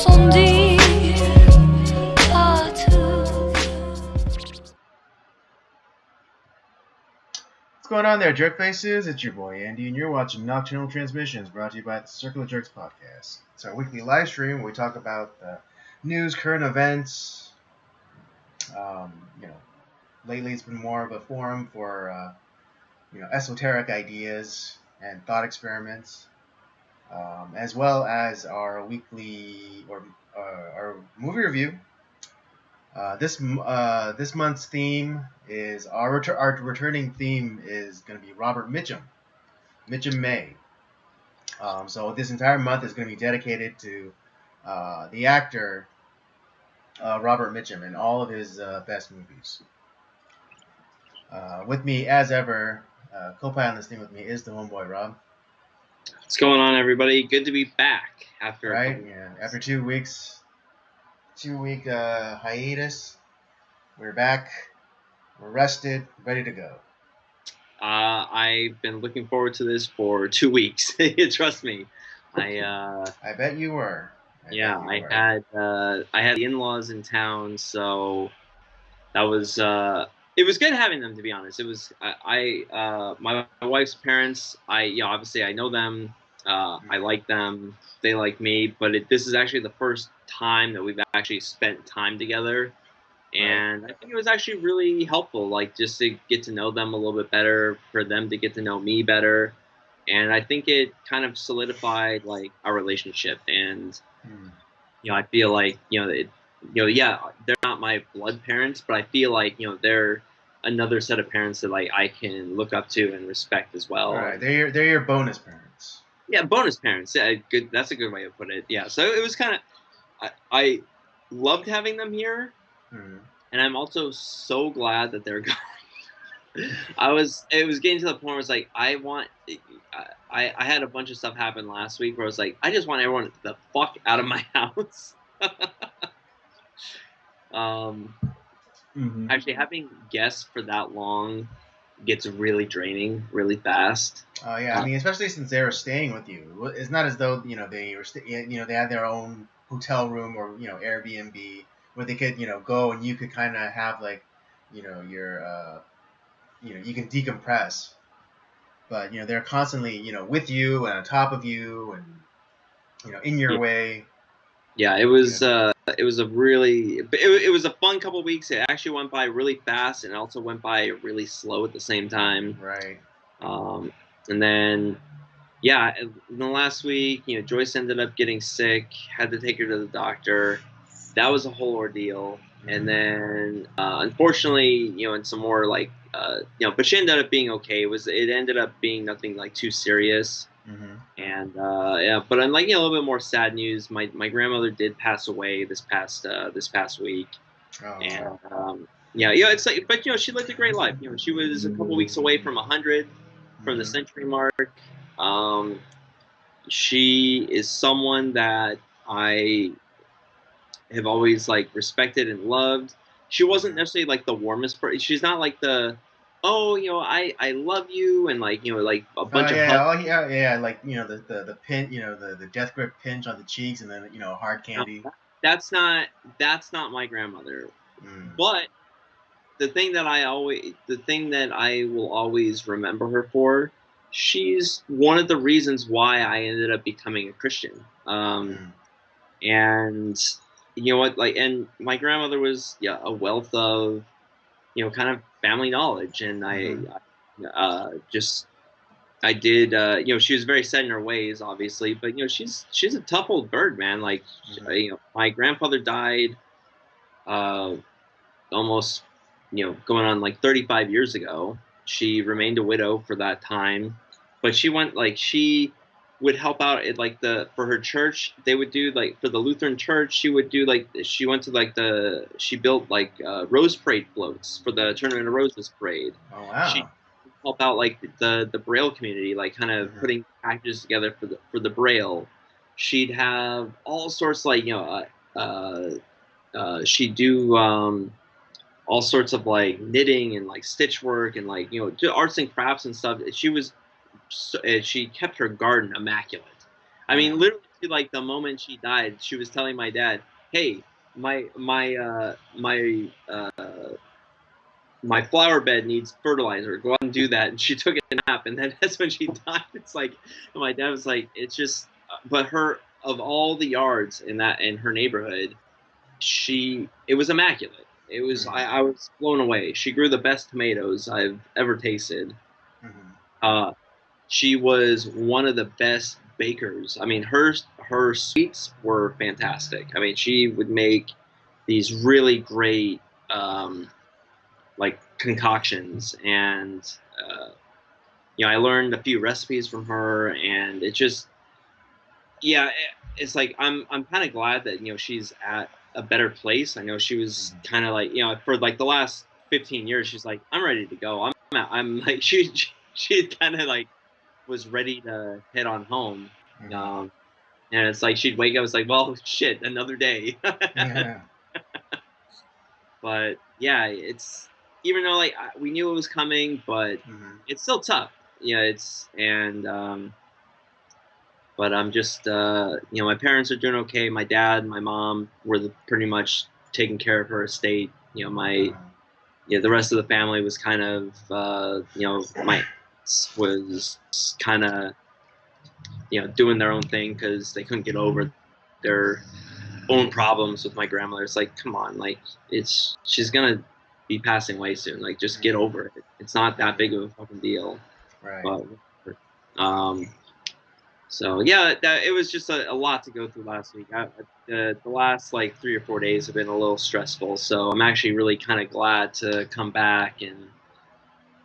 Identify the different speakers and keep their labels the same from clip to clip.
Speaker 1: sans dire à tout.
Speaker 2: What's going on there, jerk faces? It's your boy Andy, and you're watching Nocturnal Transmissions, brought to you by the Circle of Jerks podcast. It's our weekly live stream where we talk about news, current events. Lately it's been more of a forum for esoteric ideas and thought experiments, as well as our weekly or our movie review. This month's theme is our returning theme is going to be Robert Mitchum May. So this entire month is going to be dedicated to the actor Robert Mitchum and all of his best movies. With me, as ever, co-pilot on this thing with me is the homeboy Rob.
Speaker 3: What's going on, everybody? Good to be back after
Speaker 2: after 2 weeks, 2-week hiatus. We're back. We're rested, ready to go.
Speaker 3: I've been looking forward to this for 2 weeks. Trust me.
Speaker 2: I bet you were.
Speaker 3: I had the in-laws in town, so that was it was good having them, to be honest. It was my wife's parents. Obviously I know them. I like them. They like me. But this is actually the first time that we've actually spent time together. And I think it was actually really helpful, like just to get to know them a little bit better, for them to get to know me better. And I think it kind of solidified like our relationship. And, I feel like, they're not my blood parents, but I feel like, they're another set of parents that like I can look up to and respect as well.
Speaker 2: All right. They're your bonus parents.
Speaker 3: Yeah. Bonus parents. Yeah. Good. That's a good way to put it. Yeah. So it was kind of, I loved having them here. And I'm also so glad that they're gone. It was getting to the point where it's like, I had a bunch of stuff happen last week where I was like, I just want everyone the fuck out of my house. Actually, having guests for that long gets really draining really fast.
Speaker 2: Oh yeah, I mean, especially since they were staying with you. It's not as though they were they had their own hotel room or Airbnb where they could go and you could kind of have like your you can decompress, but they're constantly with you and on top of you and in your way.
Speaker 3: Yeah, it was a really it was a fun couple of weeks. It actually went by really fast and also went by really slow at the same time.
Speaker 2: Right.
Speaker 3: And then in the last week, Joyce ended up getting sick. Had to take her to the doctor. That was a whole ordeal. And then, unfortunately, and some more like, but she ended up being okay. It ended up being nothing like too serious. And but on like a little bit more sad news, my grandmother did pass away this past week.
Speaker 2: Oh,
Speaker 3: and it's like, but she lived a great life. She was a couple weeks away from 100, from the century mark. She is someone that I have always like respected and loved. She wasn't necessarily like the warmest person. She's not like the I love you and like like a bunch of hugs.
Speaker 2: Like the pin, the death grip pinch on the cheeks and then hard candy.
Speaker 3: No, that's not my grandmother. But the thing that I will always remember her for, she's one of the reasons why I ended up becoming a Christian. And you know what, like, and my grandmother was a wealth of kind of family knowledge, and I did she was very set in her ways, obviously, but she's a tough old bird, man. Like my grandfather died almost going on like 35 years ago. She remained a widow for that time, but she would help out at like for her church. They would do like for the Lutheran church. She would do like she went to like she built like rose parade floats for the Tournament of Roses parade.
Speaker 2: Oh wow!
Speaker 3: She help out like the Braille community, like kind of putting packages together for the Braille. She'd have all sorts like she'd do all sorts of like knitting and like stitch work and like arts and crafts and stuff. She kept her garden immaculate. I mean, literally like the moment she died, she was telling my dad, "Hey, my flower bed needs fertilizer. Go out and do that." And she took a nap, and then that's when she died. It's like my dad was like, "It's just," but her of all the yards in her neighborhood, it was immaculate. It was
Speaker 2: Mm-hmm.
Speaker 3: I was blown away. She grew the best tomatoes I've ever tasted.
Speaker 2: Mm-hmm.
Speaker 3: Uh, she was one of the best bakers. I mean, her sweets were fantastic. I mean, she would make these really great like concoctions, and uh, I learned a few recipes from her, and it just yeah, it's like I'm kind of glad that she's at a better place. I know she was
Speaker 2: Mm-hmm.
Speaker 3: kind of like for like the last 15 years, she's like, I'm ready to go. I'm like she kind of like was ready to head on home.
Speaker 2: Mm-hmm.
Speaker 3: Um, and it's like she'd wake up, it's like, well, shit, another day.
Speaker 2: Yeah.
Speaker 3: But yeah, it's even though like we knew it was coming, but
Speaker 2: Mm-hmm.
Speaker 3: it's still tough. Yeah, it's and but I'm just my parents are doing okay. My dad, my mom were pretty much taking care of her estate. My
Speaker 2: Uh-huh.
Speaker 3: the rest of the family was kind of my aunts was kind of doing their own thing because they couldn't get over their own problems with my grandmother. It's like, come on, like she's gonna be passing away soon. Like, just get
Speaker 2: Mm-hmm.
Speaker 3: over it. It's not that
Speaker 2: Mm-hmm.
Speaker 3: big of a fucking deal.
Speaker 2: Right.
Speaker 3: But um, so yeah, it was just a lot to go through last week. The last like 3 or 4 days have been a little stressful. So I'm actually really kind of glad to come back and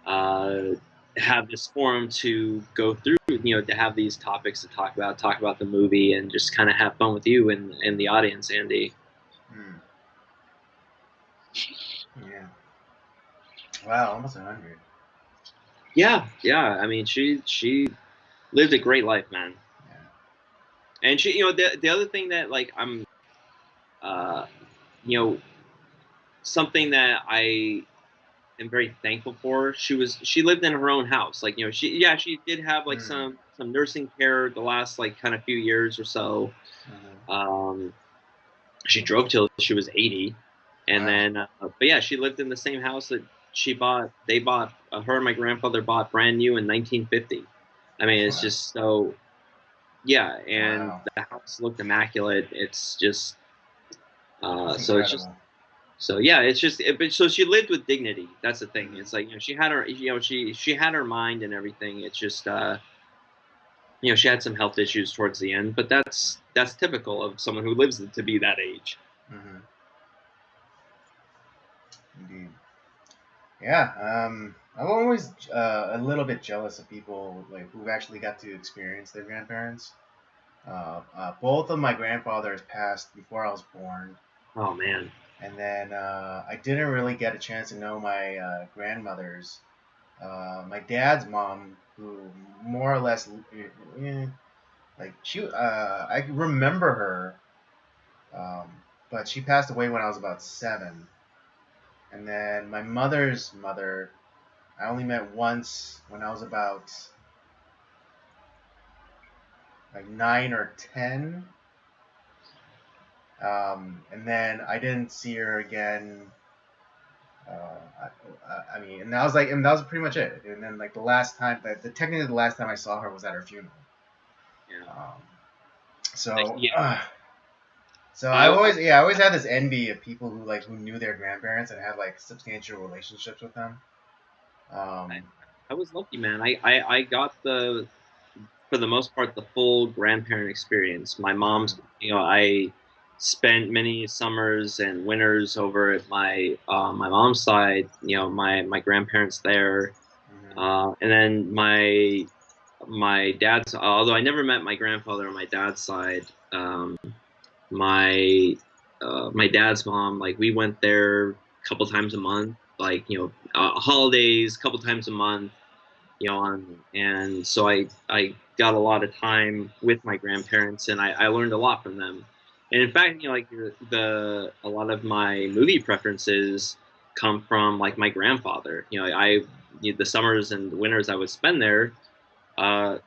Speaker 3: uh, have this forum to go through. To have these topics to talk about the movie, and just kind of have fun with you and the audience, Andy.
Speaker 2: Mm. Yeah. Wow, almost 100.
Speaker 3: Yeah, yeah. I mean, she lived a great life, man.
Speaker 2: Yeah.
Speaker 3: And she, the other thing that like uh, you know, something that I am very thankful for. She lived in her own house. Like she did have like
Speaker 2: Mm.
Speaker 3: some nursing care the last like kind of few years or so.
Speaker 2: Mm-hmm.
Speaker 3: Um, she drove till she was 80, and
Speaker 2: Wow.
Speaker 3: then but yeah, she lived in the same house that they bought her and my grandfather bought brand new in 1950. I mean, it's
Speaker 2: Wow.
Speaker 3: just so yeah, and
Speaker 2: Wow.
Speaker 3: the house looked immaculate. It's just
Speaker 2: That's
Speaker 3: so it's just
Speaker 2: incredible.
Speaker 3: so yeah, it's just but so she lived with dignity. That's the thing.
Speaker 2: Mm-hmm.
Speaker 3: It's like she had her she had her mind and everything. It's just she had some health issues towards the end, but that's typical of someone who lives to be that age.
Speaker 2: Mm-hmm. Indeed. Yeah. I'm always a little bit jealous of people like who've actually got to experience their grandparents. Both of my grandfathers passed before I was born,
Speaker 3: Oh man.
Speaker 2: and then I didn't really get a chance to know my grandmothers. My dad's mom, who more or less, like I remember her, but she passed away when I was about 7. And then my mother's mother, I only met once when I was about like 9 or 10. And then I didn't see her again. I mean, and that was pretty much it. And then like the last time, technically the last time I saw her was at her funeral.
Speaker 3: Yeah.
Speaker 2: Um, so,
Speaker 3: Yeah.
Speaker 2: so
Speaker 3: I,
Speaker 2: I always had this envy of people who knew their grandparents and had like substantial relationships with them.
Speaker 3: I,
Speaker 2: Um,
Speaker 3: I was lucky, man. I got for the most part the full grandparent experience. My
Speaker 2: mhm,
Speaker 3: mom's, I spent many summers and winters over at my mom's side. My grandparents there,
Speaker 2: mhm,
Speaker 3: and then my dad's. Although I never met my grandfather on my dad's side, my my dad's mom, like we went there a couple times a month, like holidays, a couple times a month, and so I got a lot of time with my grandparents, and I learned a lot from them. And in fact, like the a lot of my movie preferences come from like my grandfather. The summers and the winters I would spend there. Uh,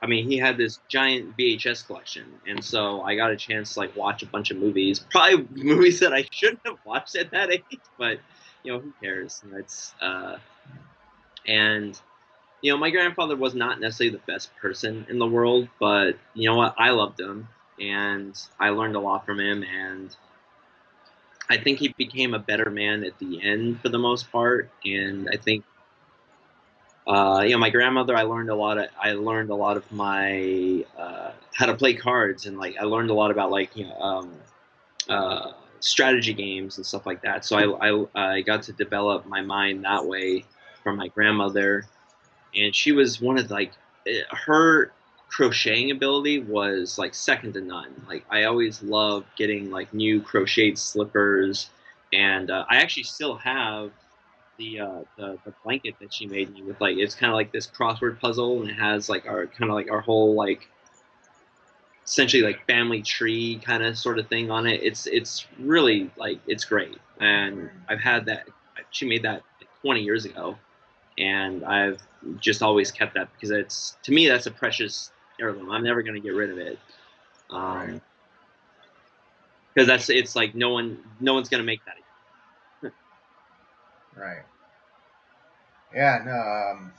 Speaker 3: I mean, he had this giant VHS collection, and so I got a chance to like watch a bunch of movies, probably movies that I shouldn't have watched at that age, but who cares? It's and my grandfather was not necessarily the best person in the world, but you know what? I loved him, and I learned a lot from him, and I think he became a better man at the end for the most part, and I think my grandmother. I learned a lot of my how to play cards, and like I learned a lot about like strategy games and stuff like that. So I got to develop my mind that way from my grandmother, and she was one of like her crocheting ability was like second to none. Like I always loved getting like new crocheted slippers, and I actually still have the blanket that she made me with. Like it's kind of like this crossword puzzle, and it has like our kind of like our whole like essentially like family tree kind of sort of thing on it. It's really like it's great, and I've had that. She made that like 20 years ago, and I've just always kept that because it's to me that's a precious heirloom. I'm never going to get rid of it.
Speaker 2: Right.
Speaker 3: Because it's like no one's going to make that again.
Speaker 2: Right. Yeah. No.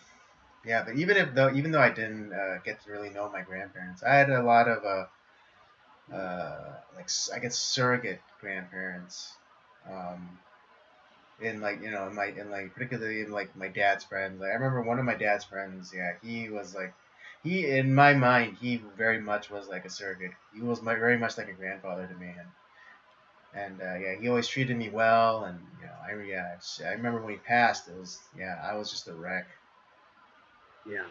Speaker 2: Yeah. But even though I didn't get to really know my grandparents, I had a lot of like I guess surrogate grandparents. Um, in like in like particularly in like my dad's friends. Like I remember one of my dad's friends. Yeah, he was like he in my mind he very much was like a surrogate. He was very much like a grandfather to me, and yeah, he always treated me well. And I remember when he passed. It was I was just a wreck.
Speaker 3: Yeah.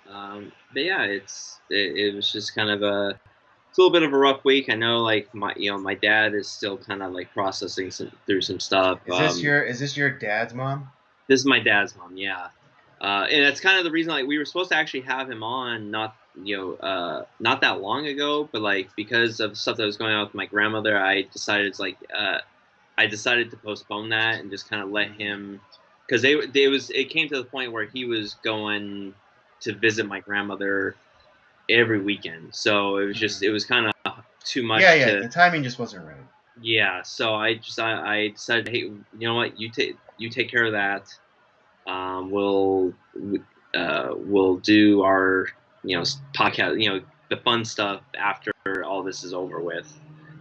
Speaker 3: But yeah, it was just kind of it's a little bit of a rough week. I know, like my dad is still kind of like processing through some stuff.
Speaker 2: Is this your dad's mom?
Speaker 3: This is my dad's mom, yeah, and that's kind of the reason. Like, we were supposed to actually have him on, not that long ago, but like because of stuff that was going on with my grandmother, I decided to postpone that and just kind of let him, because it came to the point where he was going to visit my grandmother every weekend, so it was kind of too
Speaker 2: Yeah,
Speaker 3: much
Speaker 2: yeah.
Speaker 3: to.
Speaker 2: The timing just wasn't right.
Speaker 3: Yeah, so I decided, hey, you know what, you take care of that. We'll we'll do our podcast, the fun stuff after all this is over with,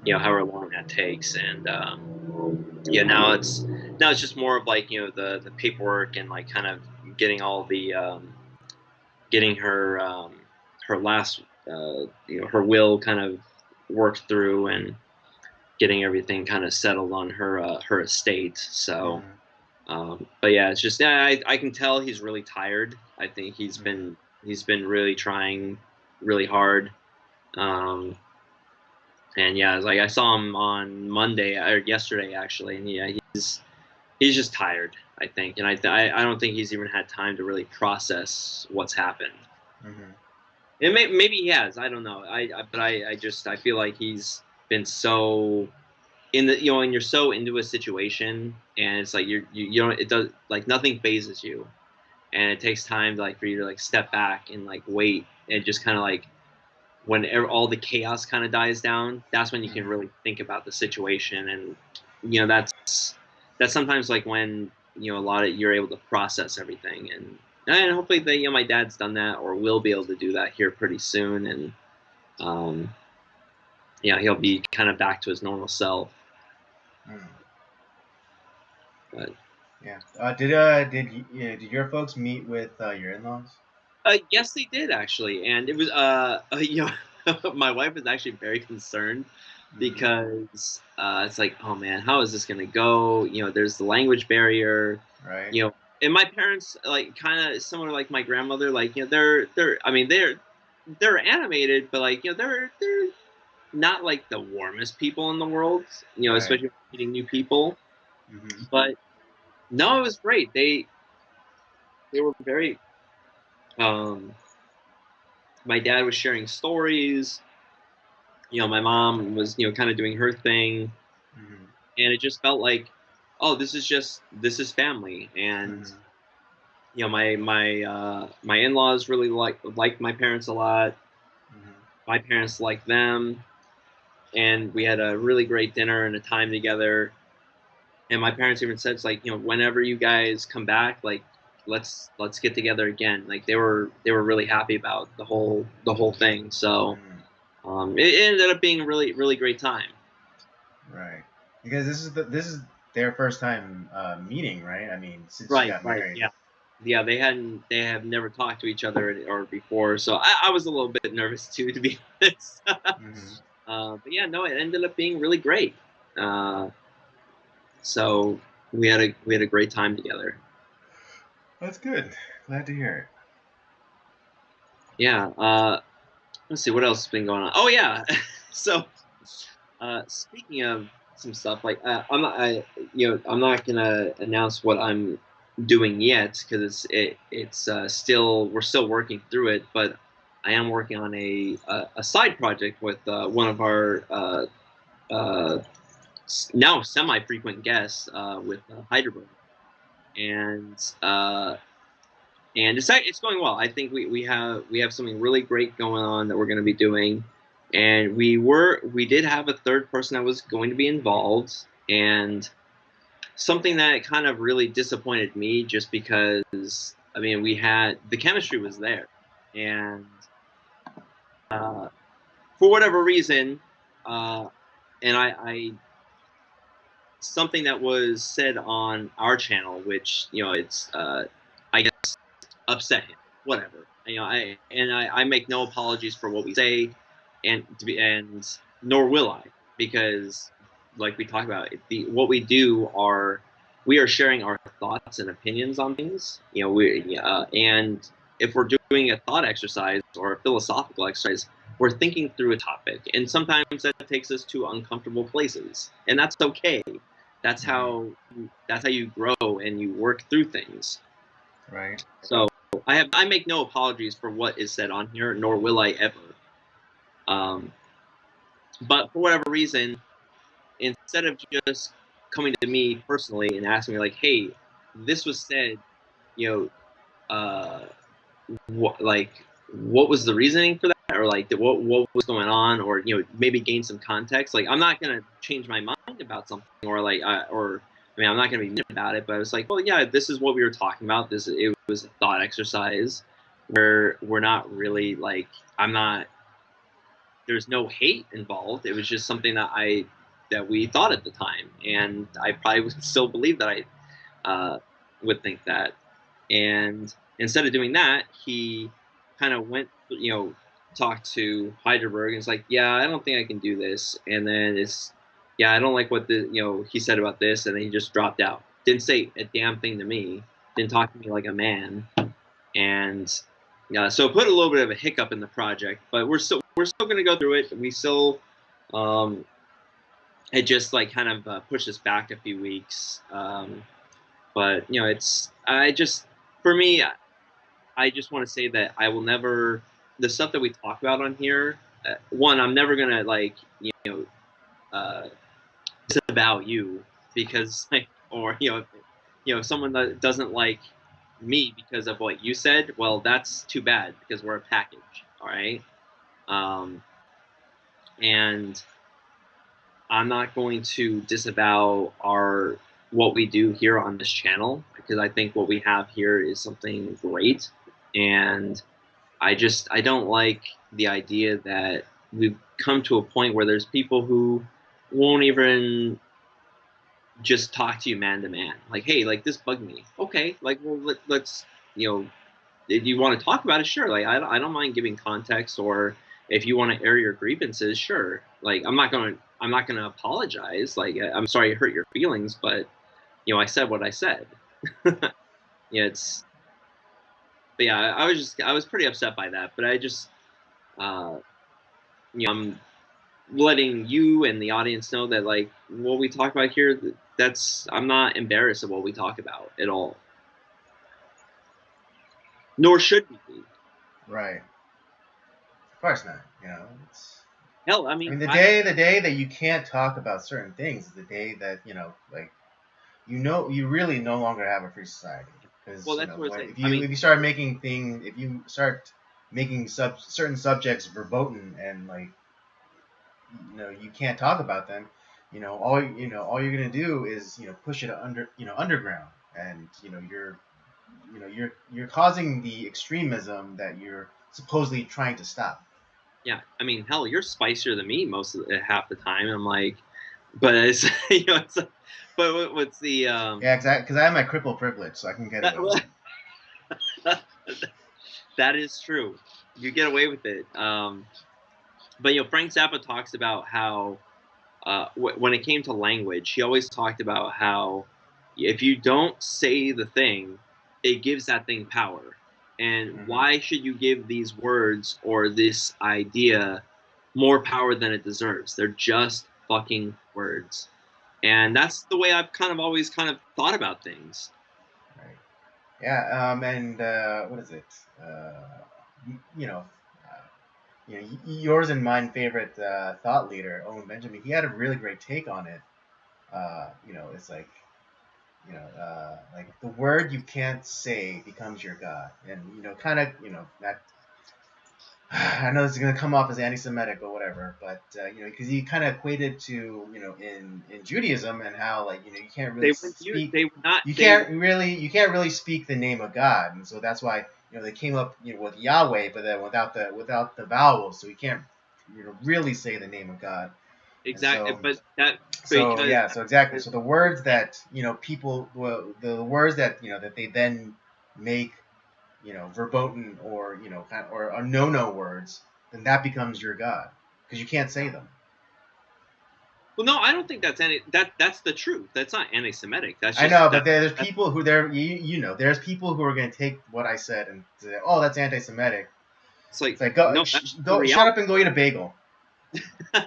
Speaker 3: however long that takes. And yeah, now it's just more of like the paperwork and like kind of getting all the getting her last her will kind of worked through, and getting everything kind of settled on her estate. So,
Speaker 2: Hmm.
Speaker 3: but yeah, it's just, yeah, I can tell he's really tired. I think
Speaker 2: Hmm.
Speaker 3: he's been really trying really hard. Um, and yeah, it's like I saw him on Monday or yesterday actually, and yeah, he's just tired. I think, and I don't think he's even had time to really process what's happened.
Speaker 2: Hmm.
Speaker 3: And maybe he has. I don't know. But I just I feel like he's been so in the and you're so into a situation, and it's like you don't it does like nothing phases you, and it takes time to like for you to like step back and like wait, and just kind of like when all the chaos kind of dies down, that's when you can
Speaker 2: Hmm.
Speaker 3: really think about the situation. And that's sometimes like when a lot of you're able to process everything. And hopefully that my dad's done that or will be able to do that here pretty soon. And um he'll be kind of back to his normal self.
Speaker 2: Hmm.
Speaker 3: But
Speaker 2: Yeah. Did your folks meet with your in-laws?
Speaker 3: yes, they did actually, and it was my wife was actually very concerned
Speaker 2: Hmm.
Speaker 3: because it's like, oh man, how is this gonna go? There's the language barrier,
Speaker 2: Right.
Speaker 3: you know, and my parents like kind of similar like my grandmother, like they're I mean they're animated, but like they're not like the warmest people in the world,
Speaker 2: Right.
Speaker 3: especially meeting new people.
Speaker 2: Hmm.
Speaker 3: But no, it was great. They were very um my dad was sharing stories. My mom was kind of doing her thing,
Speaker 2: Hmm.
Speaker 3: and it just felt like, oh, this is family. And
Speaker 2: Hmm.
Speaker 3: my in-laws really liked my parents a lot.
Speaker 2: Hmm.
Speaker 3: My parents liked them, and we had a really great dinner and a time together. And my parents even said, it's like, whenever you guys come back, like let's get together again. Like they were really happy about the whole thing. So
Speaker 2: Mm.
Speaker 3: it ended up being a really really great time.
Speaker 2: Right. Because this is their first time meeting, right? I mean, since you
Speaker 3: Right,
Speaker 2: got
Speaker 3: right,
Speaker 2: married.
Speaker 3: yeah, yeah. They have never talked to each other or before, so I was a little bit nervous too, to be honest.
Speaker 2: Hmm.
Speaker 3: But yeah, no, it ended up being really great. Uh, so we had a great time together.
Speaker 2: That's good. Glad to hear
Speaker 3: Yeah. Let's see what else has been going on. Oh yeah. So speaking of some stuff, like I'm not gonna announce what I'm doing yet because it's still we're still working through it. But I am working on a side project with one of our uh, now semi-frequent guests with Heidelberg, and it's going well. I think we have something really great going on that we're going to be doing, and we did have a third person that was going to be involved, and something that kind of really disappointed me just because I mean we had the chemistry was there, and uh, for whatever reason, uh, and I something that was said on our channel, which it's I upset him. Whatever. I make no apologies for what we say, and nor will I, because like we talked about, what we do are we are sharing our thoughts and opinions on things. And if we're doing a thought exercise or a philosophical exercise, we're thinking through a topic, and sometimes that takes us to uncomfortable places, and that's okay. That's
Speaker 2: it. Hmm.
Speaker 3: that's how you grow and you work through things.
Speaker 2: Right.
Speaker 3: So I make no apologies for what is said on here, nor will I ever. Um, but for whatever reason, instead of just coming to me personally and asking me like, "Hey, this was said," you uh, what was the reasoning for that, or like what was going on, or maybe gain some context. Like I'm not gonna change my mind about something, or I mean I'm not gonna be mean about it, but it's like, well, yeah, this is what we were talking about. It was a thought exercise where we're not really like I'm not. There's no hate involved. It was just something that we thought at the time, and I probably would still believe that I would think that. And instead of doing that, he kind of went, talked to Heidelberg and it's like, yeah, I don't think I can do this. And then yeah, I don't like what he said about this. And then he just dropped out. Didn't say a damn thing to me. Didn't talk to me like a man. And so it put a little bit of a hiccup in the project, but we're still going to go through it. We still, um, it just like kind of pushed us back a few weeks. But it's I just for me, I just want to say that I will never the stuff that we talk about on here. One, I'm never gonna like uh, disavow you because like or if someone that doesn't like me because of what you said. Well, that's too bad because we're a package. All right. Um, and I'm not going to disavow our what we do here on this channel because I think what we have here is something great, and I don't like the idea that we've come to a point where there's people who won't even just talk to you man to man. Like, hey, like this bugged me. Okay, like well let's if you want to talk about it, sure. Like I don't mind giving context, or if you want to air your grievances, sure. Like I'm not gonna apologize. Like I'm sorry it hurt your feelings, but I said what I said. Yeah, but yeah, I was pretty upset by that. But I just uh, I'm letting you and the audience know that like what we talk about here, that's I'm not embarrassed of what we talk about at all, nor should we be.
Speaker 2: Right. Of course not.
Speaker 3: Hell, I
Speaker 2: I
Speaker 3: mean,
Speaker 2: mean, the day that you can't talk about certain things is the day that like you really no longer have a free society. Because
Speaker 3: Well, that's what I'm saying.
Speaker 2: if
Speaker 3: I mean,
Speaker 2: you start making if you start making certain subjects verboten and like you can't talk about them, all you're gonna do is push it underground, and you're causing the extremism that you're supposedly trying to stop.
Speaker 3: yeah. I mean, hell, you're spicier than me most of half the time. I'm like, but it's it's. But what's the
Speaker 2: Yeah, exactly. Because I have my cripple privilege, so I can get
Speaker 3: that,
Speaker 2: away with it.
Speaker 3: that is true. You get away with it. But Frank Zappa talks about how when it came to language, he always talked about how if you don't say the thing, it gives that thing power. And
Speaker 2: Hmm.
Speaker 3: why should you give these words or this idea more power than it deserves? They're just fucking words. And that's the way I've kind of always kind of thought about things.
Speaker 2: Right. Yeah. And what is it? You know. Yours and mine favorite thought leader, Owen Benjamin. He had a really great take on it. It's like like the word you can't say becomes your god, and kind of that. I know this is gonna come off as anti-Semitic or whatever, but because he kind of equated to in Judaism and how like you can't really
Speaker 3: They would
Speaker 2: speak,
Speaker 3: they would not
Speaker 2: you
Speaker 3: they
Speaker 2: can't really speak the name of God, and so that's why they came up with Yahweh, but then without the vowels, so you can't really say the name of God, and
Speaker 3: exactly
Speaker 2: so
Speaker 3: but that
Speaker 2: so
Speaker 3: because
Speaker 2: yeah, so exactly. So the words that people, well, the words that that they then make verboten or or no words, then that becomes your god because you can't say them.
Speaker 3: well, no, I don't think that's that's the truth. That's not anti-Semitic. That's
Speaker 2: I
Speaker 3: just
Speaker 2: know, but there's
Speaker 3: that's
Speaker 2: people who there's people who are going to take what I said and say, oh, that's anti-Semitic.
Speaker 3: it's like
Speaker 2: It's like
Speaker 3: no, that's the
Speaker 2: go shut
Speaker 3: reality.
Speaker 2: up and go eat a bagel.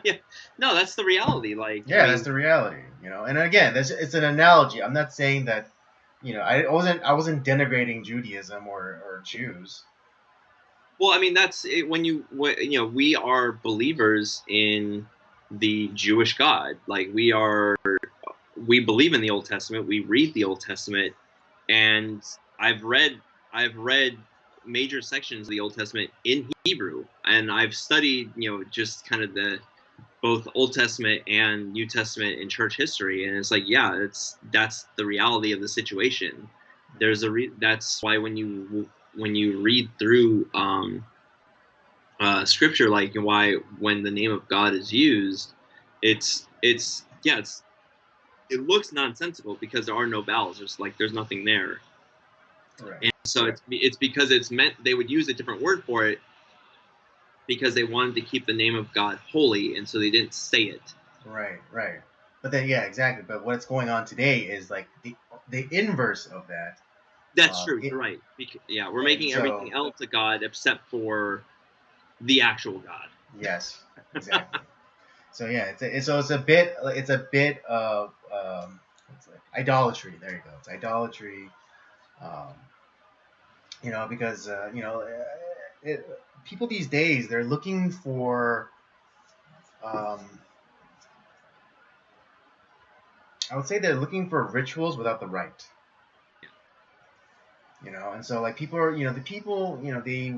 Speaker 3: Yeah. No, that's the reality. Like, I
Speaker 2: Yeah, that's
Speaker 3: mean,
Speaker 2: the reality. And again, it's an analogy. I'm not saying that I wasn't denigrating Judaism or Jews.
Speaker 3: well, I mean, that's it, we are believers in the Jewish God. Like, we believe in the Old Testament. We read the Old Testament, and I've read major sections of the Old Testament in Hebrew, and I've studied, just kind of the both Old Testament and New Testament in church history, and it's like, yeah, that's the reality of the situation. That's why when you read through scripture, like why when the name of God is used, it's yeah, it looks nonsensical because there are no vowels. There's nothing there,
Speaker 2: Right.
Speaker 3: and so it's because it's meant they would use a different word for it because they wanted to keep the name of God holy, and so they didn't say it.
Speaker 2: Right. Right. But then yeah, exactly. But what's going on today is like the inverse of that.
Speaker 3: That's true.
Speaker 2: It
Speaker 3: You're right. Yeah, we're
Speaker 2: and
Speaker 3: making
Speaker 2: so
Speaker 3: everything else a god except for the actual God.
Speaker 2: yes, exactly. So yeah, it's a bit of what's it? Idolatry. There you go. It's idolatry. Um, because people these days they're looking for um, I would say they're looking for rituals without the rite. And so like people are the people they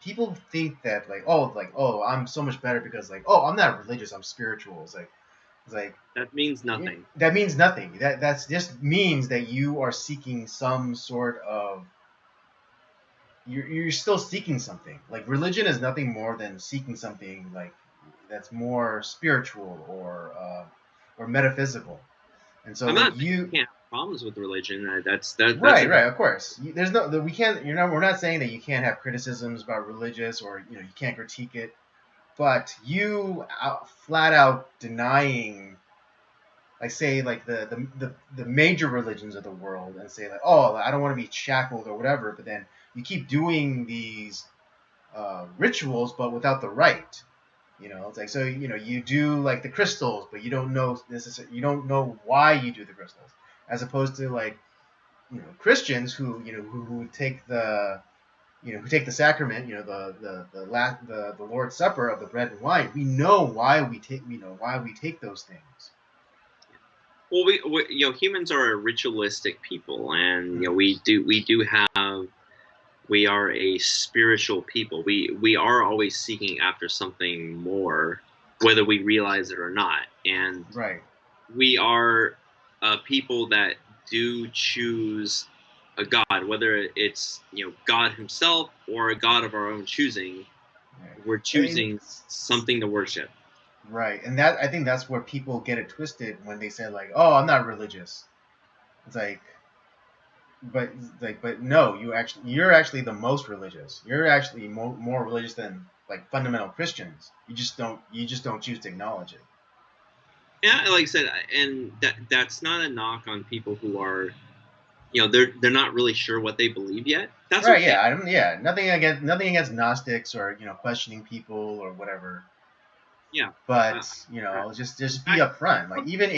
Speaker 2: people think that like oh I'm so much better because like oh I'm not religious, I'm spiritual. It's like
Speaker 3: That means nothing.
Speaker 2: that means nothing. That's just means that you are seeking some sort of you're still seeking something. Like religion is nothing more than seeking something like that's more spiritual or metaphysical. And so
Speaker 3: I'm
Speaker 2: like
Speaker 3: not saying
Speaker 2: you
Speaker 3: you can't have problems with religion. That's
Speaker 2: right,
Speaker 3: a
Speaker 2: right, of course. There's no we can't we're not saying that you can't have criticisms about religious or you can't critique it, but flat out denying like say like the major religions of the world and say like oh I don't want to be shackled or whatever, but then you keep doing these rituals but without the rite. It's like so you do like the crystals, but you don't know you don't know why you do the crystals, as opposed to like Christians who take the who take the sacrament, the Lord's Supper of the bread and wine. We know why we take those things.
Speaker 3: Well, we humans are a ritualistic people, and we do have we are a spiritual people. We are always seeking after something more, whether we realize it or not. And
Speaker 2: Right.
Speaker 3: we are people that do choose a god, whether it's God Himself or a god of our own choosing.
Speaker 2: Right.
Speaker 3: We're choosing something to worship.
Speaker 2: Right, and that I think that's where people get it twisted when they say like, "Oh, I'm not religious." It's but no, you're actually the most religious. You're actually more religious than like fundamental Christians. You just don't choose to acknowledge it.
Speaker 3: Yeah, like I said, and that's not a knock on people who are, they're not really sure what they believe yet. That's
Speaker 2: Right?
Speaker 3: okay.
Speaker 2: Yeah. Nothing against Gnostics or questioning people or whatever.
Speaker 3: Yeah. Uh,
Speaker 2: But
Speaker 3: uh, in
Speaker 2: just be
Speaker 3: fact,
Speaker 2: upfront. Like even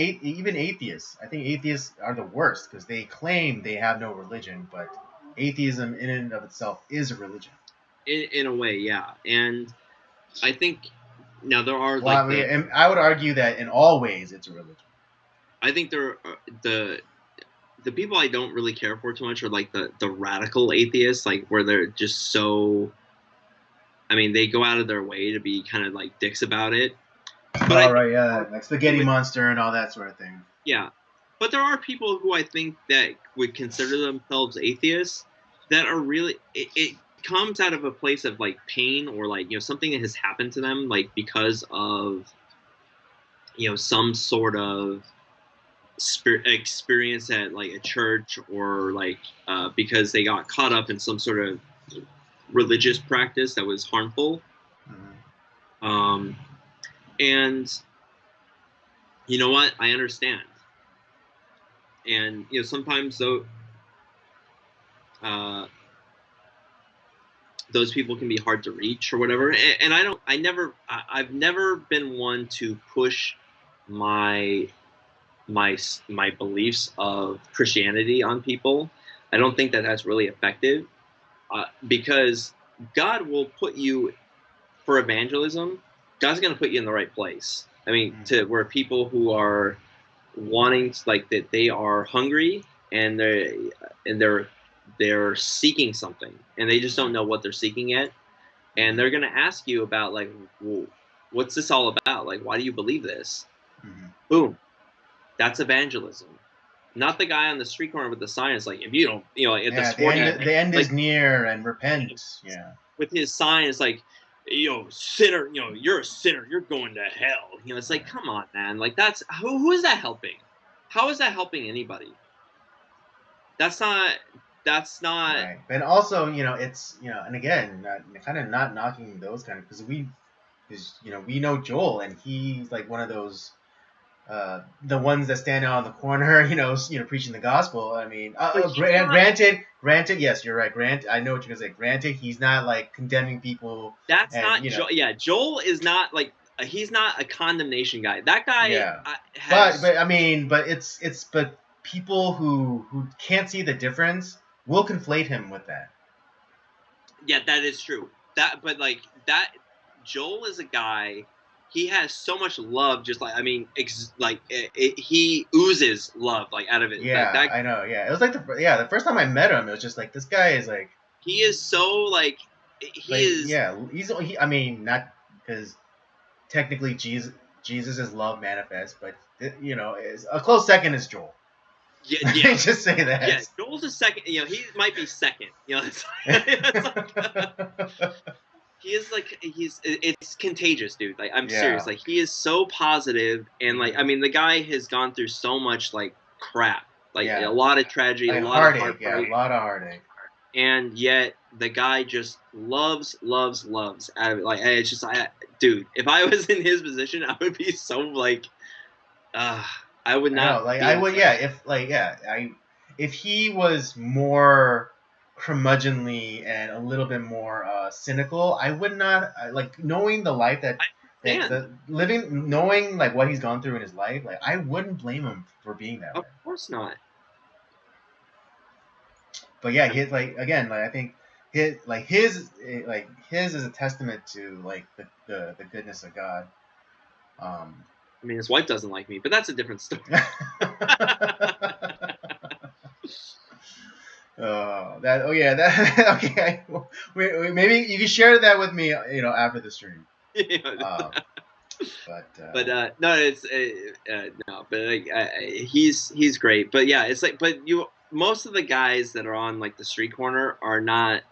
Speaker 2: atheists, I think atheists are the worst because they claim they have no religion, but atheism in and of itself is a religion.
Speaker 3: in a way, yeah. And I think now there are
Speaker 2: Well, I,
Speaker 3: like
Speaker 2: mean, and I would argue that in all ways it's a religion.
Speaker 3: I think there are the people I don't really care for too much are like the radical atheists, like where they're just so. I mean, they go out of their way to be kind of like dicks about it. But I
Speaker 2: Oh
Speaker 3: think
Speaker 2: right, yeah, like spaghetti
Speaker 3: with
Speaker 2: monster and all that sort of thing.
Speaker 3: yeah, but there are people who I think that would consider themselves atheists that are really. It comes out of a place of like pain or like something that has happened to them, like because of some sort of experience at like a church or like because they got caught up in some sort of religious practice that was harmful.
Speaker 2: Hmm.
Speaker 3: Um, and you know what? I understand. And sometimes though, uh, those people can be hard to reach or whatever. And I don't. I've never been one to push my my beliefs of Christianity on people. I don't think that that's really effective because God will put you for evangelism. God's going to put you in the right place. I mean, to
Speaker 2: Hmm.
Speaker 3: where people who are wanting like that they are hungry and they're seeking something and they just don't
Speaker 2: Right.
Speaker 3: know what they're seeking yet, and they're
Speaker 2: Hmm.
Speaker 3: going to ask you about like, well, what's this all about? Like, why do you believe this?
Speaker 2: Hmm.
Speaker 3: Boom, that's evangelism. Not the guy on the street corner with the sign. It's like if you don't, at the
Speaker 2: Yeah,
Speaker 3: sporting event,
Speaker 2: the end
Speaker 3: like
Speaker 2: is near and repent. Yeah.
Speaker 3: with his sign, it's like, sinner, you're a sinner, you're going to hell. It's like,
Speaker 2: Right.
Speaker 3: come on, man. Like that's who is that helping? How is that helping anybody? That's not. That's not.
Speaker 2: Right. And also, it's and again, kind of not knocking those kind of because we know Joel and he's like one of those the ones that stand out on the corner, preaching the gospel. I mean,
Speaker 3: But he's not.
Speaker 2: granted, yes, you're right. I know what you're gonna say. Granted, he's not like condemning people,
Speaker 3: That's
Speaker 2: and
Speaker 3: not. Yeah, Joel is not like. He's not a condemnation guy. That guy
Speaker 2: yeah.
Speaker 3: has.
Speaker 2: But I mean, but people who can't see the difference will conflate him with that.
Speaker 3: Yeah, that is true. But like that, Joel is a guy. He has so much love. Just like he oozes love like out of it. Like
Speaker 2: Yeah,
Speaker 3: that.
Speaker 2: I know. Yeah, it was like the first time I met him, it was just like this guy is
Speaker 3: He is so like. He is.
Speaker 2: yeah, I mean, not because technically Jesus' love manifest, but is a close second is Joel.
Speaker 3: Yeah,
Speaker 2: Let
Speaker 3: yeah,
Speaker 2: me just say
Speaker 3: yeah.
Speaker 2: that.
Speaker 3: Joel's a second. He might be second. It's like, he is like it's contagious, dude. Like I'm serious.
Speaker 2: Yeah.
Speaker 3: Like he is so positive, and like I
Speaker 2: Hmm.
Speaker 3: mean, the guy has gone through so much like crap, like a
Speaker 2: Yeah.
Speaker 3: lot of tragedy, a
Speaker 2: Like
Speaker 3: lot of
Speaker 2: heartache. Yeah, a
Speaker 3: heartbreak,
Speaker 2: lot of heartache.
Speaker 3: and yet the guy just loves, loves, loves out of it. Like it's just, dude, if I was in his position, I would be so like, uh, I would
Speaker 2: I know.
Speaker 3: not
Speaker 2: Like
Speaker 3: be
Speaker 2: I
Speaker 3: able
Speaker 2: would.
Speaker 3: to.
Speaker 2: Yeah. If he was more curmudgeonly and a little bit more cynical, I would not like knowing the life
Speaker 3: I
Speaker 2: that
Speaker 3: understand.
Speaker 2: the living, knowing like what he's gone through in his life. Like I wouldn't blame him for being that
Speaker 3: Of
Speaker 2: way.
Speaker 3: course not.
Speaker 2: But yeah,
Speaker 3: I mean,
Speaker 2: his like again, like I think his is a testament to like the goodness of God. Um,
Speaker 3: I mean, his wife doesn't like me, but that's a different story.
Speaker 2: That oh yeah that okay. Maybe you can share that with me, after the stream.
Speaker 3: You know,
Speaker 2: Um, but
Speaker 3: but no, it's no, but like he's great. But yeah, it's like, but you most of the guys that are on like the street corner are not.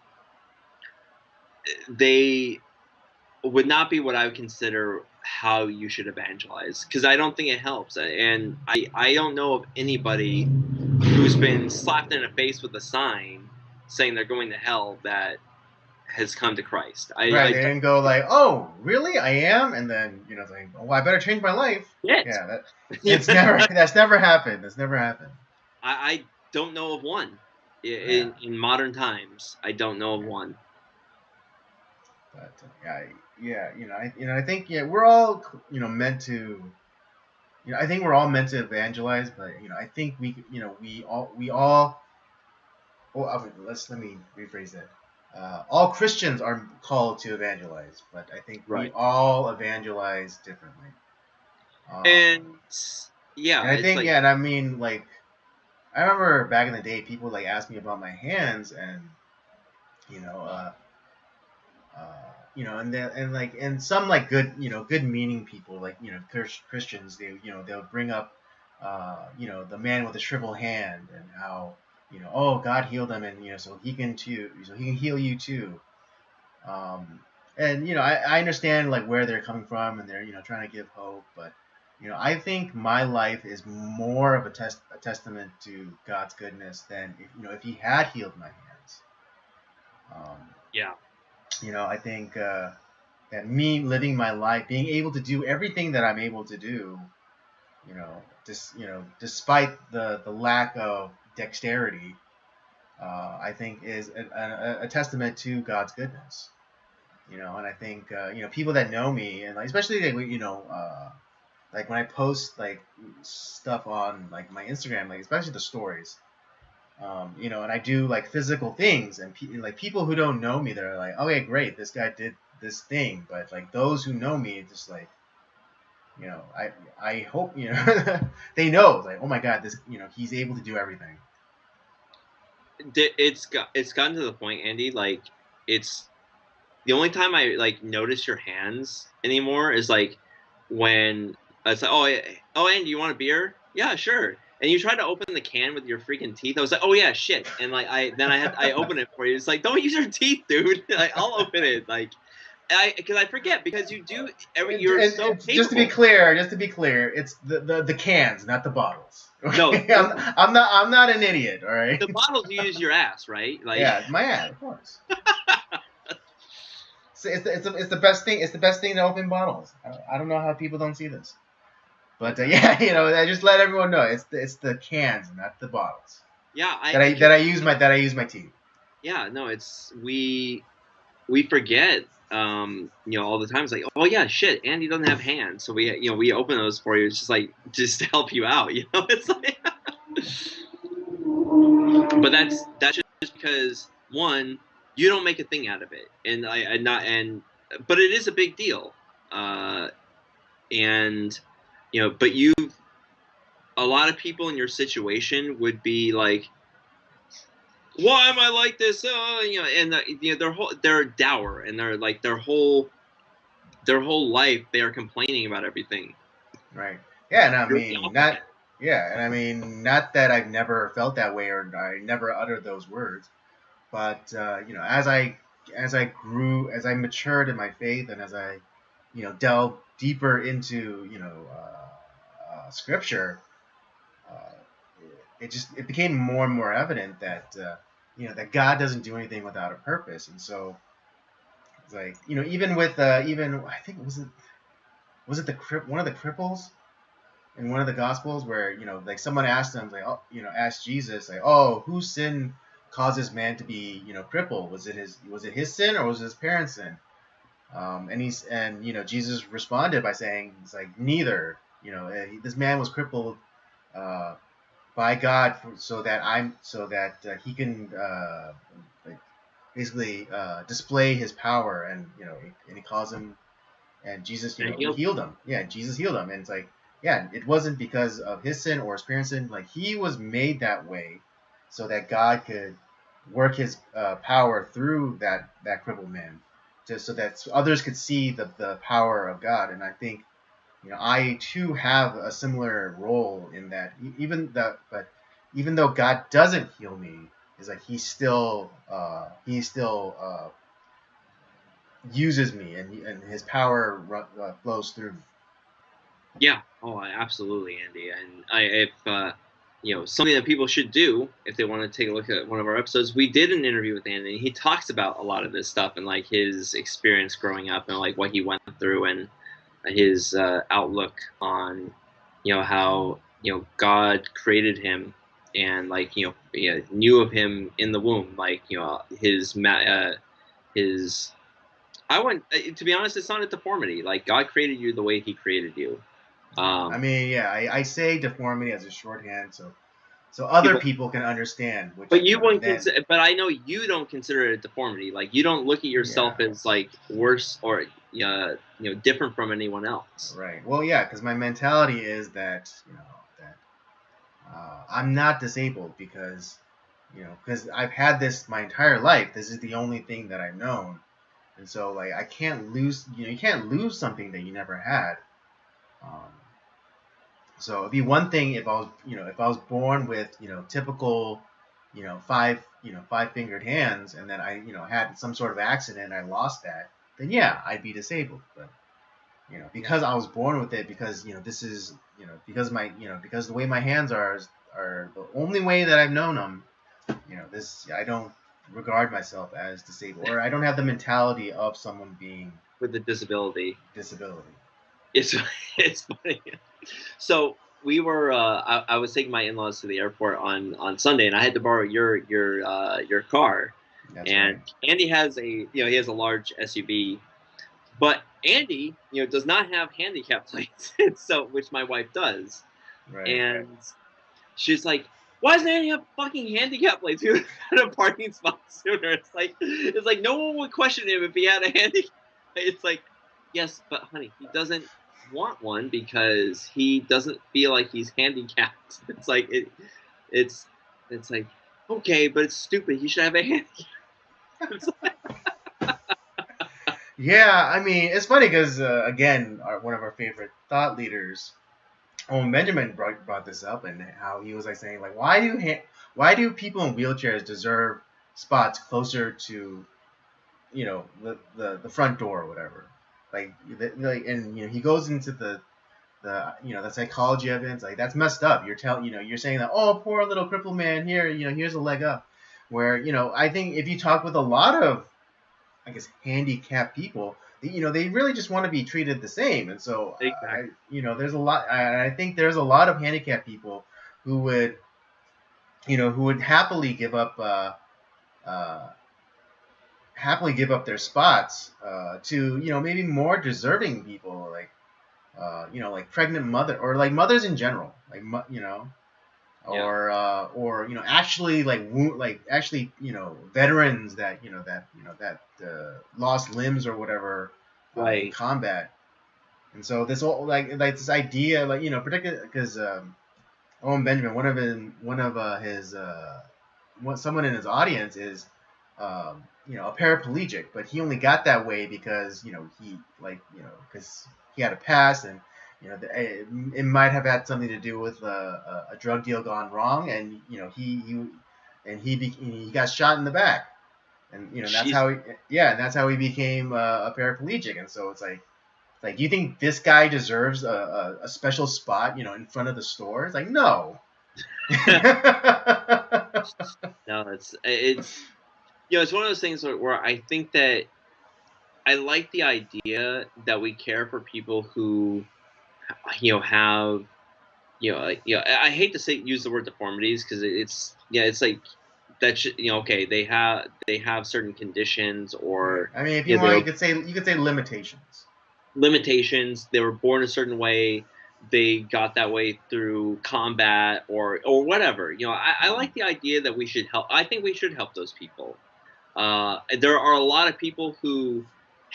Speaker 3: They would not be what I would consider how you should evangelize, because I don't think it helps, and I don't know of anybody who's been slapped in the face with a sign saying they're going to hell that has come to Christ.
Speaker 2: right, they didn't go like, oh really, I am, and then it's like, oh, I better change my life.
Speaker 3: Yet.
Speaker 2: Yeah, that's never happened. That's never happened.
Speaker 3: I don't know of one
Speaker 2: Yeah.
Speaker 3: in modern times. I don't know of one.
Speaker 2: But I think we're all meant to. I think we're all meant to evangelize, but I think we all. Well, let me rephrase that. All Christians are called to evangelize, but I think we
Speaker 3: Right.
Speaker 2: all evangelize differently.
Speaker 3: And yeah,
Speaker 2: and I
Speaker 3: it's
Speaker 2: think
Speaker 3: like,
Speaker 2: and I mean, like, I remember back in the day, people like asked me about my hands, and you know, uh, and some like good good meaning people, like Christians, they'll bring up the man with the shriveled hand, and how oh, God healed him, and so he can heal you too. um, and I understand like where they're coming from, and they're trying to give hope, but I think my life is more of a testament to God's goodness than if he had healed my hands. um,
Speaker 3: yeah.
Speaker 2: I think that me living my life, being able to do everything that I'm able to do, despite the lack of dexterity, I think is a testament to God's goodness. And I think people that know me, and like, especially like like when I post like stuff on like my Instagram, like especially the stories, and I do like physical things, and like people who don't know me, they're like, okay, great, this guy did this thing, but like those who know me, just like, I hope they know, like, oh my God, this he's able to do everything.
Speaker 3: It's gotten to the point, Andy. Like, it's the only time I like notice your hands anymore is like when it's like, oh, Andy, you want a beer? Yeah, sure. And you try to open the can with your freaking teeth. I was like, oh yeah, shit. And like I open it for you. It's like, don't use your teeth, dude. Like, I'll open it. Like, because I forget, because you do you're so capable.
Speaker 2: Just to be clear, it's the cans, not the bottles. Okay?
Speaker 3: No,
Speaker 2: I'm not an idiot. All right.
Speaker 3: The bottles, you use your ass, right? Like,
Speaker 2: yeah, my ass, of course. It's the best thing. It's the best thing to open bottles. I don't know how people don't see this, but yeah, I just let everyone know it's the cans, not the bottles.
Speaker 3: Yeah,
Speaker 2: that I use my teeth.
Speaker 3: Yeah, no, it's we forget, all the time. It's like, oh yeah, shit, Andy doesn't have hands, so we open those for you. It's just like, just to help you out, It's like, but that's just because, one, you don't make a thing out of it, but it is a big deal, and but a lot of people in your situation would be like, why am I like this? And they're dour, and they're like their whole life they are complaining about everything.
Speaker 2: Right. Yeah, and I mean not. Yeah, and I mean not that I've never felt that way, or I never uttered those words, but as I grew, as I matured in my faith, and as I delved deeper into scripture, uh, it became more and more evident that that God doesn't do anything without a purpose. And so it's like, even with even, I think, was it one of the cripples in one of the gospels, where like someone asked him, like, oh, asked Jesus, like, oh, whose sin causes man to be crippled? Was it his sin, or was it his parents' sin? And Jesus responded by saying, it's like, neither. This man was crippled by God, so that he can like, basically display his power, and he calls him, and Jesus he healed him. Yeah, Jesus healed him, and it's like, yeah, it wasn't because of his sin or his parents' sin. Like he was made that way, so that God could work His power through that crippled man, just so that others could see the power of God. And I think I too have a similar role in that. Even though God doesn't heal me, is like He still uses me, and His power flows through me.
Speaker 3: Yeah. Oh, absolutely, Andy. And if something that people should do if they want to take a look at one of our episodes, we did an interview with Andy. And he talks about a lot of this stuff and like his experience growing up and like what he went through and his outlook on how God created him and like knew of him in the womb, like his I went to be honest, it's not a deformity. Like God created you the way He created you.
Speaker 2: I
Speaker 3: Um,
Speaker 2: mean, yeah, I say deformity as a shorthand, so other
Speaker 3: people,
Speaker 2: people can understand,
Speaker 3: but
Speaker 2: which
Speaker 3: you
Speaker 2: and
Speaker 3: wouldn't
Speaker 2: then
Speaker 3: consider. But I know you don't consider it a deformity. Like you don't look at yourself
Speaker 2: yeah,
Speaker 3: as like worse or different from anyone else.
Speaker 2: right. Well, yeah, because my mentality is that that I'm not disabled because I've had this my entire life. This is the only thing that I've known, and so like I can't lose. You can't lose something that you never had. Um, so it'd be one thing if I was born with typical five fingered hands, and then I had some sort of accident and I lost that, then yeah, I'd be disabled. But because I was born with it, because this is because the way my hands are the only way that I've known them. This I don't regard myself as disabled, or I don't have the mentality of someone being
Speaker 3: With the disability.
Speaker 2: disability.
Speaker 3: It's it's funny. So we were I was taking my in-laws to the airport on Sunday and I had to borrow your car.
Speaker 2: That's right.
Speaker 3: And Andy has he has a large SUV, but Andy does not have handicap plates. So which my wife does.
Speaker 2: Right.
Speaker 3: And she's like, why doesn't Andy have fucking handicap plates? He would have had a parking spot sooner. It's like no one would question him if he had a handicap. It's like, yes, but honey, he doesn't want one because he doesn't feel like he's handicapped. It's it's like okay, but it's stupid. He should have a handicap.
Speaker 2: Yeah, I mean, it's funny because again, one of our favorite thought leaders, Owen Benjamin, brought this up, and how he was like saying like, why do people in wheelchairs deserve spots closer to the front door or whatever, and he goes into the psychology of it. It's like that's messed up. You're saying that, oh, poor little crippled man, here's a leg up, where I think if you talk with a lot of, I guess, handicapped people, they really just want to be treated the same. And so
Speaker 3: Exactly.
Speaker 2: there's a lot. I think there's a lot of handicapped people who would uh, happily give up their spots to maybe more deserving people, like pregnant mother, or like mothers in general, like
Speaker 3: Yeah.
Speaker 2: or actually actually veterans that lost limbs or whatever in
Speaker 3: Right.
Speaker 2: combat. And so this whole like this idea, particularly because Owen Benjamin, someone in his audience is a paraplegic, but he only got that way because because he had a past, and it might have had something to do with a drug deal gone wrong, and he got shot in the back, and that's
Speaker 3: She's
Speaker 2: how he became a paraplegic. And so it's like, do you think this guy deserves a special spot in front of the store? It's like, no.
Speaker 3: no, it's it's one of those things where I think that I like the idea that we care for people who have I hate to say use the word deformities because it's like that should okay they have certain conditions
Speaker 2: Right.
Speaker 3: or
Speaker 2: I mean, if you want,
Speaker 3: they're
Speaker 2: you could say limitations.
Speaker 3: limitations. They were born a certain way. They got that way through combat or whatever. I
Speaker 2: Mm.
Speaker 3: like the idea that we should help. I think we should help those people. There are a lot of people who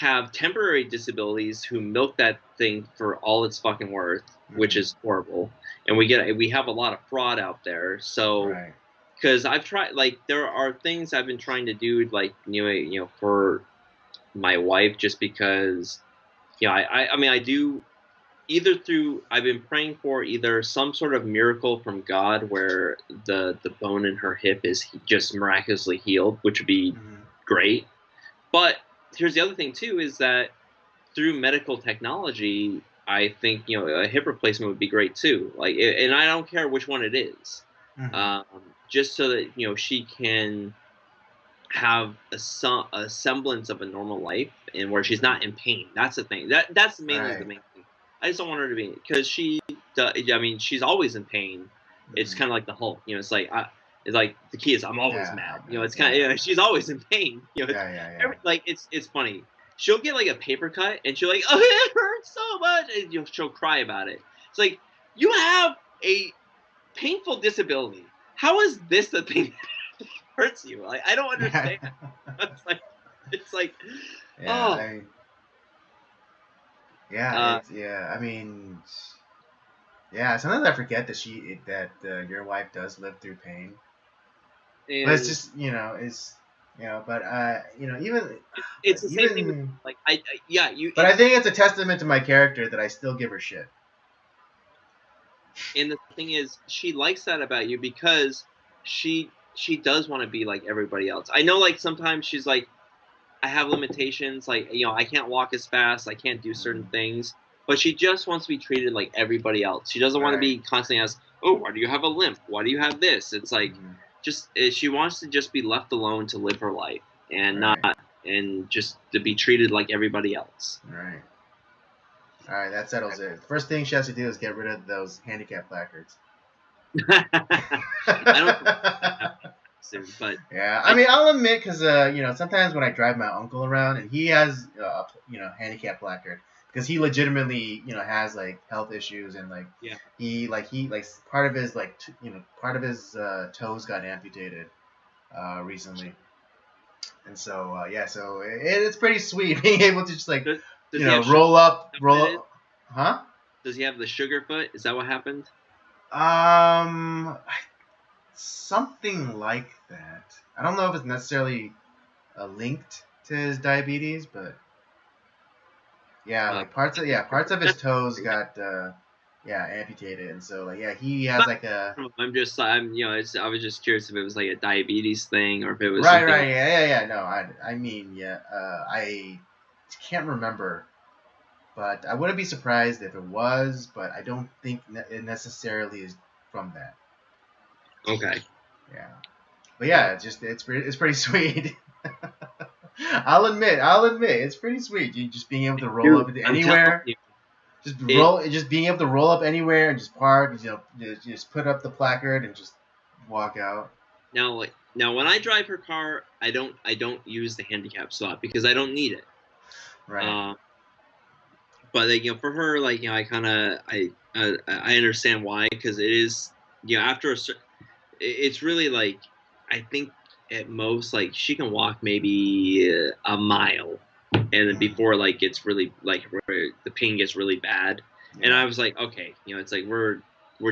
Speaker 3: have temporary disabilities who milk that thing for all its fucking worth, which is horrible. And we have a lot of fraud out there. So
Speaker 2: Right.
Speaker 3: because I've tried, like, there are things I've been trying to do, like, for my wife, just because, I mean, I do either through, I've been praying for either some sort of miracle from God where the bone in her hip is just miraculously healed, which would be great. But here's the other thing too, is that through medical technology, I think a hip replacement would be great too. Like, and I don't care which one it is, um, just so that she can have a semblance of a normal life, and where she's not in pain. That's the thing. That's mainly the
Speaker 2: Right.
Speaker 3: main thing. I just don't want her to be, because I mean, she's always in pain. It's kind of like the Hulk. It's like it's like the key is I'm always
Speaker 2: Yeah.
Speaker 3: mad. It's kind of she's always in pain. It's
Speaker 2: Yeah.
Speaker 3: like it's funny. She'll get like a paper cut and she'll like, oh, it hurts so much, and she'll cry about it. It's like, you have a painful disability. How is this the thing that hurts you? Like, I don't understand. it's like
Speaker 2: Yeah.
Speaker 3: oh.
Speaker 2: I mean, yeah. I mean, yeah. Sometimes I forget that your wife does live through pain. But it's just but even
Speaker 3: it's the same thing with,
Speaker 2: even.
Speaker 3: like, yeah, you.
Speaker 2: But I think it's a testament to my character that I still give her shit.
Speaker 3: And the thing is, she likes that about you, because she does want to be like everybody else. I know, like, sometimes she's like, I have limitations, like, I can't walk as fast, I can't do certain things, but she just wants to be treated like everybody else. She doesn't want to be constantly asked, oh, why do you have a limp? Why do you have this? It's like, she wants to just be left alone to live her life, and just to be treated like everybody else.
Speaker 2: Right. All right, that settles it. First thing she has to do is get rid of those handicap placards.
Speaker 3: I don't soon, but
Speaker 2: yeah, I mean, I'll admit, because sometimes when I drive my uncle around and he has handicap placard, because he legitimately has like health issues, and like he part of his toes got amputated recently, and so so it's pretty sweet being able to just like roll up, huh?
Speaker 3: Does he have the sugar foot? Is that what happened?
Speaker 2: Something like that. I don't know if it's necessarily linked to his diabetes, but like parts of his toes got amputated, and so he has like a.
Speaker 3: I was just curious if it was like a diabetes thing, or if it was
Speaker 2: right. Yeah. No, I mean, I can't remember. But I wouldn't be surprised if it was, but I don't think it necessarily is from that.
Speaker 3: Okay.
Speaker 2: Yeah. But yeah, it's pretty sweet. I'll admit, it's pretty sweet. You just being able to roll up anywhere. Just being able to roll up anywhere and just park. Just put up the placard and just walk out.
Speaker 3: Now, when I drive her car, I don't use the handicap spot because I don't need it.
Speaker 2: Right.
Speaker 3: But for her, I understand why, because it is after it's really like, I think at most like she can walk maybe a mile, and then before it's really like where the pain gets really bad, and I was like, okay, it's like we're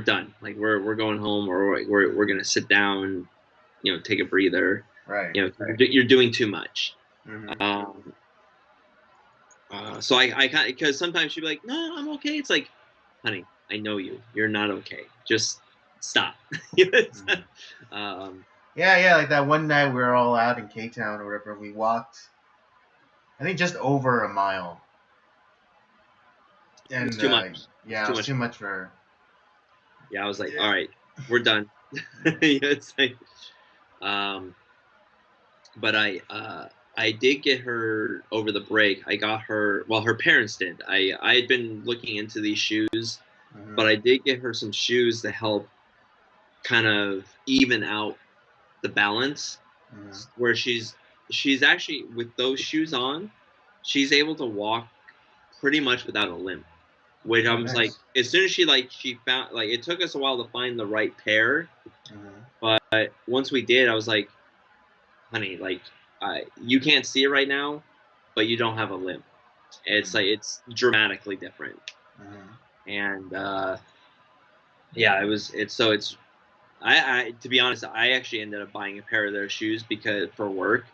Speaker 3: done, like we're going home, or we're gonna sit down, take a breather,
Speaker 2: right?
Speaker 3: You're doing too much.
Speaker 2: Mm-hmm.
Speaker 3: So I kind, because sometimes she'd be like, no, I'm okay. It's like, honey, I know you're not okay. Just stop.
Speaker 2: Yeah, like that one night we were all out in K-Town or whatever. We walked, I think, just over a mile. And
Speaker 3: it was too much.
Speaker 2: Yeah, it was too much for her.
Speaker 3: Yeah, I was like, all right, we're done. It's like, but I did get her over the break. I got her, well, her parents did. I had been looking into these shoes, but I did get her some shoes to help kind of even out the balance, where she's actually, with those shoes on, she's able to walk pretty much without a limp. Which I was like, as soon as she found, like, it took us a while to find the right pair, but once we did, I was like, honey, like, you can't see it right now, but you don't have a limp. It's like it's dramatically different. And yeah, it's I to be honest, I actually ended up buying a pair of those shoes for work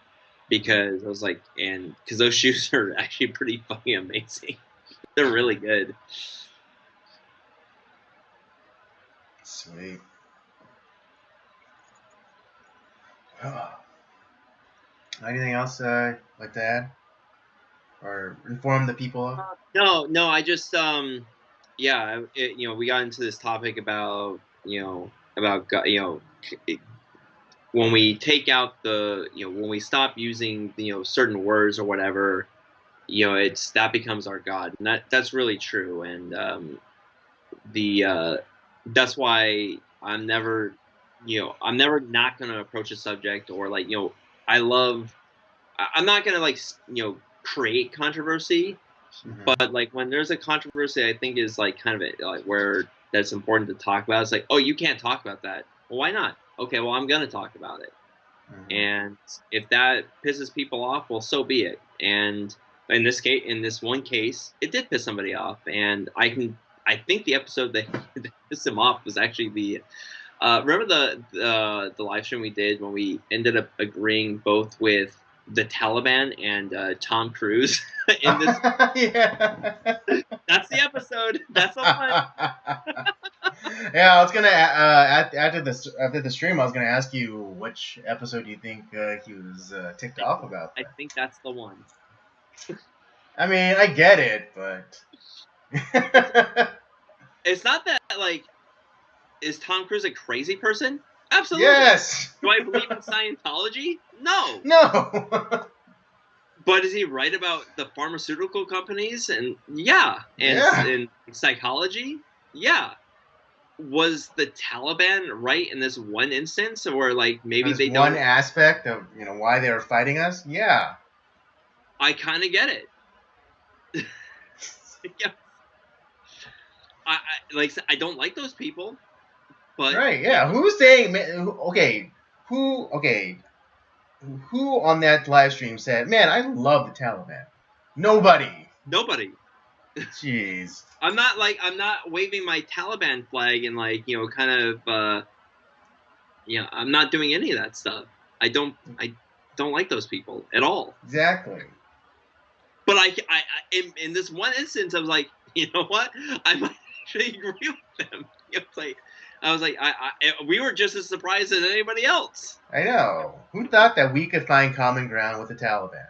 Speaker 3: because I was like, and because those shoes are actually pretty fucking amazing. They're really good.
Speaker 2: Sweet. Anything else like to add or inform the people of?
Speaker 3: No, I just yeah, we got into this topic about when we take out when we stop using certain words or whatever, it's that becomes our god, and that's really true. And the that's why I'm never not going to approach a subject or I'm not going to create controversy, but like when there's a controversy I think is like kind of like where that's important to talk about, it's like, oh, you can't talk about that. Well, why not? Okay, well, I'm going to talk about it. And if that pisses people off, well, so be it. And in this one case, it did piss somebody off, and I think the episode that pissed him off was actually the remember the live stream we did when we ended up agreeing both with the Taliban and Tom Cruise in this.
Speaker 2: Yeah.
Speaker 3: That's the episode. That's the one.
Speaker 2: Yeah, I was gonna after the stream, I was gonna ask you which episode you think he was ticked off about.
Speaker 3: I think that's the one.
Speaker 2: I mean, I get it, but
Speaker 3: it's not that like, is Tom Cruise a crazy person? Absolutely.
Speaker 2: Yes.
Speaker 3: Do I believe in Scientology? No.
Speaker 2: No.
Speaker 3: But is he right about the pharmaceutical companies? And and psychology? Yeah. Was the Taliban right in this one instance, or like maybe they don't?
Speaker 2: One aspect of why they were fighting us? Yeah.
Speaker 3: I kind of get it. Yeah. I don't like those people, but
Speaker 2: right, yeah. Who's saying? Okay, who on that live stream said, "Man, I love the Taliban"? Nobody. Jeez.
Speaker 3: I'm not waving my Taliban flag and I'm not doing any of that stuff. I don't like those people at all.
Speaker 2: Exactly.
Speaker 3: But I in this one instance, I was like, you know what? I might actually agree with them. I was like, we were just as surprised as anybody else.
Speaker 2: I know. Who thought that we could find common ground with the Taliban?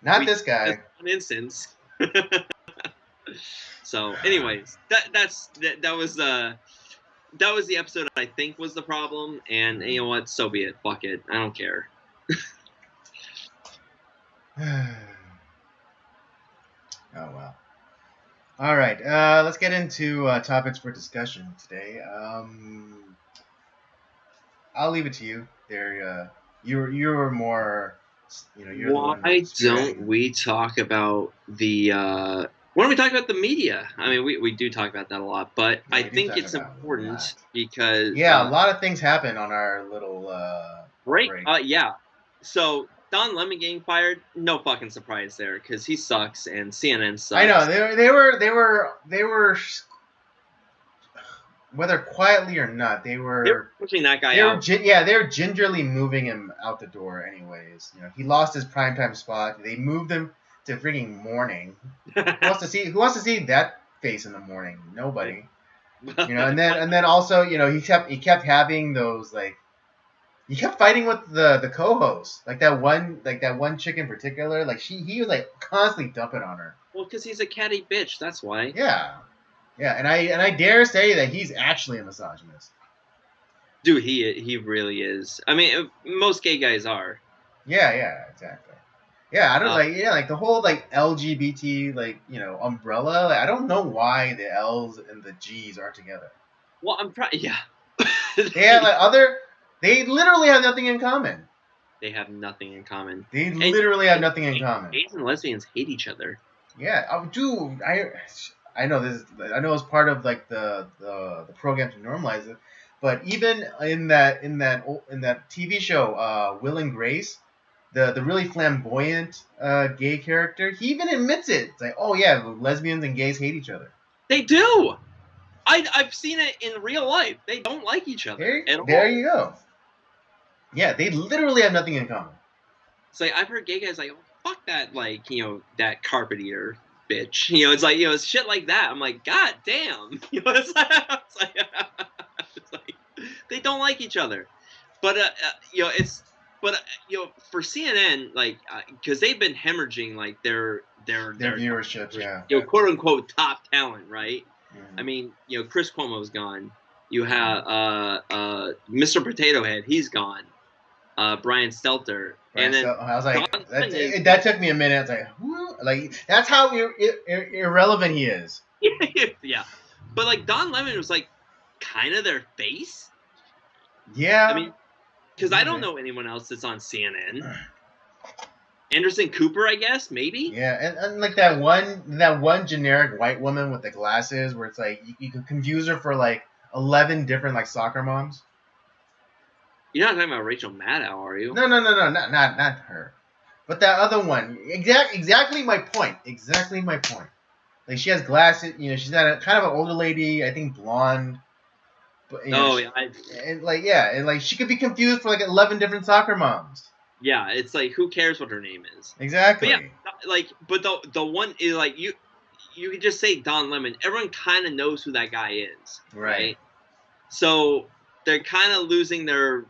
Speaker 2: Not this guy.
Speaker 3: That's one instance. So, anyways, that was the episode I think was the problem, and you know what? So be it. Fuck it. I don't care.
Speaker 2: Oh, well. All right. Let's get into topics for discussion today. I'll leave it to you. There, you're more. You're
Speaker 3: Why don't we talk about the? Why don't we talk about the media? I mean, we do talk about that a lot, but I think it's important because
Speaker 2: a lot of things happen on our little break.
Speaker 3: Yeah. So Don Lemon getting fired, no fucking surprise there, because he sucks and CNN sucks.
Speaker 2: I know they were whether quietly or not, they were
Speaker 3: pushing that guy out.
Speaker 2: They were gingerly moving him out the door. Anyways, he lost his primetime spot. They moved him to freaking morning. Who wants to see that face in the morning? Nobody. And then also he kept having those he kept fighting with the co-host, like that one chick in particular. Like he was constantly dumping on her.
Speaker 3: Well, because he's a catty bitch. That's why.
Speaker 2: Yeah, and I dare say that he's actually a misogynist.
Speaker 3: Dude, he really is. I mean, most gay guys are.
Speaker 2: Yeah, exactly. Yeah, I don't like the whole LGBT umbrella. I don't know why the L's and the G's are together.
Speaker 3: Well, I'm trying. Yeah.
Speaker 2: They have They literally have nothing in common.
Speaker 3: They have nothing in common.
Speaker 2: They literally have nothing in common.
Speaker 3: Gays and lesbians hate each other.
Speaker 2: Yeah, dude. I know this. I know it's part of the program to normalize it, but even in that TV show, Will and Grace, the really flamboyant gay character, he even admits it. It's like, oh yeah, lesbians and gays hate each other.
Speaker 3: They do. I've seen it in real life. They don't like each other at all.
Speaker 2: There you go. Yeah, they literally have nothing in common.
Speaker 3: It's like I've heard gay guys like, oh, fuck that, like, that carpet eater bitch. It's like, it's shit like that. I'm like, god damn. It's like they don't like each other. But for CNN, like, because they've been hemorrhaging like their
Speaker 2: viewership, yeah.
Speaker 3: Quote unquote top talent, right?
Speaker 2: Mm-hmm.
Speaker 3: I mean, Chris Cuomo's gone. You have Mr. Potato Head, he's gone. Brian Stelter, and then
Speaker 2: I was like, that took me a minute. I was like, who? Like, that's how irrelevant he is.
Speaker 3: Yeah, but like Don Lemon was like kind of their face.
Speaker 2: Yeah,
Speaker 3: I mean, because I don't know anyone else that's on CNN. Anderson Cooper, I guess, maybe.
Speaker 2: Yeah, and like that one generic white woman with the glasses, where it's like you could confuse her for like 11 different like soccer moms.
Speaker 3: You're not talking about Rachel Maddow, are you?
Speaker 2: No, not her. But that other one. Exactly my point. Exactly my point. Like, she has glasses. She's not a kind of an older lady. I think blonde. But,
Speaker 3: yeah.
Speaker 2: And like she could be confused for like 11 different soccer moms.
Speaker 3: Yeah, it's like, who cares what her name is?
Speaker 2: Exactly.
Speaker 3: But yeah, like, but the one is like you could just say Don Lemon. Everyone kind of knows who that guy is, right? So they're kind of losing their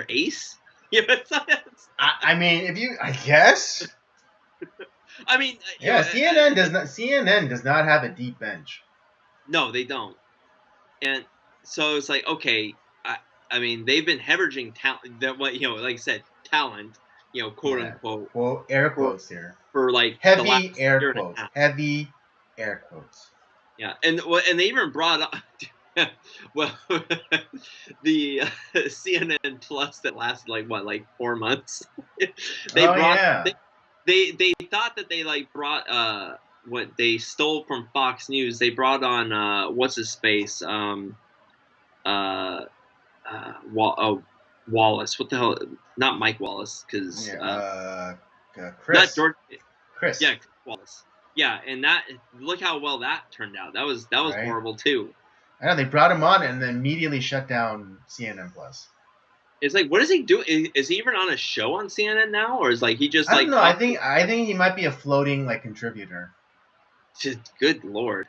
Speaker 3: ace.
Speaker 2: I mean, I guess.
Speaker 3: I mean,
Speaker 2: yeah, CNN does not have a deep bench.
Speaker 3: No, they don't. And so it's like, okay, I mean, they've been hemorrhaging talent. That like I said, talent. Quote unquote.
Speaker 2: Well, air quotes here.
Speaker 3: For like
Speaker 2: heavy air quotes. Heavy air quotes.
Speaker 3: Yeah, and they even brought up. Well, the CNN Plus that lasted like 4 months. They thought that they like brought what they stole from Fox News. They brought on what's his face Wallace. What the hell? Not Mike Wallace, because
Speaker 2: Chris.
Speaker 3: Not George.
Speaker 2: Chris.
Speaker 3: Yeah, Chris Wallace. Yeah, and look how well that turned out. That was horrible too.
Speaker 2: I know, they brought him on and then immediately shut down CNN Plus.
Speaker 3: It's like, what does he do? Is he even on a show on CNN now, or is like he just like?
Speaker 2: I don't know. I think he might be a floating like contributor.
Speaker 3: Good lord,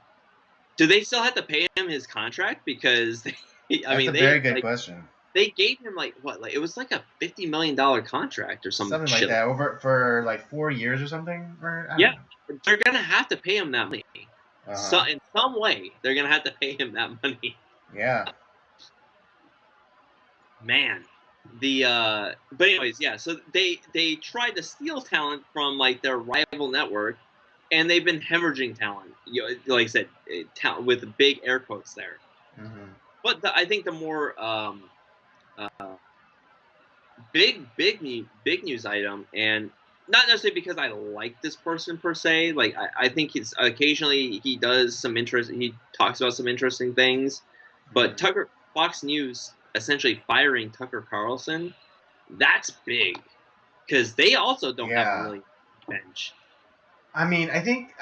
Speaker 3: do they still have to pay him his contract? Because
Speaker 2: that's a very good question.
Speaker 3: They gave him like what? Like, it was like a $50 million contract or something
Speaker 2: like that over for like 4 years or something.
Speaker 3: Yeah, they're gonna have to pay him that money. So in some way, they're gonna have to pay him that money.
Speaker 2: Yeah.
Speaker 3: Man, but anyways, yeah. So they tried to steal talent from like their rival network, and they've been hemorrhaging talent. Like I said, talent with big air quotes there.
Speaker 2: Mm-hmm.
Speaker 3: But I think the more big news item, and not necessarily because I like this person per se. Like I think occasionally he does he talks about some interesting things, but Fox News essentially firing Tucker Carlson, that's big, because they also don't have a really bench.
Speaker 2: I mean, I think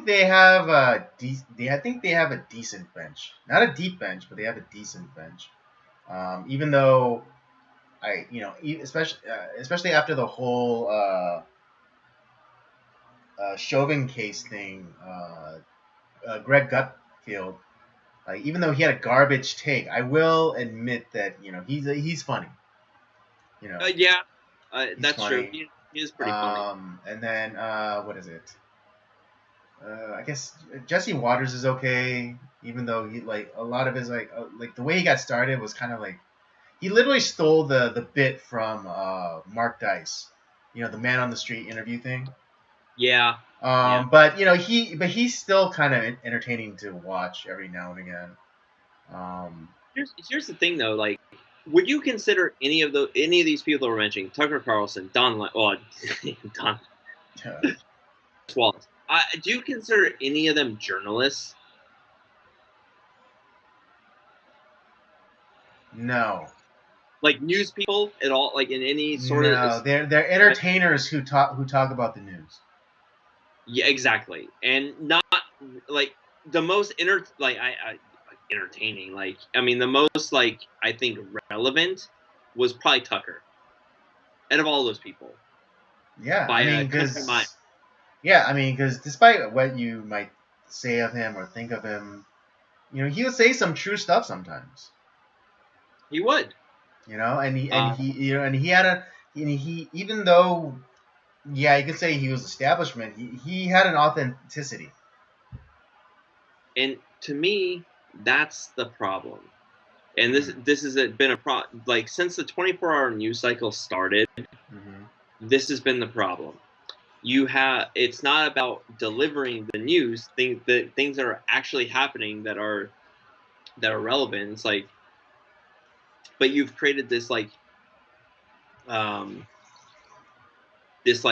Speaker 2: they have a decent bench, not a deep bench, but they have a decent bench. Even though especially after the whole Chauvin case thing, Greg Gutfield, even though he had a garbage take, I will admit that he's funny.
Speaker 3: That's
Speaker 2: funny.
Speaker 3: True. He is pretty funny.
Speaker 2: And then what is it? I guess Jesse Waters is okay, even though he like a lot of his like the way he got started was kind of like he literally stole the bit from Mark Dice, the man on the street interview thing.
Speaker 3: Yeah.
Speaker 2: But he's still kind of entertaining to watch every now and again.
Speaker 3: Here's the thing though, like, would you consider any of these people that we're mentioning, Tucker Carlson, Don Wallace, do you consider any of them journalists?
Speaker 2: No. 'Cause, like, I think they have a decent bench. Not a deep bench, but they have a decent bench. Even though, even though he had a garbage take, I will admit that he's funny. He's funny.
Speaker 3: Yeah.
Speaker 2: And then what is it? I guess Jesse Waters is okay, even though he like a lot of his like the way he got started was kind of like he literally stole the bit from Mark Dice, the man on the street interview thing.
Speaker 3: like news people at all, like in any sort of.
Speaker 2: No, they're entertainers who talk about the news.
Speaker 3: Yeah, exactly, and not like the most entertaining. Like, I mean, the most like I think relevant was probably Tucker, out of all those people,
Speaker 2: Yeah,
Speaker 3: by a country mile.
Speaker 2: I mean, because despite what you might say of him or think of him, he would say some true stuff sometimes.
Speaker 3: He would.
Speaker 2: And he had he even though, yeah, you could say he was establishment, he had an authenticity.
Speaker 3: And to me, that's the problem. And this has been a like since the 24-hour news cycle started.
Speaker 2: Mm-hmm.
Speaker 3: This has been the problem. It's not about delivering the news, things that are actually happening that are relevant. It's like, but you've created this um this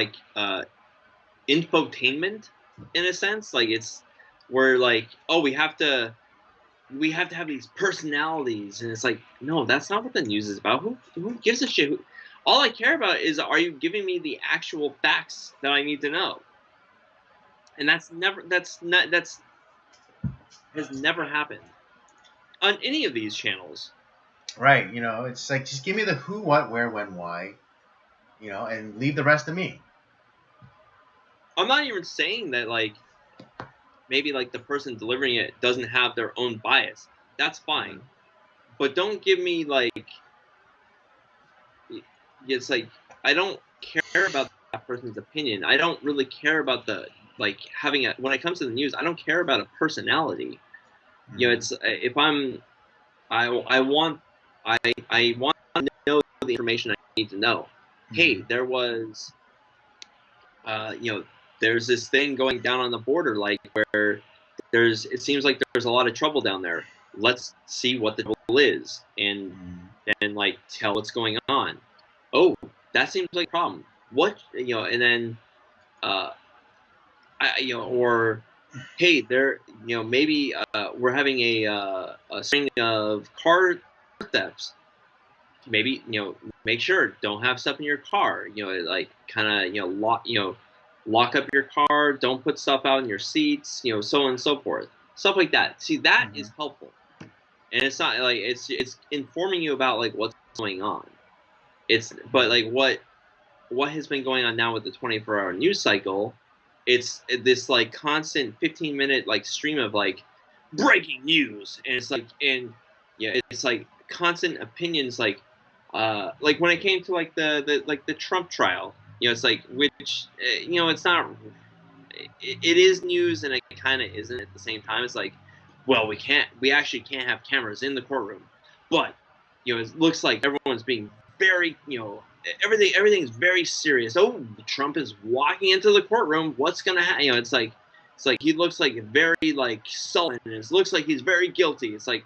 Speaker 3: infotainment in a sense. Like, it's where like, oh, we have to have these personalities, and it's like, no, that's not what the news is about. Who gives a shit? All I care about is, are you giving me the actual facts that I need to know? And that's has never happened on any of these channels.
Speaker 2: Right. It's like, just give me the who, what, where, when, why, and leave the rest to me.
Speaker 3: I'm not even saying that like maybe like the person delivering it doesn't have their own bias. That's fine.
Speaker 2: Mm-hmm.
Speaker 3: But don't give me like, it's like, I don't care about that person's opinion. I don't really care about the like having a when it comes to the news. I don't care about a personality.
Speaker 2: Mm-hmm.
Speaker 3: It's if I want I want to know the information I need to know.
Speaker 2: Mm-hmm.
Speaker 3: Hey, there was there's this thing going down on the border, like where it seems like there's a lot of trouble down there. Let's see what the trouble is, and then like tell what's going on. Oh, that seems like a problem. What, and then or hey, there, maybe we're having a string of car thefts. Maybe, make sure don't have stuff in your car. Like kind of, lock up your car. Don't put stuff out in your seats. So on and so forth. Stuff like that. See, that is helpful, and it's not like it's informing you about like what's going on. But like what has been going on now with the 24-hour news cycle, it's this like constant 15-minute like stream of like breaking news, and it's like, and yeah, it's like constant opinions, like when it came to like the Trump trial, it's like, which it's not, it is news and it kind of isn't at the same time. It's like, well, we actually can't have cameras in the courtroom, but it looks like everyone's being very, everything's very serious. Oh, Trump is walking into the courtroom. What's gonna happen? It's like he looks like very like sullen, and it looks like he's very guilty. It's like,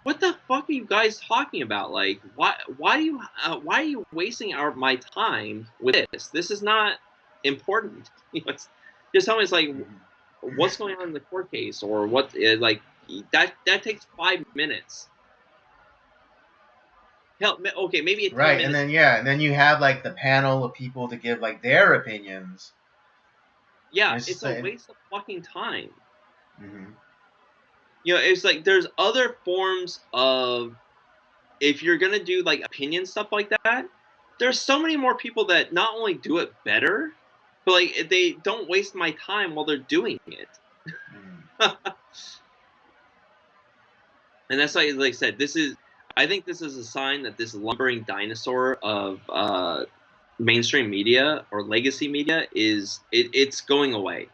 Speaker 3: what the fuck are you guys talking about? Like, why are you wasting my time with this? This is not important. Just tell me, it's like, what's going on in the court case, or what, like that takes 5 minutes. Hell, okay, maybe 10
Speaker 2: Right,
Speaker 3: minutes.
Speaker 2: and then you have like the panel of people to give like their opinions.
Speaker 3: Yeah, it's a waste of fucking time.
Speaker 2: Mm-hmm.
Speaker 3: It's like there's other forms of, if you're gonna do like opinion stuff like that, there's so many more people that not only do it better, but like they don't waste my time while they're doing it. And that's like I said, I think this is a sign that this lumbering dinosaur of mainstream media or legacy media it's going away.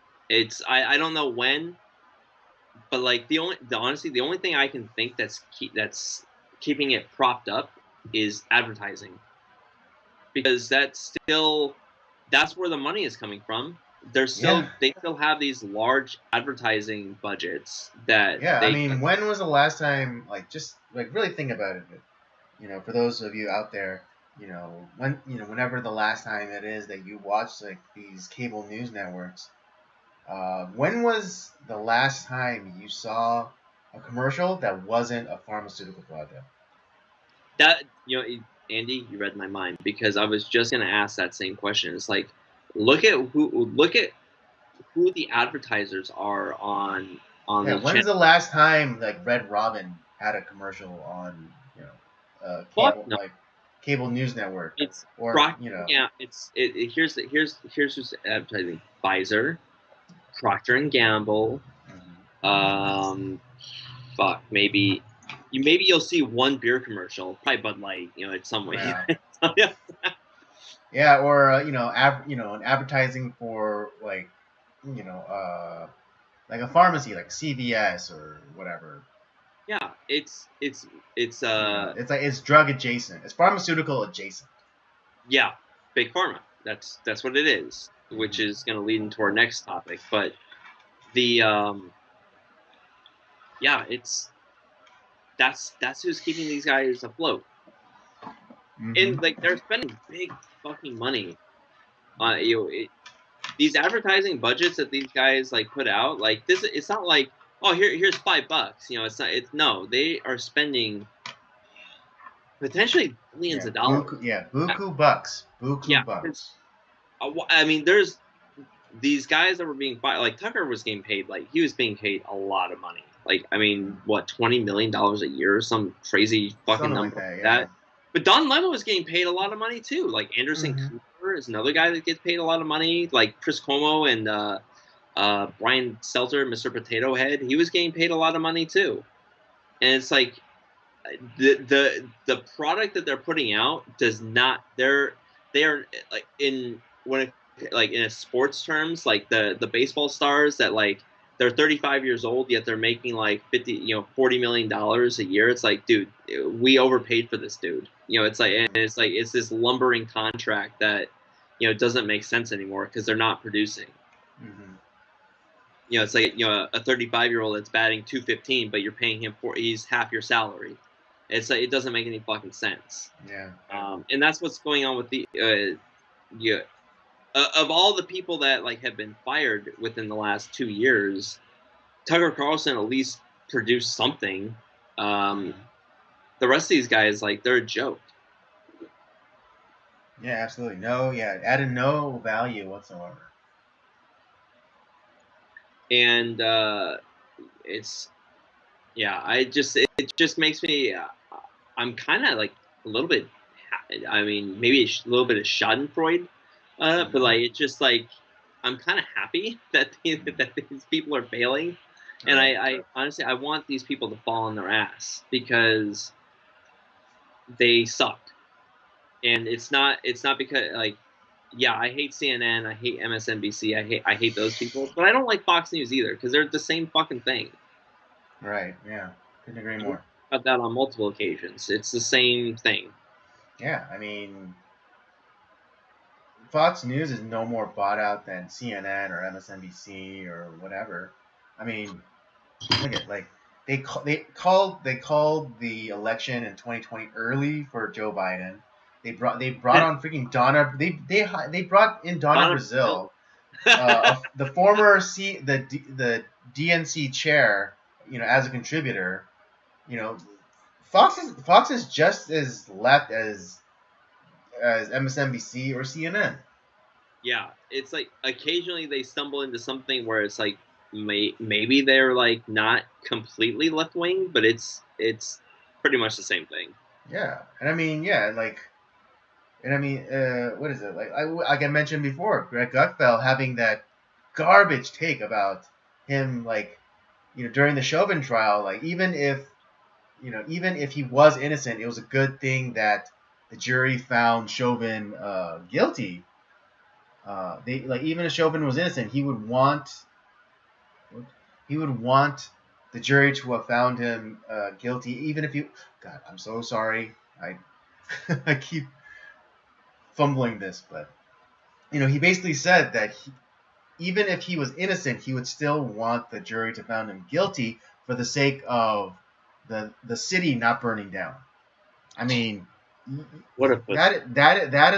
Speaker 3: I don't know when, but like honestly, the only thing I can think that's keeping it propped up is advertising, because that's where the money is coming from. They still have these large advertising budgets that
Speaker 2: I mean, when was the last time, like, just like really think about it, for those of you out there, whenever the last time it is that you watched like these cable news networks, when was the last time you saw a commercial that wasn't a pharmaceutical product?
Speaker 3: You know, Andy, you read my mind because I was just gonna ask that same question. It's like, look at who the advertisers are on
Speaker 2: Yeah,
Speaker 3: these
Speaker 2: when's
Speaker 3: channels.
Speaker 2: the last time like Red Robin had a commercial on
Speaker 3: Fuck
Speaker 2: cable
Speaker 3: no,
Speaker 2: cable news network
Speaker 3: it's
Speaker 2: or
Speaker 3: Procter. Yeah, here's who's advertising: Pfizer, Procter and Gamble.
Speaker 2: Mhm.
Speaker 3: Um, fuck, maybe you'll see one beer commercial, probably Bud Light. You know, in some way.
Speaker 2: Yeah.
Speaker 3: Yeah.
Speaker 2: Yeah, or an advertising for like a pharmacy like CVS or whatever.
Speaker 3: Yeah, it's
Speaker 2: It's like it's drug adjacent. It's pharmaceutical adjacent.
Speaker 3: yeah, big pharma. That's what it is, which
Speaker 2: Hmm.
Speaker 3: is going to lead into our next topic. But the yeah, it's that's who's keeping these guys afloat,
Speaker 2: Hmm.
Speaker 3: and like they're spending big fucking money on these advertising budgets that these guys like put out. Like this, it's not like, oh, here's $5. You know, it's not. It's no, they are spending potentially billions
Speaker 2: Yeah,
Speaker 3: of dollars.
Speaker 2: buku bucks,
Speaker 3: Yeah,
Speaker 2: buku bucks.
Speaker 3: I mean, there's these guys that were being fired. Like Tucker was getting paid, like he was being paid a lot of money. Like I mean, what, $20 million a year, some crazy fucking
Speaker 2: Something like
Speaker 3: number
Speaker 2: that.
Speaker 3: like
Speaker 2: Yeah.
Speaker 3: that. But Don Lemon was getting paid a lot of money too. Like Anderson
Speaker 2: Hmm.
Speaker 3: Cooper is another guy that gets paid a lot of money. Like Chris Cuomo and Brian Stelter, Mr. Potato Head, he was getting paid a lot of money too. And it's like the product that they're putting out does not they are like in when it, like in a sports terms, like the baseball stars that like they're 35 years old yet they're making like 50, $40 million a year. It's like, dude, we overpaid for this dude. You know, it's like, and it's like it's this lumbering contract that doesn't make sense anymore because they're not producing.
Speaker 2: Hmm.
Speaker 3: It's like a 35-year-old that's batting 215, but you're paying him for he's half your salary. It's like it doesn't make any fucking sense.
Speaker 2: Yeah.
Speaker 3: And that's what's going on with the yeah. Of all the people that like have been fired within the last 2 years, Tucker Carlson at least produced something. Um,
Speaker 2: Hmm.
Speaker 3: the rest of these guys, like, they're a joke.
Speaker 2: Yeah, absolutely. No, yeah, added no value whatsoever.
Speaker 3: And it's yeah, it just makes me I'm kind of like a little bit I mean maybe a little bit of Schadenfreude, but
Speaker 2: Hmm.
Speaker 3: like it's just like I'm kind of happy that
Speaker 2: Hmm.
Speaker 3: that these people are failing, and
Speaker 2: Right.
Speaker 3: I honestly I want these people to fall on their ass because they suck, and it's not because like yeah, I hate CNN, I hate MSNBC, I hate those people, but I don't like Fox News either because they're the same fucking thing.
Speaker 2: Right. Yeah. Couldn't agree more.
Speaker 3: About that on multiple occasions. It's the same thing.
Speaker 2: Yeah. I mean, Fox News is no more bought out than CNN or MSNBC or whatever. I mean, look at like they called the election in 2020 early for Joe Biden. They brought on freaking Donna. They brought in Donna
Speaker 3: Donna
Speaker 2: Brazil,
Speaker 3: Brazile.
Speaker 2: the former the DNC chair, as a contributor. You know, Fox is just as left as MSNBC or CNN.
Speaker 3: Yeah, it's like occasionally they stumble into something where it's like maybe they're like not completely left wing, but it's pretty much the same thing.
Speaker 2: Yeah, and I mean, yeah, what is it like I mentioned before, Greg Gutfeld having that garbage take about him, like, during the Chauvin trial, like even if he was innocent, it was a good thing that the jury found Chauvin guilty. They like even if Chauvin was innocent, he would want the jury to have found him guilty, even if you. God, I'm so sorry. I I keep fumbling this, but he basically said that even if he was innocent, he would still want the jury to found him guilty for the sake of the city not burning down. I mean,
Speaker 3: What a pussy!
Speaker 2: that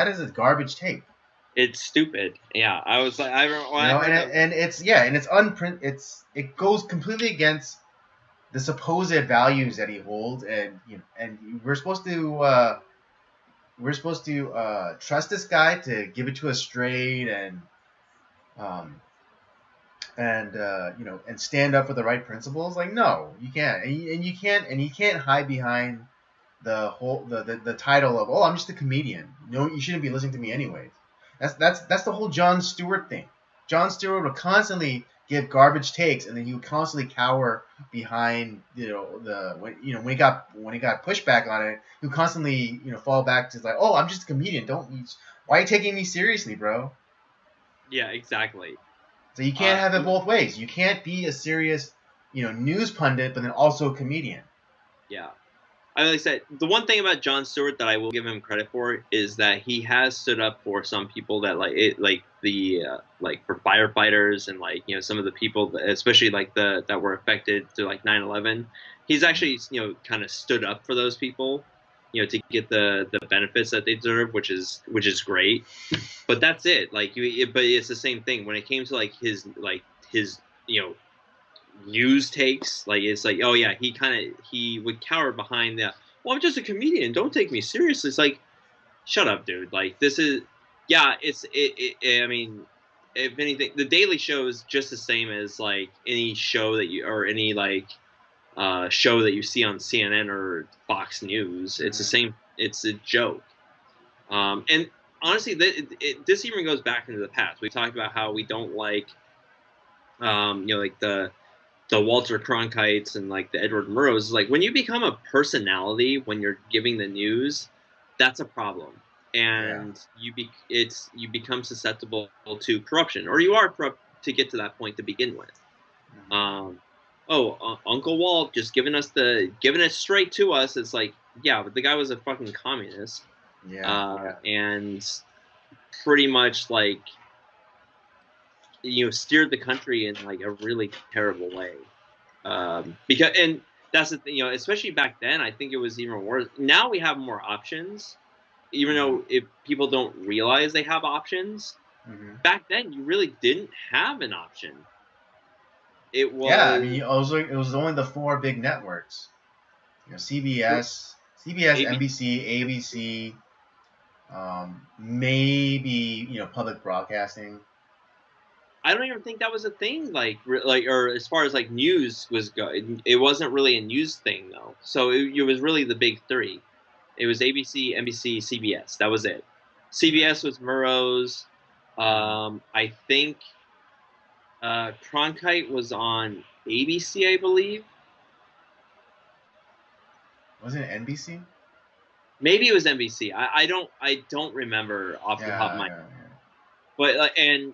Speaker 2: is a garbage take.
Speaker 3: It's stupid. Yeah, I was like, when I
Speaker 2: And
Speaker 3: heard that,
Speaker 2: and it's yeah, and it goes completely against the supposed values that he holds, and we're supposed to trust this guy to give it to us straight, um, and stand up for the right principles. Like, no, you can't, and you can't hide behind the title of, oh, I'm just a comedian. No, you shouldn't be listening to me anyways. That's the whole Jon Stewart thing. Jon Stewart would constantly give garbage takes, and then he would constantly cower behind when he got pushback on it, he would constantly fall back to like, oh, I'm just a comedian. Why are you taking me seriously, bro?
Speaker 3: Yeah, exactly.
Speaker 2: So you can't have it both ways. You can't be a serious news pundit, but then also a comedian.
Speaker 3: Yeah. Like I said, the one thing about Jon Stewart that I will give him credit for is that he has stood up for some people that for firefighters and some of the people that, especially that were affected through 9/11. He's actually kind of stood up for those people, to get the benefits that they deserve, which is great. But that's it. But it's the same thing when it came to his news takes. It's like, oh yeah, he would cower behind that. Well, I'm just a comedian. Don't take me seriously. It's like, shut up, dude. This is, yeah. I mean, if anything, the Daily Show is just the same as any show that you or any show that you see on CNN or Fox News. It's the same. It's a joke. And honestly, this even goes back into the past. We talked about how we don't the Walter Cronkites and the Edward Murrows. When you become a personality when you're giving the news, that's a problem, and you become susceptible to corruption, or you are corrupt to get to that point to begin with. Uncle Walt just giving it straight to us. It's like, yeah, but the guy was a fucking communist, and pretty much steered the country in a really terrible way. And that's the thing, especially back then, I think it was even worse. Now we have more options, even though if people don't realize they have options. Back then, you really didn't have an option. It was
Speaker 2: I mean, it was only the four big networks, CBS, NBC, ABC, maybe public broadcasting.
Speaker 3: I don't even think that was a thing. Or as far as news was it wasn't really a news thing though. So it was really the big three. It was ABC, NBC, CBS. That was it. CBS was Murrow's. I think Cronkite was on ABC, I believe.
Speaker 2: Wasn't it NBC?
Speaker 3: Maybe it was NBC. I don't remember off the top of my head. But I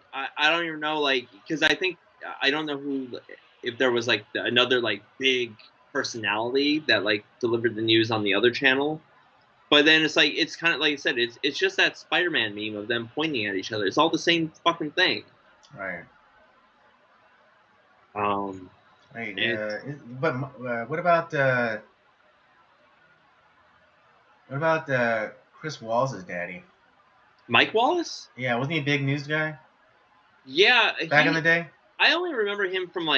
Speaker 3: don't even know because I think I don't know if there was another big personality that delivered the news on the other channel. But then it's kind of like I said, it's just that Spider-Man meme of them pointing at each other. It's all the same fucking thing.
Speaker 2: Right.
Speaker 3: Right.
Speaker 2: But what about Chris Wallace's daddy?
Speaker 3: Mike Wallace?
Speaker 2: Yeah, wasn't he a big news guy?
Speaker 3: Yeah.
Speaker 2: Back in the day?
Speaker 3: I only remember him from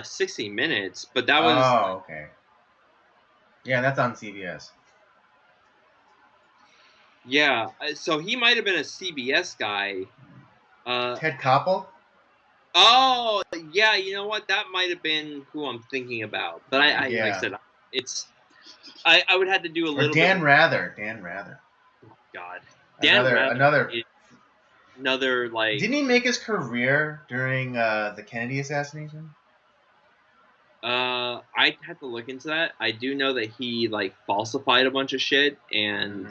Speaker 3: 60 Minutes, but that was...
Speaker 2: Oh, okay. Yeah, that's on CBS.
Speaker 3: Yeah, so he might have been a CBS guy.
Speaker 2: Ted Koppel?
Speaker 3: Oh, yeah, you know what? That might have been who I'm thinking about. But like I said, I would have to do a little
Speaker 2: Dan
Speaker 3: bit...
Speaker 2: Rather.
Speaker 3: Oh, God.
Speaker 2: Another
Speaker 3: Didn't
Speaker 2: he make his career during the Kennedy assassination?
Speaker 3: I'd have to look into that. I do know that he falsified a bunch of shit, and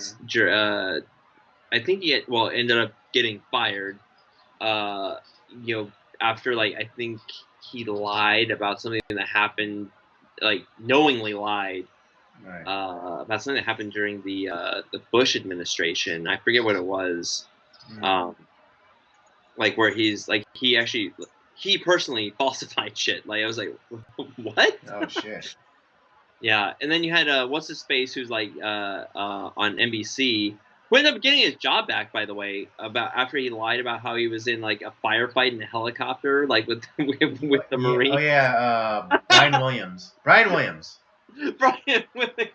Speaker 3: I think he ended up getting fired. After I think he lied about something that happened, knowingly lied.
Speaker 2: Right.
Speaker 3: About something that happened during the Bush administration. I forget what it was. Where he personally falsified shit. I was like, what?
Speaker 2: Oh shit.
Speaker 3: Yeah, and then you had what's his face who's on NBC, who ended up getting his job back, by the way, after he lied about how he was in a firefight in a helicopter, with the Marine.
Speaker 2: Oh yeah, Brian Williams. Brian Williams.
Speaker 3: Brian Williams.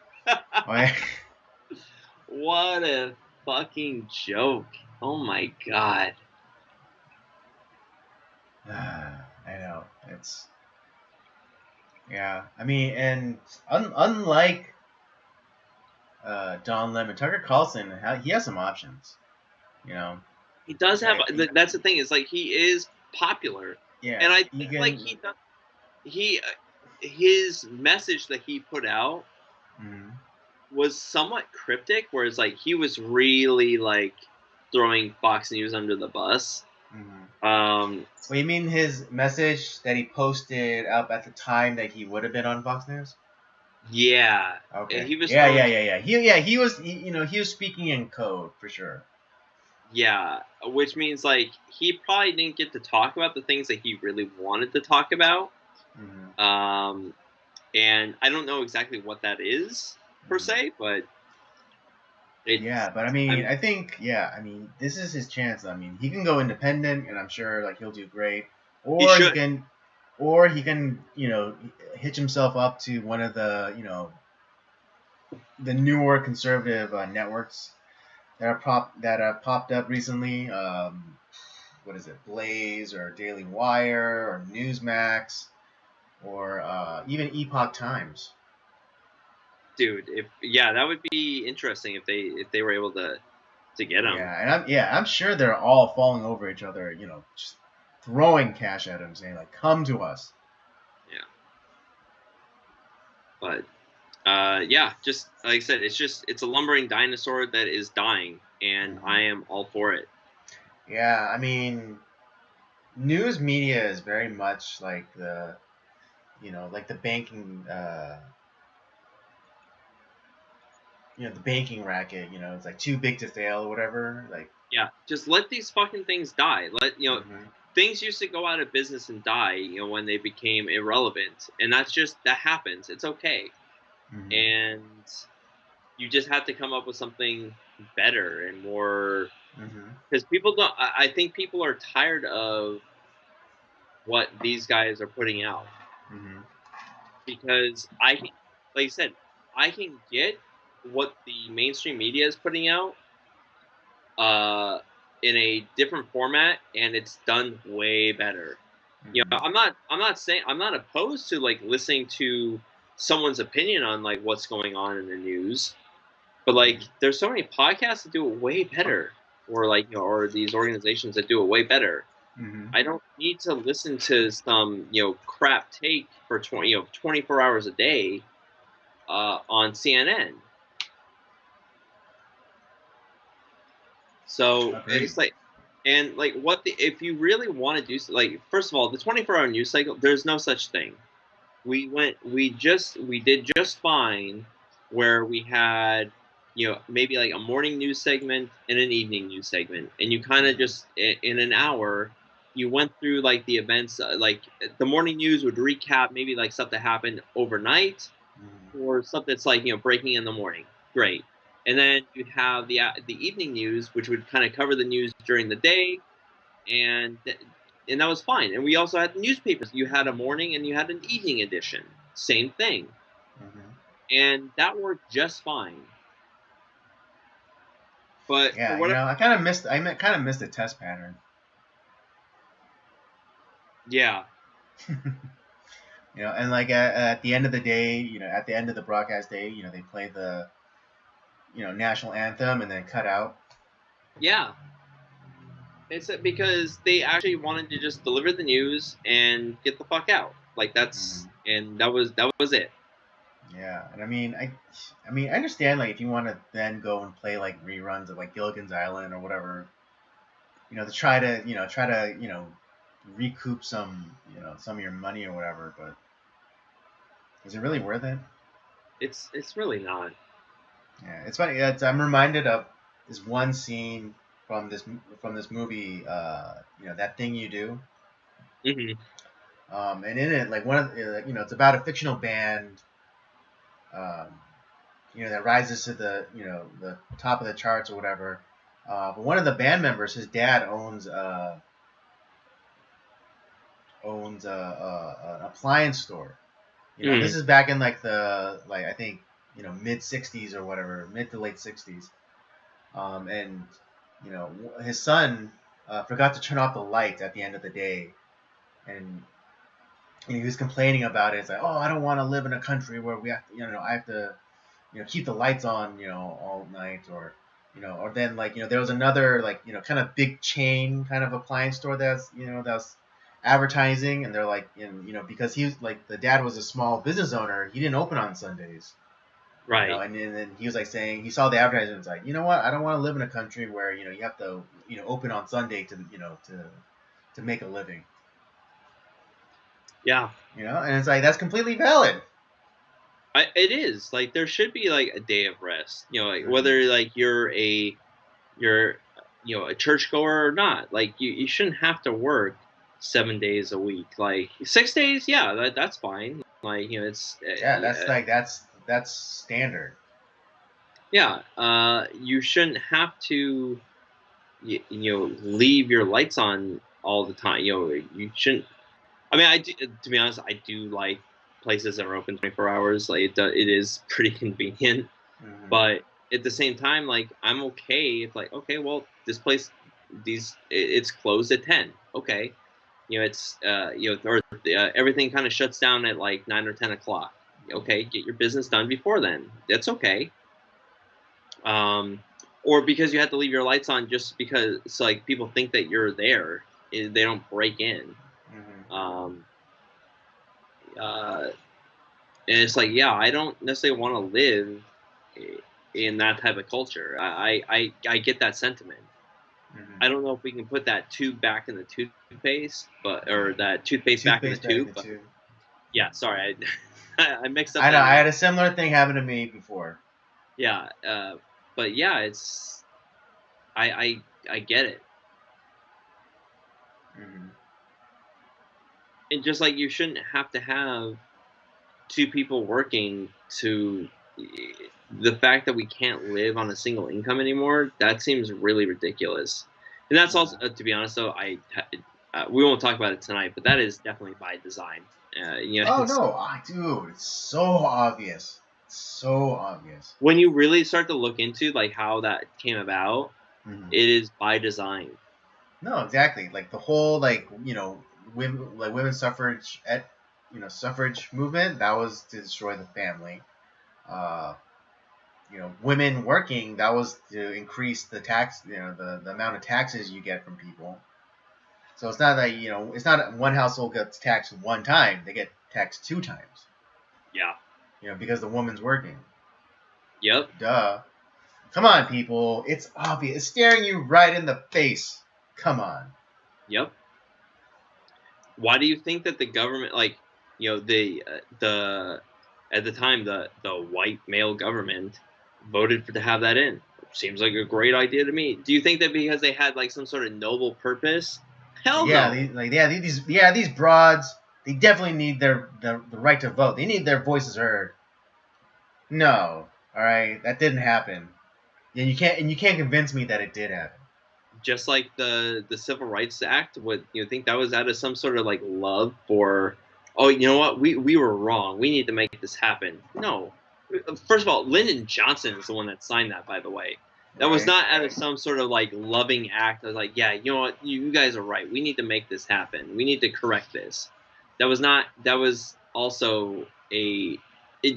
Speaker 2: Oh, yeah.
Speaker 3: What a fucking joke. Oh my god.
Speaker 2: I know. It's yeah. I mean, and unlike Don Lemon, Tucker Carlson, he has some options. You know,
Speaker 3: He does have.
Speaker 2: like
Speaker 3: That's the thing. Is like he is popular,
Speaker 2: yeah,
Speaker 3: and I
Speaker 2: you
Speaker 3: think like
Speaker 2: can.
Speaker 3: he his message that he put out
Speaker 2: Mhm.
Speaker 3: was somewhat cryptic, whereas like he was really like throwing Fox News under the bus.
Speaker 2: Mhm.
Speaker 3: Um,
Speaker 2: Well, you mean his message that he posted up at the time that he would have been on Fox News?
Speaker 3: yeah,
Speaker 2: Okay.
Speaker 3: he was
Speaker 2: Yeah,
Speaker 3: throwing.
Speaker 2: yeah, yeah, yeah. He was, he was speaking in code for sure.
Speaker 3: Yeah, which means like he probably didn't get to talk about the things that he really wanted to talk about.
Speaker 2: Mhm.
Speaker 3: And I don't know exactly what that is per
Speaker 2: Mhm.
Speaker 3: se, but it's.
Speaker 2: Yeah, but I mean,
Speaker 3: I'm.
Speaker 2: I think, yeah, I mean, this is his chance. I mean, he can go independent, and I'm sure like he'll do great,
Speaker 3: He
Speaker 2: or
Speaker 3: should.
Speaker 2: he can, hitch himself up to one of the, the newer conservative networks that have popped up recently. What is it, Blaze or Daily Wire or Newsmax or even Epoch Times.
Speaker 3: Dude, if that would be interesting if they were able to get him.
Speaker 2: Yeah, and I'm sure they're all falling over each other, just throwing cash at him, saying like, "Come to us."
Speaker 3: Yeah, but yeah, just like I said, it's a lumbering dinosaur that is dying, and
Speaker 2: Mhm.
Speaker 3: I am all for it.
Speaker 2: Yeah, I mean, news media is very much like like the banking, the banking racket. It's like too big to fail or whatever. Like,
Speaker 3: Yeah, just let these fucking things die. Let
Speaker 2: hmm
Speaker 3: things used to go out of business and die. When they became irrelevant, and that happens. It's okay,
Speaker 2: hmm
Speaker 3: and you just have to come up with something better and more
Speaker 2: hmm
Speaker 3: because people don't. I think people are tired of what these guys are putting out
Speaker 2: hmm
Speaker 3: because like I said, I can get what the mainstream media is putting out uh, in a different format, and it's done way better.
Speaker 2: hmm
Speaker 3: I'm not opposed to like listening to someone's opinion on like what's going on in the news, but like there's so many podcasts that do it way better, or like or these organizations that do it way better.
Speaker 2: hmm
Speaker 3: I don't need to listen to some crap take for 24 hours a day on CNN. So
Speaker 2: Agreed.
Speaker 3: it's like, and like if you really want to do like first of all, the 24-hour news cycle, there's no such thing. We did just fine where we had maybe like a morning news segment and an evening news segment, and you kind of
Speaker 2: hmm
Speaker 3: just in an hour you went through like the events, like the morning news would recap maybe like stuff that happened overnight
Speaker 2: hmm
Speaker 3: or stuff that's like breaking in the morning. Great. And then you'd have the evening news, which would kind of cover the news during the day, and and that was fine. And we also had newspapers. You had a morning and you had an evening edition. Same thing,
Speaker 2: hmm
Speaker 3: and that worked just fine. But for
Speaker 2: Yeah,
Speaker 3: whatever,
Speaker 2: kind of missed the test pattern.
Speaker 3: yeah,
Speaker 2: And like at the end of the day, at the end of the broadcast day, they play the national anthem and then cut out.
Speaker 3: yeah, it's because they actually wanted to just deliver the news and get the fuck out. Like
Speaker 2: hmm
Speaker 3: that was it.
Speaker 2: Yeah, and I understand like if you want to then go and play like reruns of like Gilligan's Island or whatever, to try to recoup some of your money or whatever, but is it really worth it?
Speaker 3: It's really not.
Speaker 2: Yeah, it's funny. I'm reminded of this one scene from this movie. That thing you do.
Speaker 3: Hmm.
Speaker 2: And in it, like one of it's about a fictional band, um, that rises to the top of the charts or whatever. But one of the band members, his dad owns an appliance store, This is back in like I think mid '60s or whatever, mid to late '60s. And his son forgot to turn off the lights at the end of the day, and he was complaining about it. It's like, oh, I don't want to live in a country where we have to, I have to keep the lights on all night, or or then like there was another like kind of big chain kind of appliance store that's that was advertising, and they're like because he was like the dad was a small business owner, he didn't open on Sundays.
Speaker 3: Right.
Speaker 2: And then he was like saying he saw the advertisement, it's like, you know what, I don't want to live in a country where you have to open on Sunday to to make a living.
Speaker 3: Yeah.
Speaker 2: And it's like that's completely valid.
Speaker 3: It is like there should be like a day of rest. Like whether like you're a churchgoer or not, like you shouldn't have to work 7 days a week. Like 6 days, yeah, that's fine. Like it's
Speaker 2: that's standard.
Speaker 3: Yeah, you shouldn't have to leave your lights on all the time. You shouldn't. I mean, to be honest, I do like places that are open 24 hours. Like it is pretty convenient.
Speaker 2: Mm-hmm.
Speaker 3: But at the same time, like I'm okay if like, okay, well, this place, it's closed at 10. Okay, it's everything kind of shuts down at like 9 or 10 o'clock. Okay, get your business done before then. That's okay. Or because you have to leave your lights on just because it's like people think that you're there, they don't break in.
Speaker 2: Mm-hmm.
Speaker 3: And it's like, yeah, I don't necessarily want to live in that type of culture. I get that sentiment.
Speaker 2: Mm-hmm.
Speaker 3: I don't know if we can put that tube back in the toothpaste, or that toothpaste back in the tube. Yeah, sorry, I mixed up.
Speaker 2: I know, I had a similar thing happen to me before.
Speaker 3: Yeah, but yeah, it's I get it.
Speaker 2: Mm-hmm.
Speaker 3: And just like you shouldn't have to have two people working to the fact that we can't live on a single income anymore, that seems really ridiculous. And that's also, to be honest, though, we won't talk about it tonight, but that is definitely by design.
Speaker 2: Oh no, dude, it's so obvious. So obvious.
Speaker 3: When you really start to look into like how that came about,
Speaker 2: mm-hmm.
Speaker 3: It is by design.
Speaker 2: No, exactly. Like the whole women's suffrage suffrage movement, that was to destroy the family. Women working, that was to increase the tax, the amount of taxes you get from people. So it's not that it's not one household gets taxed one time; they get taxed 2 times.
Speaker 3: Yeah.
Speaker 2: Because the woman's working.
Speaker 3: Yep.
Speaker 2: Duh. Come on, people. It's obvious. It's staring you right in the face. Come on.
Speaker 3: Yep. Why do you think that the government, like, the at the time the white male government voted to have that in? Seems like a great idea to me. Do you think that because they had like some sort of noble purpose? Hell
Speaker 2: yeah,
Speaker 3: no.
Speaker 2: These broads, they definitely need the right to vote. They need their voices heard. No, all right, that didn't happen. And you can't convince me that it did happen.
Speaker 3: Just like the Civil Rights Act, would you think that was out of some sort of like love for, oh, you know what, we were wrong, we need to make this happen? No. First of all, Lyndon Johnson is the one that signed that, by the way. That was not out of some sort of like loving act. I was like, yeah, you know what, you guys are right. We need to make this happen. We need to correct this. That was not. That was also it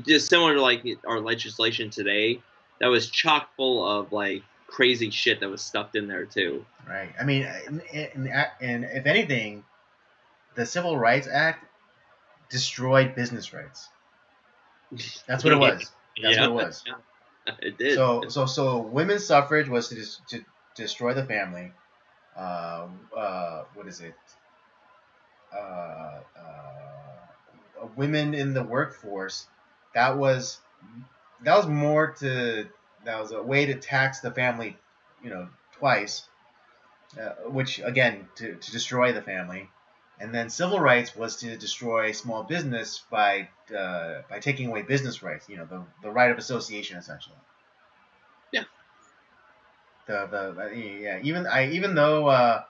Speaker 3: just similar to like our legislation today. That was chock full of like crazy shit that was stuffed in there too.
Speaker 2: Right. I mean, and if anything, the Civil Rights Act destroyed business rights. That's what it was. That's what it was.
Speaker 3: It did.
Speaker 2: So women's suffrage was to destroy the family. What is it? Women in the workforce. That was more to. That was a way to tax the family, twice. Which again to destroy the family. And then civil rights was to destroy small business by taking away business rights. The right of association, essentially.
Speaker 3: Yeah.
Speaker 2: Even though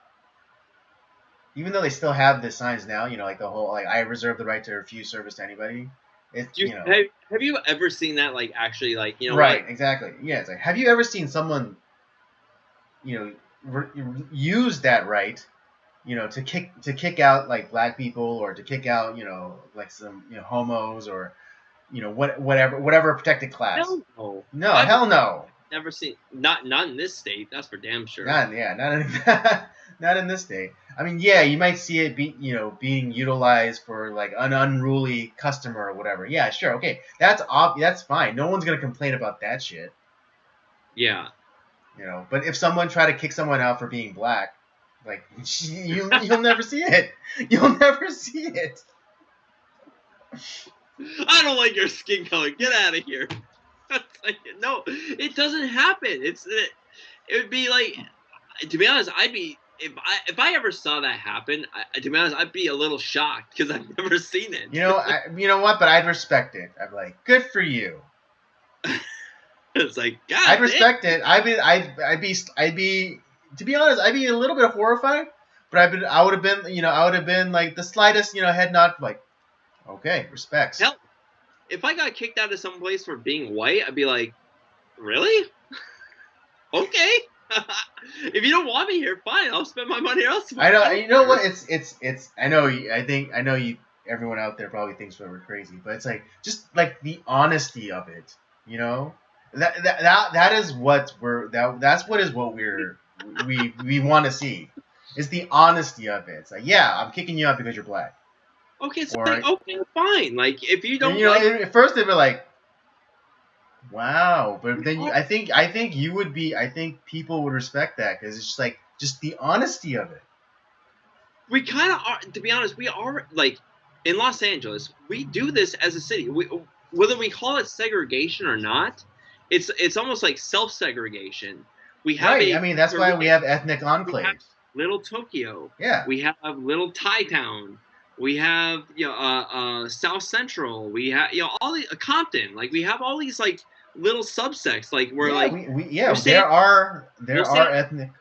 Speaker 2: they still have the signs now, like the whole like I reserve the right to refuse service to anybody. It's
Speaker 3: Have you ever seen that? Like actually, like
Speaker 2: right,
Speaker 3: what?
Speaker 2: exactly. Yeah, it's like, have you ever seen someone, use that right, to kick out like black people, or to kick out, like some, homos, or whatever protected class.
Speaker 3: Hell no.
Speaker 2: No,
Speaker 3: I've
Speaker 2: hell no.
Speaker 3: never seen not in this state. That's for damn sure.
Speaker 2: Not yeah, not in, not in this day. I mean, yeah, you might see it being utilized for like an unruly customer or whatever. Yeah, sure, okay, that's fine. No one's gonna complain about that shit.
Speaker 3: Yeah.
Speaker 2: But if someone tried to kick someone out for being black, like you'll never see it. You'll never see it.
Speaker 3: I don't like your skin color. Get out of here. Like, no, it doesn't happen. It would be like, to be honest, I'd be if I ever saw that happen. To be honest, I'd be a little shocked because I've never seen it.
Speaker 2: You know what? But I'd respect it. I'd be like, good for you.
Speaker 3: It's like, God,
Speaker 2: I'd respect it. I'd be. To be honest, I'd be a little bit horrified, but I would have been like the slightest, head nod, like, okay, respects.
Speaker 3: Hell, if I got kicked out of some place for being white, I'd be like, really? Okay. If you don't want me here, fine. I'll spend my money elsewhere.
Speaker 2: I know. You know what? It's. I know. I know you. Everyone out there probably thinks we're crazy, but it's like just like the honesty of it. That is what we want to see. Is the honesty of it. It's like, yeah, I'm kicking you out because you're black.
Speaker 3: Okay, so okay, fine. Like, if you don't,
Speaker 2: at first they'd be like, wow, but then I think you would be. I think people would respect that because it's just the honesty of it.
Speaker 3: We kind of are. To be honest, we are like in Los Angeles. We do this as a city. Whether we call it segregation or not, it's almost like self-segregation. We have
Speaker 2: right. I mean, that's why we have ethnic enclaves.
Speaker 3: We have Little Tokyo.
Speaker 2: Yeah.
Speaker 3: We have Little Thai Town. We have South Central. We have all the Compton. Like, we have all these like little subsects. Like, we're
Speaker 2: there are ethnic.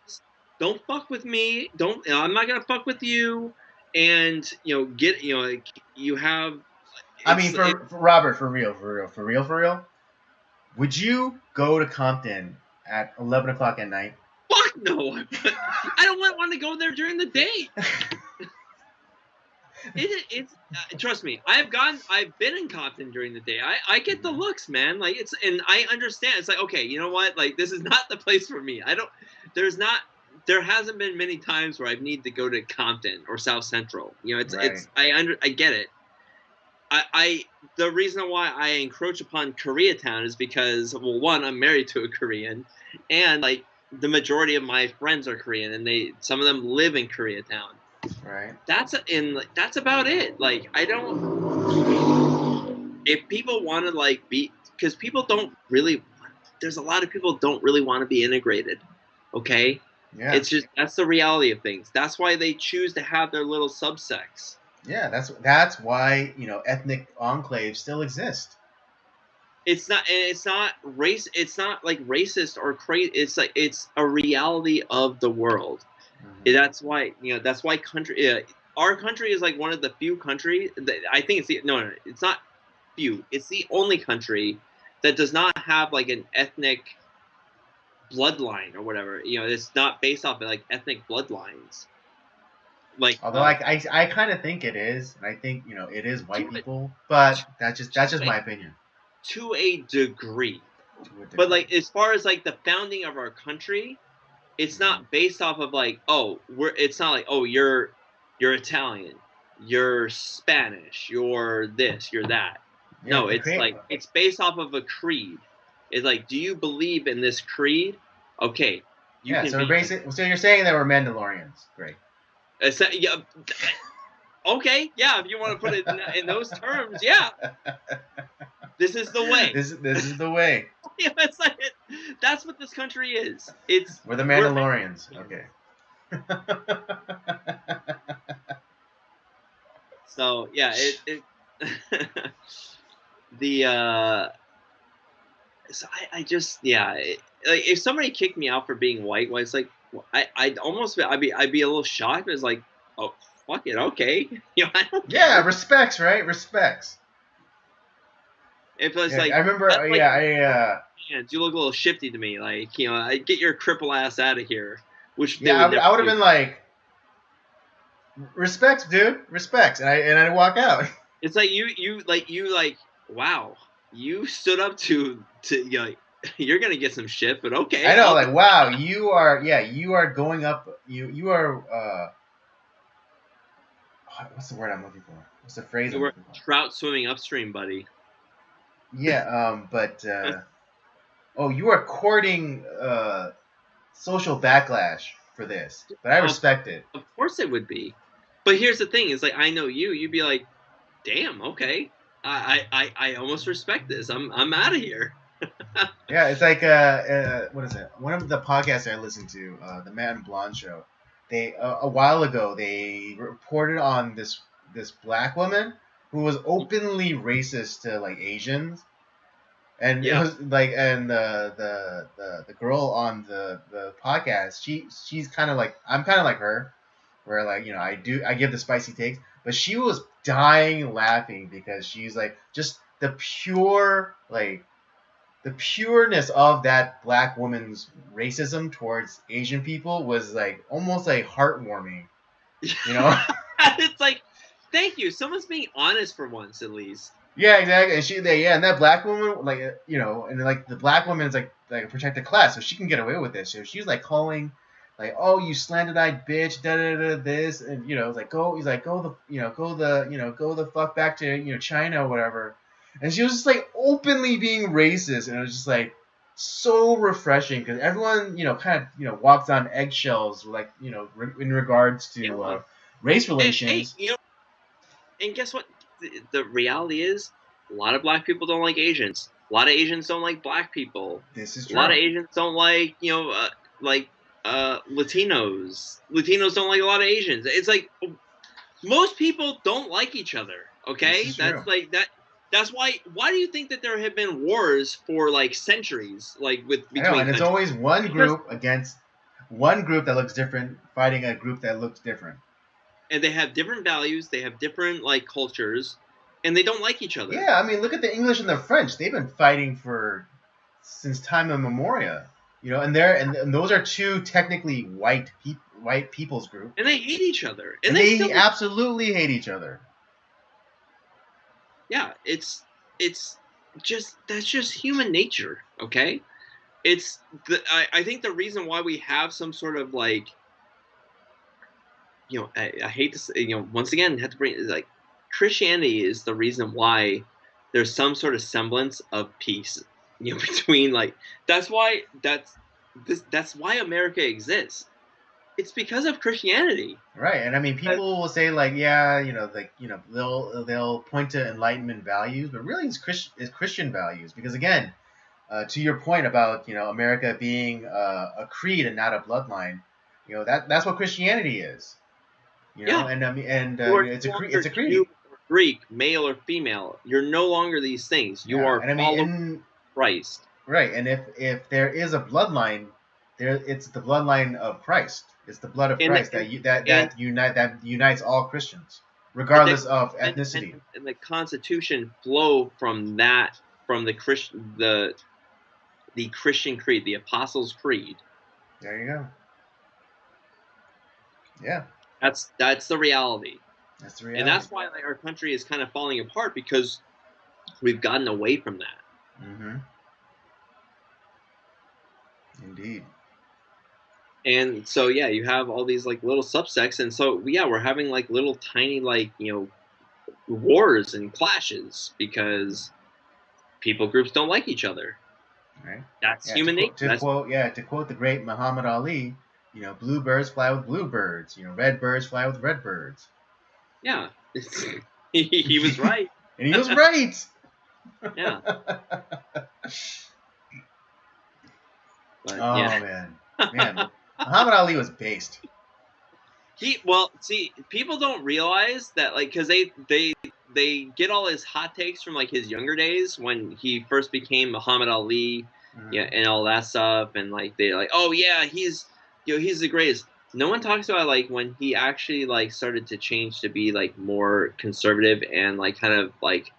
Speaker 3: Don't fuck with me. I'm not gonna fuck with you. And you have.
Speaker 2: I mean, for Robert, for real. Would you go to Compton at 11 o'clock at night?
Speaker 3: Fuck no! I don't want to go there during the day. It's trust me. I've been in Compton during the day. I get the looks, man. Like, and I understand. It's like, okay, you know what? Like, this is not the place for me. There hasn't been many times where I need to go to Compton or South Central. I get it. The reason why I encroach upon Koreatown is because, well, one, I'm married to a Korean, and like the majority of my friends are Korean, and some of them live in Koreatown.
Speaker 2: Right.
Speaker 3: That's about it. Like, I don't. If people want to like be, because people don't really. There's a lot of people don't really want to be integrated. Okay.
Speaker 2: Yeah.
Speaker 3: It's just that's the reality of things. That's why they choose to have their little subsects.
Speaker 2: Yeah, that's why ethnic enclaves still exist.
Speaker 3: It's not race. It's not like racist or crazy. It's like it's a reality of the world. Mm-hmm. That's why country. Our country is like one of the few countries. I think it's no. It's not few. It's the only country that does not have like an ethnic bloodline or whatever. It's not based off of like ethnic bloodlines. Like,
Speaker 2: although I kind of think it is, and I think it is white people, but that's just my opinion.
Speaker 3: To a degree. But like, as far as like the founding of our country, it's not based off of like, it's not like, you're Italian, you're Spanish, you're this, you're that. Yeah, no, it's like it's based off of a creed. It's like, do you believe in this creed? Okay.
Speaker 2: So you're saying that we're Mandalorians. Great.
Speaker 3: Yeah. Okay, yeah. If you want to put it in those terms, yeah. This is the way.
Speaker 2: This is the way.
Speaker 3: Yeah, that's what this country is.
Speaker 2: We're the Mandalorians. Okay.
Speaker 3: So yeah, So I just like if somebody kicked me out for being white, well, it's like I'd be a little shocked. It's like, oh, fuck it, okay. I don't care.
Speaker 2: Yeah, respects, right? Respects.
Speaker 3: If it's
Speaker 2: Yeah,
Speaker 3: like
Speaker 2: I remember.
Speaker 3: that's like
Speaker 2: Yeah, I
Speaker 3: hands, you look a little shifty to me. Like I get your cripple ass out of here, which they
Speaker 2: yeah,
Speaker 3: would never
Speaker 2: I would have
Speaker 3: do.
Speaker 2: been like, respect, dude, respect, and I'd walk out.
Speaker 3: It's like you like wow, you stood up to like you're gonna get some shit, but okay,
Speaker 2: I know,
Speaker 3: I'll
Speaker 2: like, wow, you are going up. You are. What's the word I'm looking for? What's the phrase
Speaker 3: you
Speaker 2: I'm
Speaker 3: were
Speaker 2: looking for?
Speaker 3: trout swimming upstream, buddy.
Speaker 2: Yeah. But oh, you are courting social backlash for this, but I
Speaker 3: Of
Speaker 2: respect it.
Speaker 3: of course it would be, but here's the thing: is like I know you, you'd be like, damn, okay, I almost respect this. I'm out of here.
Speaker 2: Yeah, it's like what is it? One of the podcasts I listened to, the Matt and Blonde show. They a while ago they reported on this black woman who was openly racist to like Asians, and it
Speaker 3: Yeah,
Speaker 2: was like, and the girl on the podcast, she's kind of like, I'm kind of like her, where like, I give the spicy takes, but she was dying laughing because she's like, just the pureness of that black woman's racism towards Asian people was like almost like heartwarming, you know?
Speaker 3: it's like, thank you. Someone's being honest for once, at least.
Speaker 2: Yeah, exactly. And that black woman, like, and like the black woman is like a protected class, so she can get away with this. So she's like calling, like, oh, you slandered-eyed bitch, da da da this, and it's like, he's like, go the fuck back to China or whatever. And she was just like openly being racist, and it was just like so refreshing because everyone kind of walks on eggshells, like in regards to
Speaker 3: Yeah.
Speaker 2: race
Speaker 3: Hey,
Speaker 2: relations.
Speaker 3: and guess what? The reality is, a lot of black people don't like Asians. A lot of Asians don't like black people.
Speaker 2: This is
Speaker 3: A lot
Speaker 2: true.
Speaker 3: of Asians don't like, like Latinos. Latinos don't like a lot of Asians. It's like most people don't like each other.
Speaker 2: This
Speaker 3: Okay,
Speaker 2: is true.
Speaker 3: that's like that. That's why. Why do you think that there have been wars for like centuries, like with
Speaker 2: I know,
Speaker 3: between
Speaker 2: and it's
Speaker 3: countries?
Speaker 2: always one
Speaker 3: Because
Speaker 2: group against one group that looks different fighting a group that looks different.
Speaker 3: and they have different values, they have different like cultures, and they don't like each other.
Speaker 2: Yeah, I mean, look at the English and the French. They've been fighting for since time immemorial. And those are two technically white people's group,
Speaker 3: And they hate each other, and
Speaker 2: and
Speaker 3: they
Speaker 2: they
Speaker 3: still,
Speaker 2: absolutely hate each other.
Speaker 3: yeah, it's just that's just human nature. Okay, I think the reason why we have some sort of like, I hate to say, once again have to bring like Christianity is the reason why there's some sort of semblance of peace, between like that's why America exists. It's because of Christianity.
Speaker 2: Right, and I mean,
Speaker 3: Uh,
Speaker 2: people will say like, yeah, they'll point to Enlightenment values, but really it's Christian values because again, to your point about America being a creed and not a bloodline, that's what Christianity is.
Speaker 3: yeah,
Speaker 2: And I mean, and
Speaker 3: you are
Speaker 2: it's
Speaker 3: no
Speaker 2: it's
Speaker 3: longer
Speaker 2: a creed.
Speaker 3: Jew or Greek, male or female. You're no longer these things. You
Speaker 2: Yeah,
Speaker 3: are
Speaker 2: and I mean,
Speaker 3: following Christ.
Speaker 2: right, and if there is a bloodline, it's the bloodline of Christ. It's the blood of
Speaker 3: And
Speaker 2: Christ
Speaker 3: and
Speaker 2: that unites all Christians,
Speaker 3: the
Speaker 2: regardless of ethnicity.
Speaker 3: Declaration and the Constitution flow from that, from the Christian creed, the Apostles' Creed.
Speaker 2: There you go. Yeah,
Speaker 3: That's the reality,
Speaker 2: that's the
Speaker 3: and
Speaker 2: reality.
Speaker 3: that's why like our country is kind of falling apart because we've gotten away from that.
Speaker 2: Mm-hmm. Indeed.
Speaker 3: And so yeah, you have all these like little subsects, and so yeah, we're having like little tiny like wars and clashes because people groups don't like each other.
Speaker 2: Right.
Speaker 3: That's
Speaker 2: Yeah.
Speaker 3: human nature. That's
Speaker 2: To quote the great Muhammad Ali, blue birds fly with blue birds. Red birds fly with red birds.
Speaker 3: yeah. He was right.
Speaker 2: And he was right.
Speaker 3: Yeah. But
Speaker 2: Oh
Speaker 3: yeah.
Speaker 2: man, Muhammad Ali was based.
Speaker 3: See, people don't realize that like because they get all his hot takes from like his younger days when he first became Muhammad Ali, yeah, and all that stuff, and like they're like, oh yeah, he's the greatest. No one talks about like when he actually like started to change to be like more conservative and like kind of like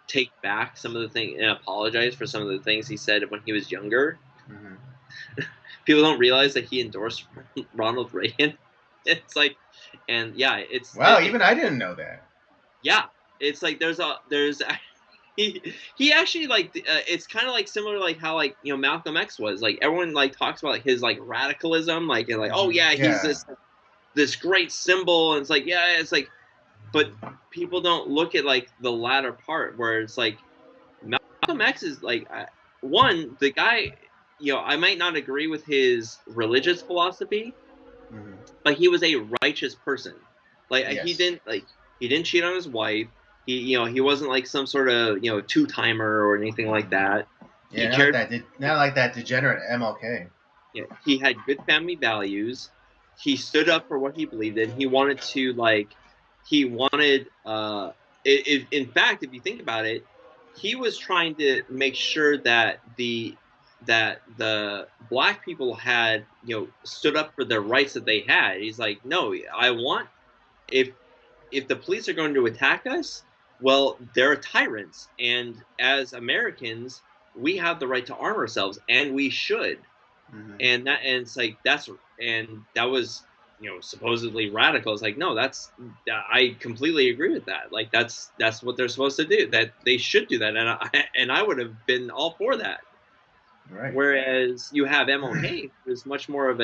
Speaker 3: take back some of the things and apologize for some of the things he said when he was younger.
Speaker 2: Mm-hmm.
Speaker 3: People don't realize that he endorsed Ronald Reagan. It's like, and yeah,
Speaker 2: Wow, even I didn't know that.
Speaker 3: yeah, it's like there's he actually like it's kind of like similar like how like Malcolm X was like everyone like talks about like his like radicalism like and like oh
Speaker 2: Mm-hmm.
Speaker 3: yeah he's
Speaker 2: Yeah.
Speaker 3: this great symbol and it's like yeah it's like but people don't look at like the latter part where it's like Malcolm X is like one the guy I might not agree with his religious philosophy
Speaker 2: Mm-hmm.
Speaker 3: but he was a righteous person. Like
Speaker 2: Yes.
Speaker 3: he didn't cheat on his wife. He wasn't like some sort of two timer or anything like that. He
Speaker 2: Yeah, not like
Speaker 3: cared.
Speaker 2: that. Not like that degenerate MLK.
Speaker 3: Yeah, he had good family values. He stood up for what he believed in. He wanted to like he wanted in fact if you think about it, he was trying to make sure that the black people had stood up for their rights that they had. He's like, no, I want if the police are going to attack us, well, they're tyrants, and as Americans, we have the right to arm ourselves, and we should.
Speaker 2: Mm-hmm.
Speaker 3: And it's like that was supposedly radical. It's like no, that's I completely agree with that. Like that's what they're supposed to do. That they should do that, and I would have been all for that.
Speaker 2: Right.
Speaker 3: Whereas you have MLK, who's much more of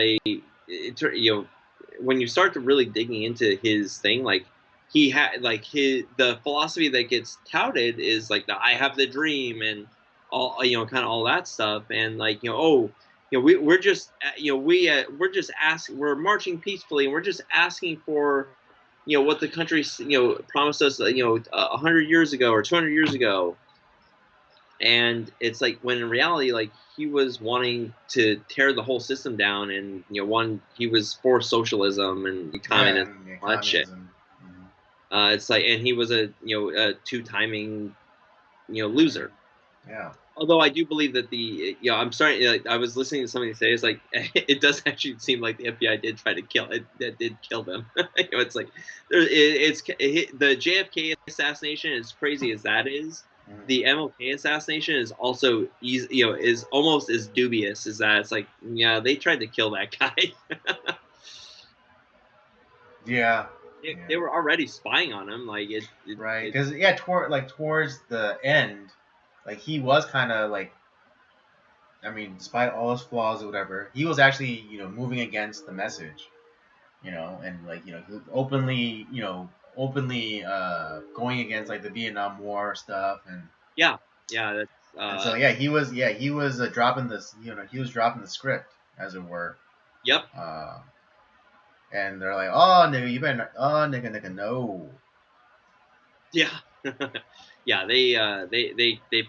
Speaker 3: when you start to really digging into his thing, like he had like the philosophy that gets touted is like the I have the dream and all kind of all that stuff, and like we're just we're just asking we're marching peacefully and we're just asking for what the country promised us 100 years ago or 200 years ago, and it's like when in reality like he was wanting to tear the whole system down and one he was for socialism and
Speaker 2: Yeah,
Speaker 3: communism
Speaker 2: and yeah,
Speaker 3: all that shit.
Speaker 2: communism. Mm-hmm.
Speaker 3: It's like and he was a a two-timing loser.
Speaker 2: Yeah.
Speaker 3: Although I do believe that I'm starting like I was listening to somebody say it's like it does actually seem like the FBI did try to kill it that did kill them. It's like the JFK assassination, as crazy as that is,
Speaker 2: Mm-hmm.
Speaker 3: the MLK assassination is also easy, is almost as dubious as that. It's like yeah they tried to kill that guy.
Speaker 2: Yeah.
Speaker 3: They
Speaker 2: Yeah.
Speaker 3: were already spying on him like
Speaker 2: Right.
Speaker 3: it
Speaker 2: Because towards the end, like he was kind of like, I mean, despite all his flaws or whatever, he was actually moving against the message. And like he openly going against like the Vietnam War stuff
Speaker 3: yeah that's
Speaker 2: and so yeah he was dropping this he was dropping the script as it were.
Speaker 3: yep.
Speaker 2: Uh, and they're like, oh nigga, you better not, oh nigga no.
Speaker 3: Yeah. Yeah, they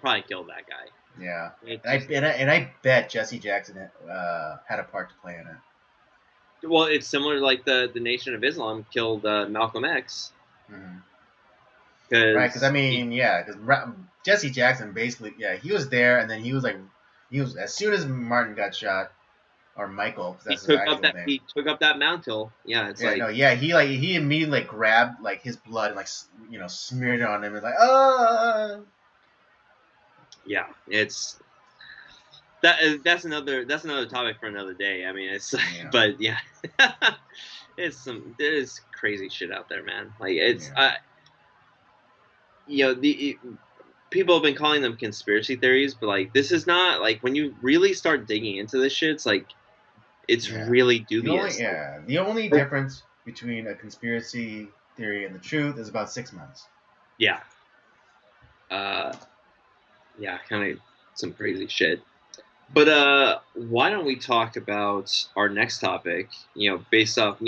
Speaker 3: probably killed that guy.
Speaker 2: Yeah,
Speaker 3: It
Speaker 2: and I
Speaker 3: just
Speaker 2: and I, and I bet Jesse Jackson had a part to play in it.
Speaker 3: well, it's similar like the Nation of Islam killed Malcolm X
Speaker 2: Mm-hmm. Right, because I
Speaker 3: because
Speaker 2: mean, yeah, because Jesse Jackson basically, yeah, he was there, and then he was as soon as Martin got shot, or Michael, because that's his actual name.
Speaker 3: he took up that mantle. Yeah, it's
Speaker 2: Yeah,
Speaker 3: like
Speaker 2: no, yeah, he immediately like grabbed like his blood and like smeared it on him. It's like, oh,
Speaker 3: yeah, it's that's another topic for another day. I mean, it's
Speaker 2: yeah,
Speaker 3: but yeah, there's crazy shit out there, man. Like it's
Speaker 2: yeah,
Speaker 3: people have been calling them conspiracy theories, but like this is not like when you really start digging into this shit, it's like it's
Speaker 2: yeah.
Speaker 3: really dubious.
Speaker 2: The only difference between a conspiracy theory and the truth is about 6 months.
Speaker 3: Yeah, uh, yeah, kind of some crazy shit. But why don't we talk about our next topic? Based off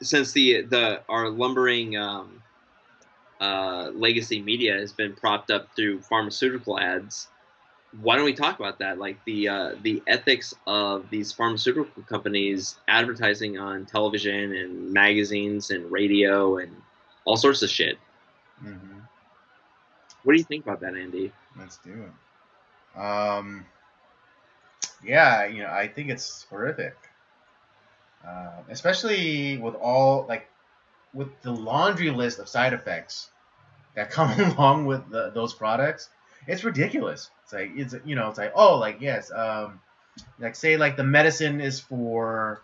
Speaker 3: since the our lumbering legacy media has been propped up through pharmaceutical ads. Why don't we talk about that? Like the ethics of these pharmaceutical companies advertising on television and magazines and radio and all sorts of shit.
Speaker 2: Mm-hmm.
Speaker 3: What do you think about that, Andy?
Speaker 2: Let's do it. Yeah, I think it's horrific, especially with all like with the laundry list of side effects that come along with those products, it's ridiculous. It's like, oh, like, yes, like, say, like, the medicine is for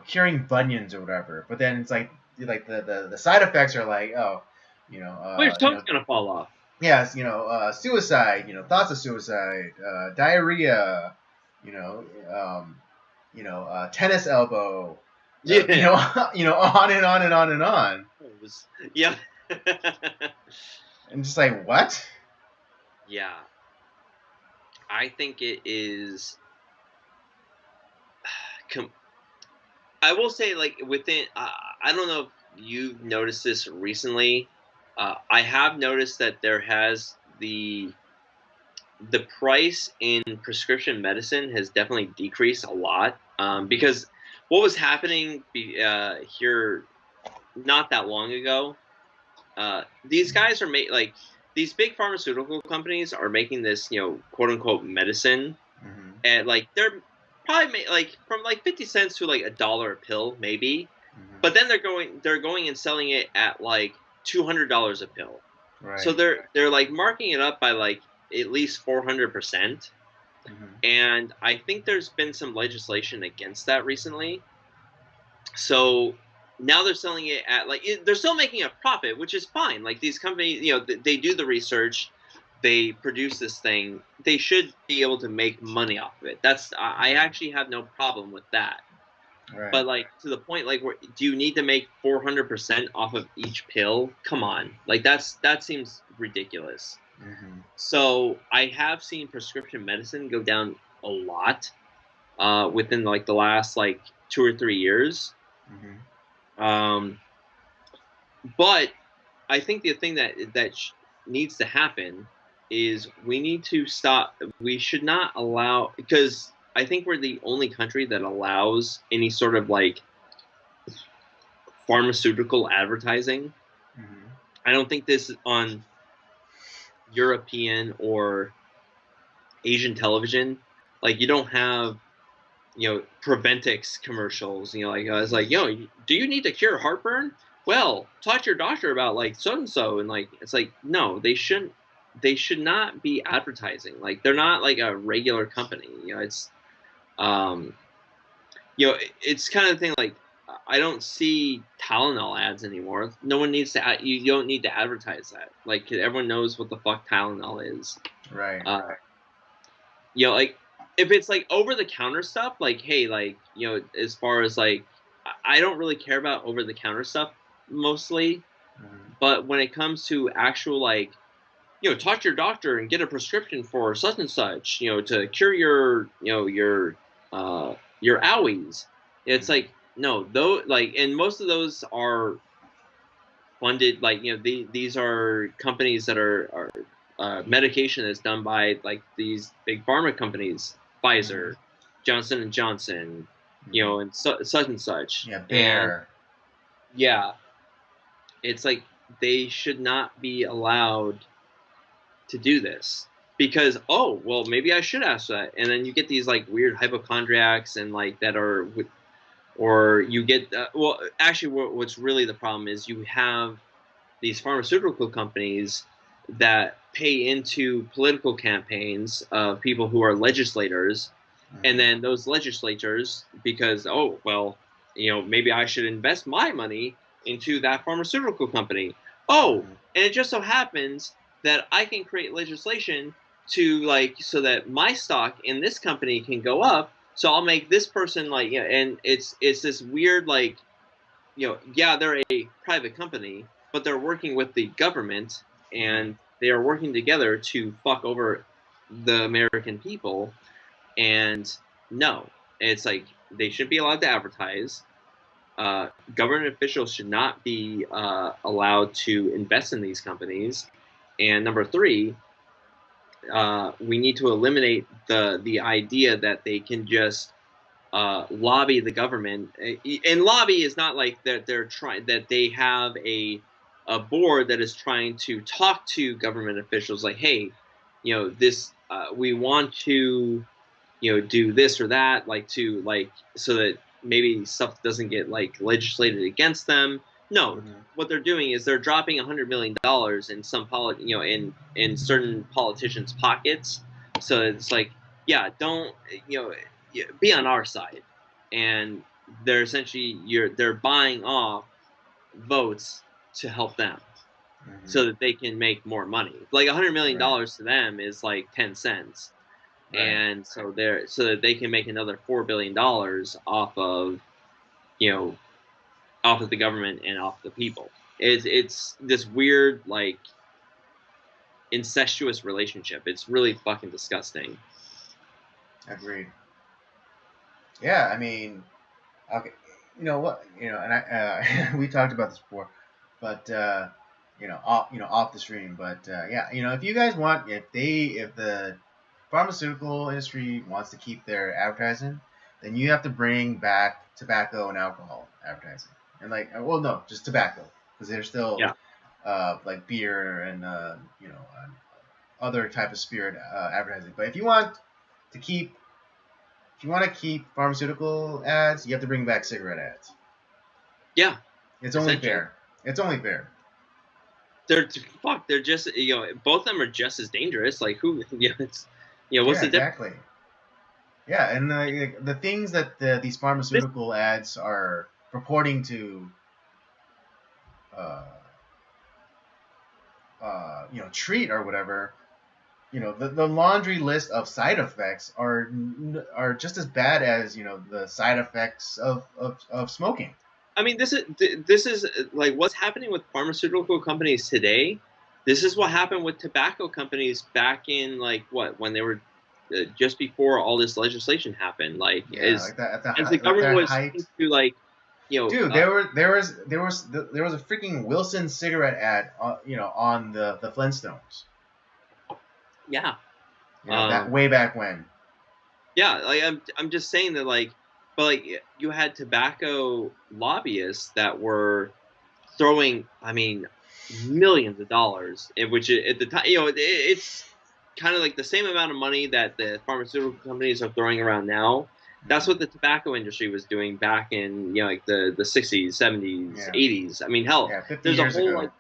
Speaker 2: curing bunions or whatever, but then it's like the side effects are like, oh,
Speaker 3: Well, your tongue's gonna fall off.
Speaker 2: yes, suicide, thoughts of suicide, diarrhea, you know, tennis elbow,
Speaker 3: Yeah.
Speaker 2: on and on and on and on.
Speaker 3: Yeah.
Speaker 2: And just like, what?
Speaker 3: Yeah. I think it is. I will say, like, within. I don't know if you've noticed this recently. I have noticed that there has the price in prescription medicine has definitely decreased a lot, because what was happening here not that long ago, these guys are like these big pharmaceutical companies are making this, quote unquote medicine,
Speaker 2: Mm-hmm.
Speaker 3: and like they're probably like from like 50 cents to like $1 a pill maybe,
Speaker 2: Mm-hmm.
Speaker 3: but then they're going and selling it at like $200 a pill. So
Speaker 2: Right.
Speaker 3: they're like marking it up by like at least 400%.
Speaker 2: Mm-hmm.
Speaker 3: And I think there's been some legislation against that recently. So now they're selling it at like they're still making a profit, which is fine. Like these companies, they do the research, they produce this thing. They should be able to make money off of it. I actually have no problem with that.
Speaker 2: Right.
Speaker 3: But like to the point, like, do you need to make 400% off of each pill? Come on, like that seems ridiculous.
Speaker 2: Mm-hmm.
Speaker 3: So I have seen prescription medicine go down a lot, within like the last like 2 or 3 years.
Speaker 2: Mm-hmm.
Speaker 3: Um, but I think the thing that needs to happen is we need to stop. We should not allow, because I think we're the only country that allows any sort of like pharmaceutical advertising.
Speaker 2: Mm-hmm.
Speaker 3: I don't think this is on European or Asian television. Like you don't have Preventix commercials. Like it's like, do you need to cure heartburn? Well, talk to your doctor about like so and so, and like it's like, no, they shouldn't. They should not be advertising. Like they're not like a regular company. It's um, it's kind of thing like I don't see Tylenol ads anymore. No one needs to. You don't need to advertise that. Like everyone knows what the fuck Tylenol is.
Speaker 2: Right.
Speaker 3: Like if it's like over the counter stuff, like hey, like as far as like I don't really care about over the counter stuff mostly,
Speaker 2: Mm-hmm.
Speaker 3: but when it comes to actual like talk to your doctor and get a prescription for such and such, to cure your owies. It's
Speaker 2: Mm-hmm.
Speaker 3: like no, though, like, and most of those are funded like these are companies that are medication that's done by like these big pharma companies,
Speaker 2: Mm-hmm.
Speaker 3: Pfizer, Johnson and Johnson,
Speaker 2: Mm-hmm.
Speaker 3: and such and such.
Speaker 2: Yeah,
Speaker 3: And
Speaker 2: bear.
Speaker 3: yeah, it's like they should not be allowed to do this, because oh well, maybe I should ask that, and then you get these like weird hypochondriacs and like that are or you get well, actually what's really the problem is you have these pharmaceutical companies that pay into political campaigns of people who are legislators, and
Speaker 2: Mm-hmm.
Speaker 3: then those legislators, because oh well, maybe I should invest my money into that pharmaceutical company. Oh,
Speaker 2: Mm-hmm.
Speaker 3: and it just so happens that I can create legislation to like so that my stock in this company can go up. So I'll make this person like and it's this weird like yeah, they're a private company, but they're working with the government,
Speaker 2: Mm-hmm.
Speaker 3: and they are working together to fuck over the American people. And no, it's like they shouldn't be allowed to advertise. Government officials should not be allowed to invest in these companies. And number three, we need to eliminate the idea that they can just lobby the government. And lobby is not like that they're trying that they have a board that is trying to talk to government officials like, hey, this we want to do this or that, like to like so that maybe stuff doesn't get like legislated against them. No,
Speaker 2: Hmm.
Speaker 3: what they're doing is they're dropping $100 million in some in certain politicians' pockets. So it's like, yeah, don't be on our side, and they're essentially they're buying off votes to help them
Speaker 2: Hmm.
Speaker 3: so that they can make more money. Like
Speaker 2: Right.
Speaker 3: $100 million to them is like 10 cents,
Speaker 2: Right.
Speaker 3: and so that they can make another $4 billion off of you know off of the government and off the people. It's this weird like incestuous relationship. It's really fucking disgusting.
Speaker 2: Agreed. Yeah. I mean, okay. You know what? You know, and we talked about this before, but off the stream. But yeah, if you guys want, if the pharmaceutical industry wants to keep their advertising, then you have to bring back tobacco and alcohol advertising, and like, well, no, just tobacco, because there's still
Speaker 3: Yeah,
Speaker 2: like beer and other type of spirit advertising. But if you want to keep pharmaceutical ads, you have to bring back cigarette ads.
Speaker 3: yeah.
Speaker 2: It's only
Speaker 3: Essentially,
Speaker 2: fair. It's only fair.
Speaker 3: they're fuck. They're just both of them are just as dangerous. Like who? It's what's
Speaker 2: Yeah,
Speaker 3: the difference?
Speaker 2: exactly. Yeah, and the things that these
Speaker 3: This
Speaker 2: pharmaceutical ads are purporting to, uh, treat or whatever, the laundry list of side effects are just as bad as the side effects of smoking.
Speaker 3: I mean, this is like what's happening with pharmaceutical companies today. This is what happened with tobacco companies back in like what when they were just before all this legislation happened. Like
Speaker 2: Yeah, like that at
Speaker 3: as the
Speaker 2: like
Speaker 3: government
Speaker 2: their
Speaker 3: was
Speaker 2: height.
Speaker 3: to like
Speaker 2: Dude, there was a freaking Wilson cigarette ad, on the Flintstones.
Speaker 3: yeah.
Speaker 2: That
Speaker 3: Um,
Speaker 2: way back when.
Speaker 3: yeah, like I'm just saying that like, but like you had tobacco lobbyists that were throwing, I mean, millions of dollars, which at the time, it's kind of like the same amount of money that the pharmaceutical companies are throwing around now. That's
Speaker 2: Hmm.
Speaker 3: what the tobacco industry was doing back in like the 60s, 70s,
Speaker 2: Yeah,
Speaker 3: 80s. I mean, hell,
Speaker 2: yeah, 50
Speaker 3: there's a
Speaker 2: years
Speaker 3: whole
Speaker 2: ago.
Speaker 3: like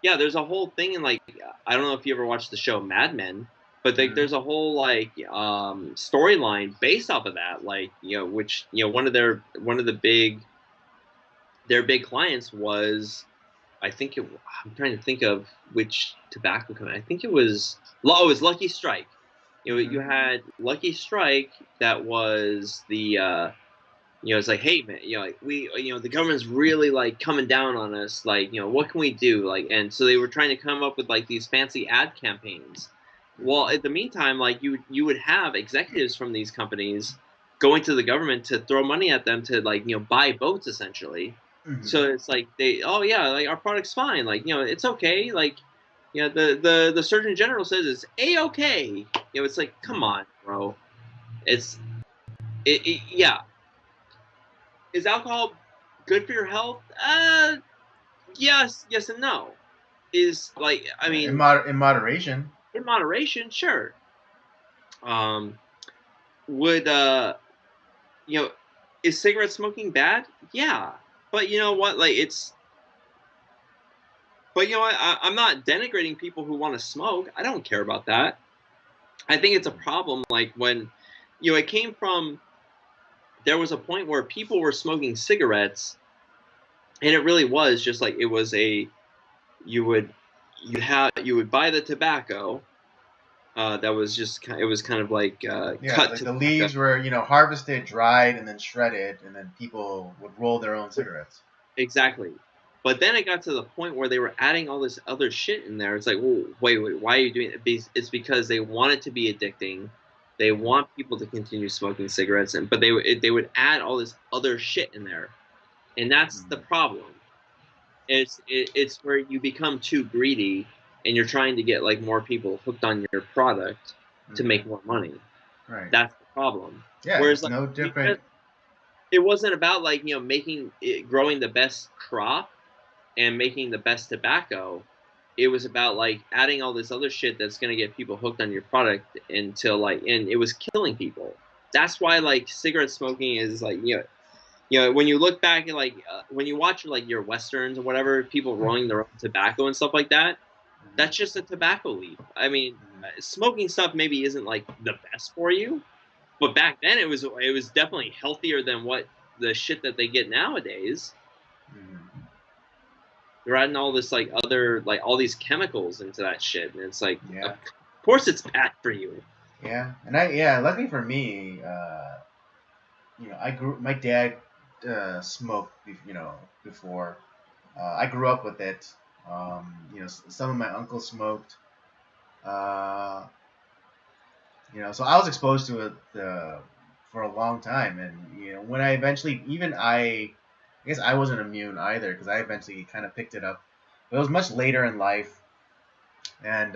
Speaker 3: yeah, there's a whole thing in like I don't know if you ever watched the show Mad Men, but like
Speaker 2: Hmm.
Speaker 3: there's a whole like storyline based off of that, like which one of the their big clients was I think I'm trying to think of which tobacco company. I think it was Lucky Strike.
Speaker 2: Hmm.
Speaker 3: You had Lucky Strike that was the it's like, hey man, like we, the government's really like coming down on us. Like, what can we do? Like, and so they were trying to come up with like these fancy ad campaigns. Well,
Speaker 2: Hmm.
Speaker 3: at the meantime, like you would have executives from these companies going to the government to throw money at them to like buy votes essentially.
Speaker 2: Hmm.
Speaker 3: So it's like oh yeah, like our product's fine, like it's okay, like the Surgeon General says it's a okay. It's like come
Speaker 2: Hmm.
Speaker 3: on, bro. It's yeah, is alcohol good for your health? Yes and no. Is like, I mean,
Speaker 2: In moderation.
Speaker 3: in moderation, sure. Um, would you know, is cigarette smoking bad? Yeah, but you know what? Like, but I'm not denigrating people who want to smoke. I don't care about that. I think it's a problem. Like when, it came from. There was a point where people were smoking cigarettes, and it really was just like it was a you would you would buy the tobacco that was just it was kind of like
Speaker 2: Yeah,
Speaker 3: cut
Speaker 2: like the
Speaker 3: tobacco.
Speaker 2: leaves were harvested, dried, and then shredded, and then people would roll their own cigarettes.
Speaker 3: Exactly. But then it got to the point where they were adding all this other shit in there. It's like, well, wait, why are you doing it? It's because they want it to be addicting. They want people to continue smoking cigarettes, and but they would add all this other shit in there, and that's the
Speaker 2: Hmm.
Speaker 3: problem. It's where you become too greedy, and you're trying to get like more people hooked on your product to
Speaker 2: Hmm.
Speaker 3: make more money.
Speaker 2: Right.
Speaker 3: That's the problem.
Speaker 2: Yeah,
Speaker 3: Whereas
Speaker 2: it's
Speaker 3: like
Speaker 2: no
Speaker 3: you
Speaker 2: different.
Speaker 3: just, it wasn't about like making it, growing the best crop and making the best tobacco. It was about like adding all this other shit that's gonna get people hooked on your product until like, and it was killing people. That's why like cigarette smoking is like you know, when you look back at like when you watch like your westerns or whatever, people rolling their own tobacco and stuff like that,
Speaker 2: Mhm.
Speaker 3: that's just a tobacco leaf. I mean,
Speaker 2: Mhm.
Speaker 3: smoking stuff maybe isn't like the best for you, but back then it was definitely healthier than what the shit that they get nowadays.
Speaker 2: Mhm.
Speaker 3: They're adding all this like other like all these chemicals into that shit, and it's like, of
Speaker 2: Yeah.
Speaker 3: course it's bad for you.
Speaker 2: Yeah. And yeah, luckily for me, I grew. My dad smoked, before. I grew up with it. Some of my uncles smoked. Uh, so I was exposed to it for a long time, and when I eventually, I guess I wasn't immune either because I eventually kind of picked it up. But it was much later in life, and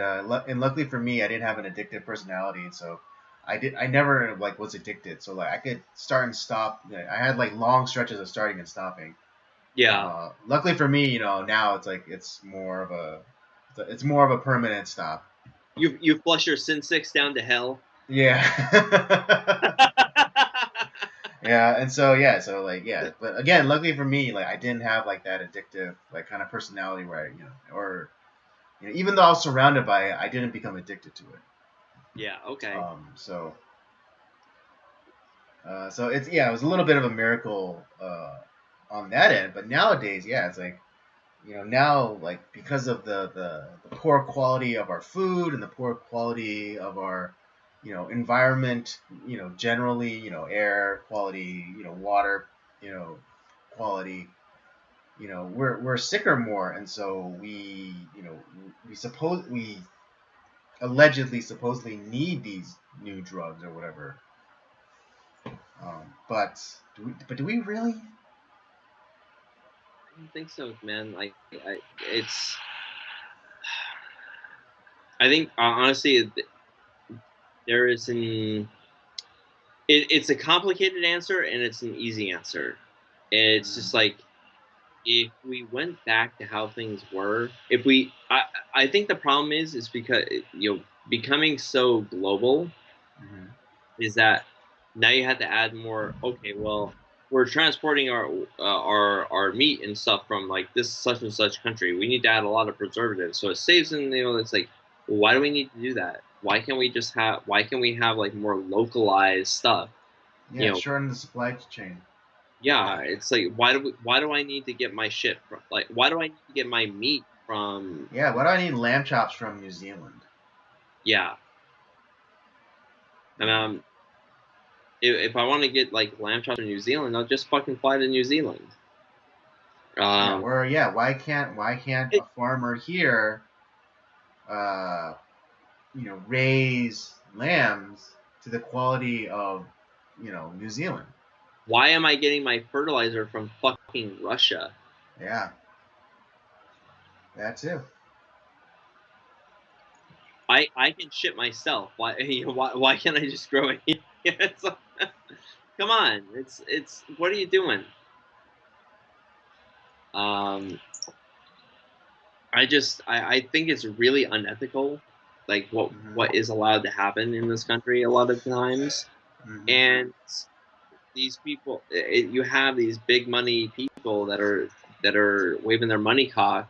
Speaker 2: luckily for me, I didn't have an addictive personality, so I never like was addicted. So like I could start and stop. I had like long stretches of starting and stopping.
Speaker 3: Yeah,
Speaker 2: Luckily for me, now it's like it's more of a permanent stop.
Speaker 3: you flush your sin six down to hell.
Speaker 2: Yeah. Yeah, and so like but again, luckily for me, like I didn't have like that addictive like kind of personality where or even though I was surrounded by it, I didn't become addicted to it.
Speaker 3: Yeah, okay.
Speaker 2: So it was a little bit of a miracle on that end, but nowadays, yeah, it's like now like because of the poor quality of our food and the poor quality of our environment, generally, air quality, water, you know quality, we're sicker more, and so we supposedly need these new drugs or whatever. But do we really?
Speaker 3: I don't think so, man. Like, it's. I think honestly, there is an. It's a complicated answer and it's an easy answer. It's
Speaker 2: Mm,
Speaker 3: just like if we went back to how things were, if we, I think the problem is because becoming so global
Speaker 2: mm-hmm,
Speaker 3: is that now you have to add more. Okay, well, we're transporting our meat and stuff from like this such and such country. We need to add a lot of preservatives, so it saves in. It's like, well, why do we need to do that? Why can't we just have? Why can we have like more localized stuff?
Speaker 2: yeah,
Speaker 3: You
Speaker 2: it's
Speaker 3: know,
Speaker 2: shortened the supply chain.
Speaker 3: yeah, it's like why do I need to get my shit from like why do I need to get my meat from
Speaker 2: Yeah, why do I need lamb chops from New Zealand?
Speaker 3: yeah. And
Speaker 2: Mm.
Speaker 3: if I want to get like lamb chops from New Zealand, I'll just fucking fly to New Zealand.
Speaker 2: Yeah,
Speaker 3: Um,
Speaker 2: why can't a
Speaker 3: it,
Speaker 2: farmer here uh raise lambs to the quality of New Zealand?
Speaker 3: why am I getting my fertilizer from fucking Russia?
Speaker 2: Yeah, that too.
Speaker 3: I can ship myself. Why why can't I just grow it? It's like, come on, it's what are you doing? Um, I think it's really unethical, like
Speaker 2: Hmm.
Speaker 3: what is allowed to happen in this country a lot of times,
Speaker 2: Hmm.
Speaker 3: and these people, you have these big money people that are waving their money cock,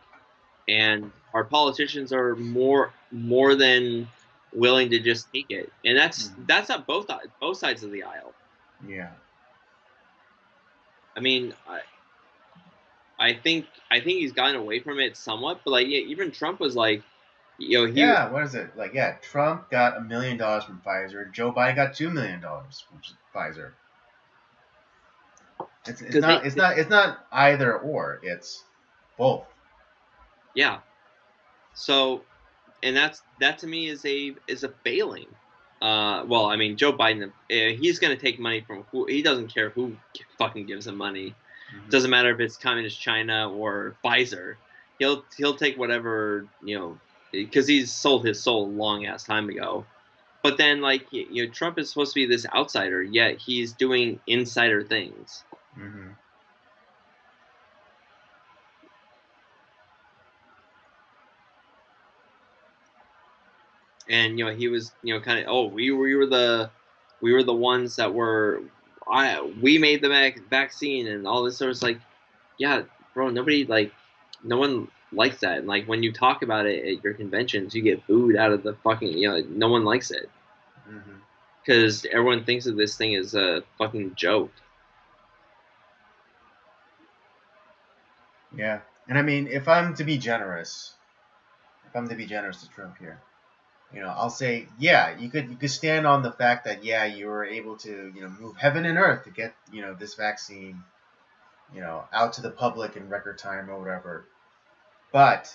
Speaker 3: and our politicians are more than willing to just take it, and that's
Speaker 2: Hmm.
Speaker 3: at both sides of the aisle.
Speaker 2: Yeah.
Speaker 3: I mean, I think he's gotten away from it somewhat, but like yeah, even Trump was like, he
Speaker 2: Yeah, what is it? Like, yeah, Trump got $1 million from Pfizer. Joe Biden got $2 million from Pfizer. It's
Speaker 3: because
Speaker 2: not it's not it's not either or. It's both.
Speaker 3: yeah. So, and that to me is a failing. Well, I mean, Joe Biden, he's going to take money from who he doesn't care who fucking gives him money.
Speaker 2: Hmm.
Speaker 3: Doesn't matter if it's communist China or Pfizer. He'll take whatever because he's sold his soul a long ass time ago. But then, like Trump is supposed to be this outsider, yet he's doing insider things.
Speaker 2: Hmm.
Speaker 3: And he was kind of, oh, we were the ones that were we made the vaccine and all this sort of like, yeah, bro, nobody like, no one likes that. And like when you talk about it at your conventions, you get booed out of the fucking, no one likes it
Speaker 2: Mm-hmm.
Speaker 3: because everyone thinks that this thing is a fucking joke.
Speaker 2: Yeah, and I mean, if I'm to be generous to Trump here, I'll say, yeah, you could stand on the fact that yeah, you were able to move heaven and earth to get this vaccine out to the public in record time or whatever, but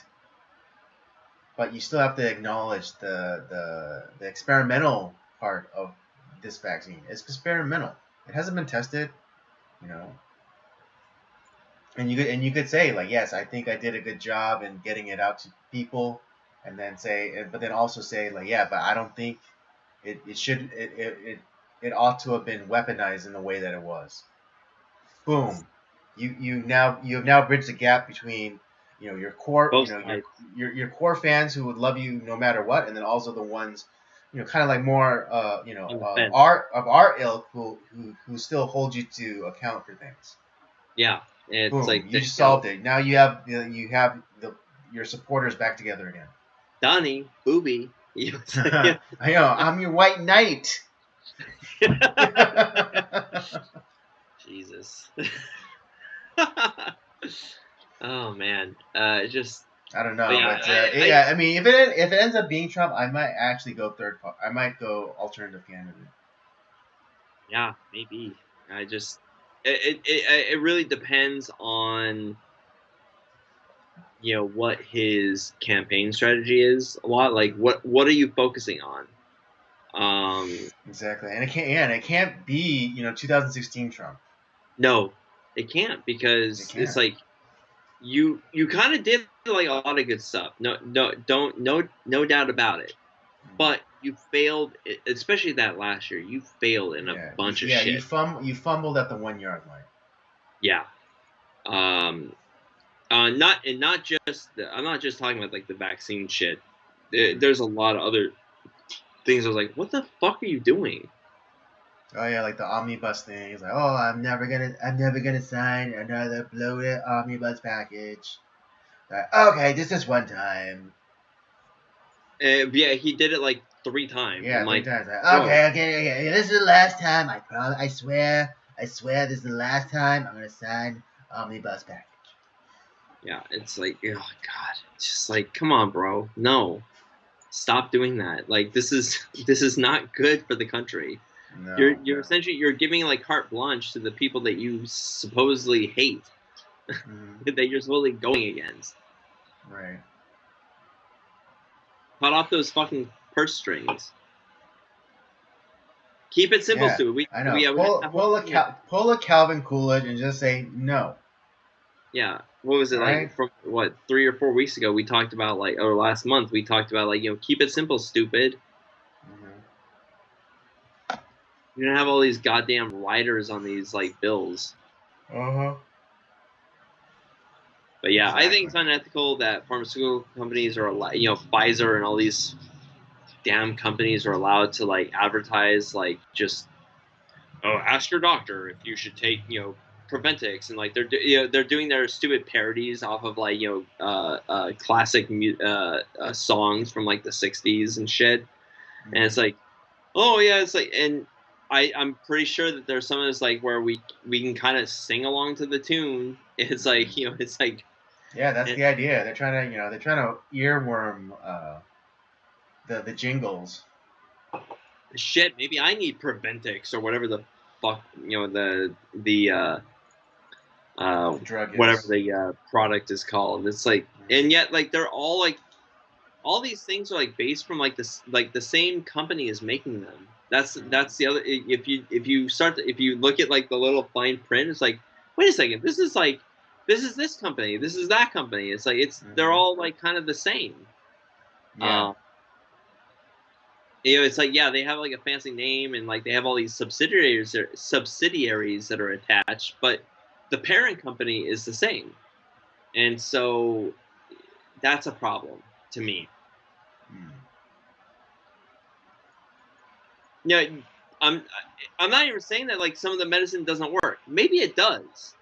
Speaker 2: you still have to acknowledge the experimental part of this vaccine. It's experimental. It hasn't been tested, you know. And you could say like, yes, I think I did a good job in getting it out to people, and then say, but then also say like, yeah, but I don't think it ought to have been weaponized in the way that it was. Boom, you have now bridged the gap between your core
Speaker 3: Both sides
Speaker 2: your core fans who would love you no matter what, and then also the ones kind of like more
Speaker 3: on the fence.
Speaker 2: our ilk who still hold you to account for things.
Speaker 3: Yeah, it's
Speaker 2: Boom,
Speaker 3: like
Speaker 2: you just solved it. Now you have your supporters back together again.
Speaker 3: Donnie, Booby.
Speaker 2: I know, I'm your white knight.
Speaker 3: Jesus. Oh man, just
Speaker 2: I don't know,
Speaker 3: yeah,
Speaker 2: but yeah, I mean, if it ends up being Trump, I might actually go I might go alternative candidate.
Speaker 3: yeah, maybe. I just it really depends on what his campaign strategy is a lot. Like what are you focusing on?
Speaker 2: Exactly, and it can't. Yeah, and it can't be 2016 Trump.
Speaker 3: No, it can't
Speaker 2: It
Speaker 3: because it's
Speaker 2: can't.
Speaker 3: like you kind of did like a lot of good stuff. No doubt about it. But you failed, especially that last year. You failed in a
Speaker 2: Yeah,
Speaker 3: bunch of
Speaker 2: yeah.
Speaker 3: shit.
Speaker 2: You fumbled at the 1 yard line.
Speaker 3: Yeah. Um. Not just. I'm not just talking about like the vaccine shit. There's a lot of other things. I was like, what the fuck are you doing?
Speaker 2: Oh yeah, like the omnibus thing. It's like, oh, I'm never gonna sign another bloated omnibus package. Like, okay, this is one time.
Speaker 3: Yeah, he did it like 3 times. I'm
Speaker 2: Yeah, three
Speaker 3: like,
Speaker 2: times. Like,
Speaker 3: bro.
Speaker 2: okay. This is the last time. I swear, this is the last time I'm gonna sign omnibus package.
Speaker 3: Yeah, it's like, oh god, it's just like, come on, bro, no, stop doing that. Like, this is not good for the country. You're
Speaker 2: No,
Speaker 3: you're
Speaker 2: no.
Speaker 3: essentially you're giving like carte blanche to the people that you supposedly hate,
Speaker 2: Mm-hmm.
Speaker 3: that you're supposedly going against.
Speaker 2: Right.
Speaker 3: Cut off those fucking purse strings. Keep it simple,
Speaker 2: Yeah,
Speaker 3: Stu. We
Speaker 2: I
Speaker 3: we,
Speaker 2: know.
Speaker 3: uh, we had that whole thing.
Speaker 2: Pull a Calvin Coolidge and just say no.
Speaker 3: Yeah, what was
Speaker 2: All
Speaker 3: it like
Speaker 2: right.
Speaker 3: from what 3 or 4 weeks ago? We talked about like, or last month we talked about like, keep it simple, stupid.
Speaker 2: Mm-hmm.
Speaker 3: You don't have all these goddamn riders on these like bills.
Speaker 2: Uh huh.
Speaker 3: But yeah, I think
Speaker 2: Exactly.
Speaker 3: it's unethical that pharmaceutical companies are allowed, Pfizer and all these damn companies are allowed to like advertise like just, oh, ask your doctor if you should take Preventix, and like they're doing their stupid parodies off of like classic songs from like the '60s and shit, and it's
Speaker 2: Mm-hmm.
Speaker 3: like, oh yeah, it's like, and I'm pretty sure that there's some of this like where we can kind of sing along to the tune. It's like it's like,
Speaker 2: Yeah, that's
Speaker 3: and
Speaker 2: the idea. They're trying to earworm the jingles.
Speaker 3: shit, maybe I need Preventix or whatever the fuck uh,
Speaker 2: The drug
Speaker 3: whatever
Speaker 2: is.
Speaker 3: the product is called. It's like, and yet like they're all like, all these things are like based from like this, like the same company is making them. That's the other. If you look at like the little fine print, it's like, wait a second, this is this company, this is that company. It's like they're
Speaker 2: Mm-hmm.
Speaker 3: all like kind of the same.
Speaker 2: Yeah.
Speaker 3: Um, it's like, yeah, they have like a fancy name and like they have all these subsidiaries that are attached, but the parent company is the same, and so that's a problem to me.
Speaker 2: Mm.
Speaker 3: Yeah, I'm I'm not even saying that like some of the medicine doesn't work. Maybe it does.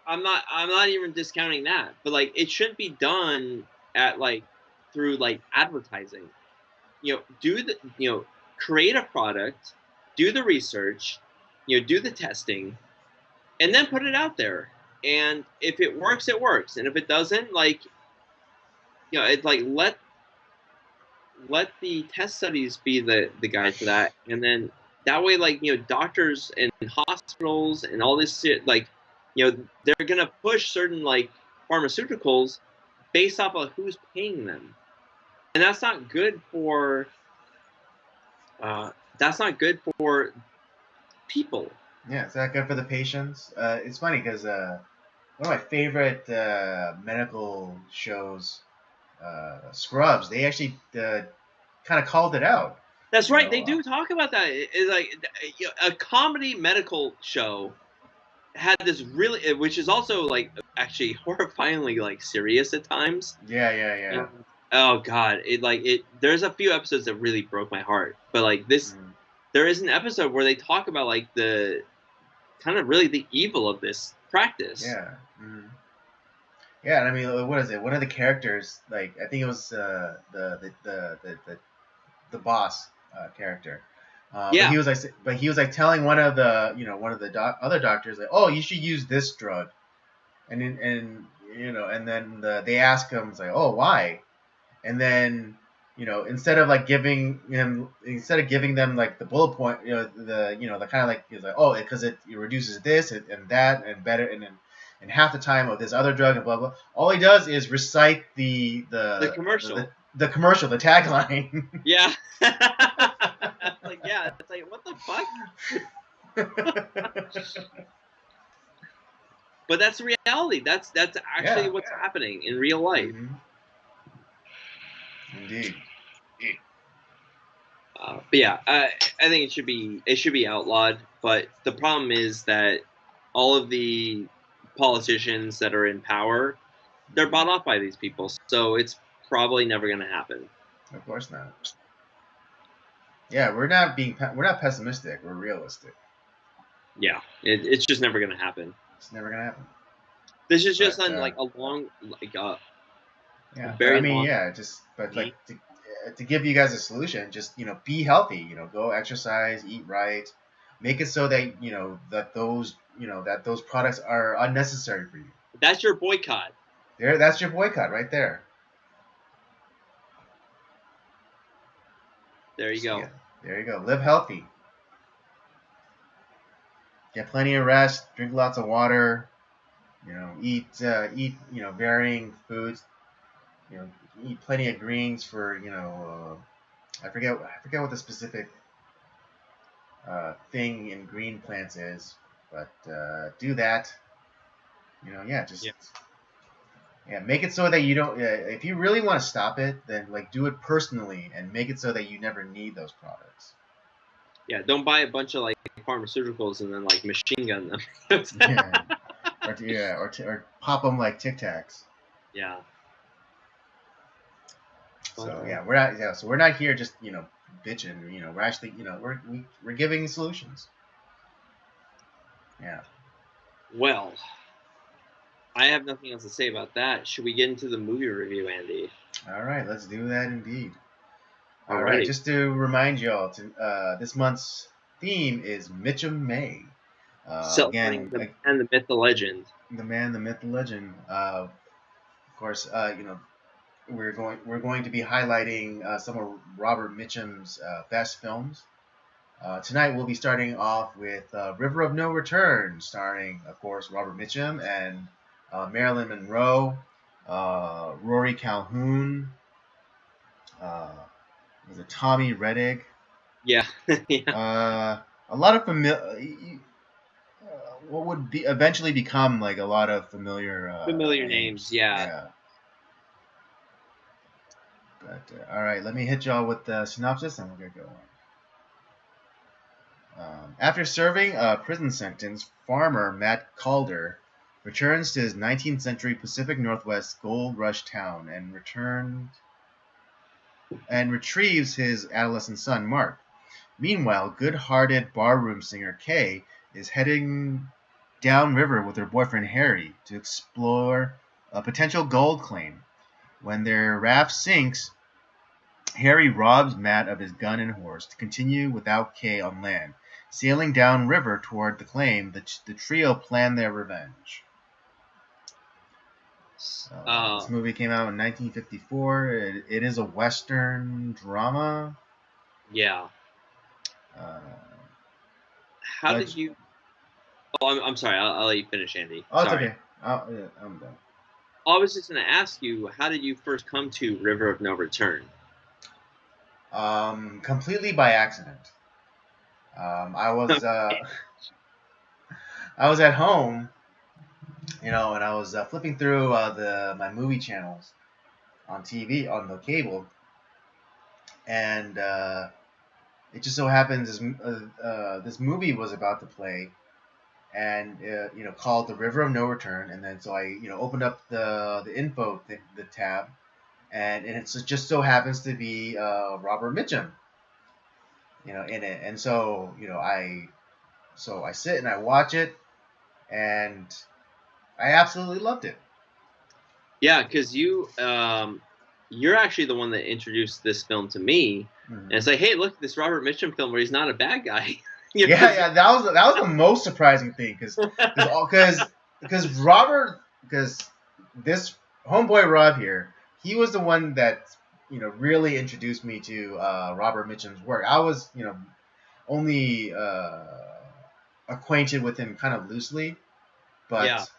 Speaker 3: I'm not even discounting that. But like it shouldn't be done at like through like advertising. Do the create a product, do the research, do the testing, and then put it out there. And if it works, it works. And if it doesn't, like it's like let the test studies be the guide for that, and then that way, like doctors and hospitals and all this shit, like they're gonna push certain like pharmaceuticals based off of who's paying them, and uh, that's not good for people.
Speaker 2: Yeah, it's not good for the patients. It's funny because one of my favorite medical shows, Scrubs, they actually kind of called it out.
Speaker 3: That's
Speaker 2: You
Speaker 3: right.
Speaker 2: know,
Speaker 3: They do talk about that. It's like a comedy medical show had this really, which is also like actually horrifyingly like serious at times.
Speaker 2: yeah.
Speaker 3: And, oh God, it. There's a few episodes that really broke my heart, but like this,
Speaker 2: Mm,
Speaker 3: there is an episode where they talk about like the kind of really the evil of this practice.
Speaker 2: yeah. Yeah, and I mean, what is it? One of the characters, like I think it was the boss character.
Speaker 3: Yeah,
Speaker 2: But he was like telling one of the other doctors like, oh, you should use this drug, and then they ask him, it's like, oh, why? And then instead of giving them like the bullet point, the kind of like he's like, oh, because it reduces this and that and better and half the time of this other drug and blah blah. All he does is recite
Speaker 3: the commercial.
Speaker 2: the commercial, the tagline.
Speaker 3: Yeah. Like, yeah, it's like, what the fuck? But that's reality. That's actually
Speaker 2: Yeah.
Speaker 3: what's happening in real life.
Speaker 2: Mm-hmm. Indeed.
Speaker 3: But yeah, I think it should be outlawed. But the problem is that all of the politicians that are in power, they're bought off by these people, so it's probably never going to happen.
Speaker 2: Of course not. Yeah, we're not pessimistic. We're realistic.
Speaker 3: Yeah, it's just never going to happen.
Speaker 2: It's never gonna happen.
Speaker 3: This is just on like a long, like
Speaker 2: yeah.
Speaker 3: very
Speaker 2: I mean,
Speaker 3: long.
Speaker 2: yeah, like to give you guys a solution, just be healthy. Go exercise, eat right, make it so that that those products are unnecessary for you.
Speaker 3: That's your boycott.
Speaker 2: That's your boycott right there.
Speaker 3: There you go.
Speaker 2: Yeah, there you go. Live healthy. Get plenty of rest. Drink lots of water. Eat varying foods. Eat plenty of greens for I forget what the specific thing in green plants is, but do that. Make it so that you don't. If you really want to stop it, then like do it personally and make it so that you never need those products.
Speaker 3: Yeah, don't buy a bunch of like pharmaceuticals and then like machine gun them.
Speaker 2: or pop them like Tic Tacs.
Speaker 3: Yeah.
Speaker 2: So yeah, we're not. Yeah, so we're not here just bitching. We're actually we're giving solutions. Yeah.
Speaker 3: Well, I have nothing else to say about that. Should we get into the movie review, Andy?
Speaker 2: All right, let's do that indeed. All
Speaker 3: Alrighty.
Speaker 2: right, just to remind y'all, this month's theme is Mitchum May.
Speaker 3: Again, the man, the myth, the legend.
Speaker 2: The man, the myth, the legend. Of course, we're going to be highlighting some of Robert Mitchum's best films. Tonight we'll be starting off with River of No Return, starring, of course, Robert Mitchum and Marilyn Monroe, Rory Calhoun, was it Tommy Rettig?
Speaker 3: Yeah.
Speaker 2: A lot of what would eventually become like a lot of familiar
Speaker 3: names. Yeah.
Speaker 2: But all right, let me hit y'all with the synopsis and we'll get going. After serving a prison sentence, farmer Matt Calder returns to his 19th century Pacific Northwest gold rush town and retrieves his adolescent son, Mark. Meanwhile, good-hearted barroom singer Kay is heading downriver with her boyfriend Harry to explore a potential gold claim. When their raft sinks, Harry robs Matt of his gun and horse to continue without Kay on land. Sailing downriver toward the claim, the trio plan their revenge. This movie came out in 1954. It is a Western drama.
Speaker 3: Yeah. How
Speaker 2: but-
Speaker 3: did you? Oh, I'm sorry. I'll let you finish, Andy.
Speaker 2: Oh, it's
Speaker 3: Sorry.
Speaker 2: okay. I'm done.
Speaker 3: I was just going to ask you, how did you first come to River of No Return?
Speaker 2: Completely by accident. I was I was at home, and I was flipping through my movie channels on TV on the cable, and it just so happens this movie was about to play, and called The River of No Return, and then so I opened up the info the tab, and it just so happens to be Robert Mitchum, in it, and so I sit and I watch it, and I absolutely loved it.
Speaker 3: Yeah, because you're actually the one that introduced this film to me, and it's like, hey, look, this Robert Mitchum film where he's not a bad guy.
Speaker 2: Yeah, that was the most surprising thing because this homeboy Rob here, he was the one that really introduced me to Robert Mitchum's work. I was only acquainted with him kind of loosely, but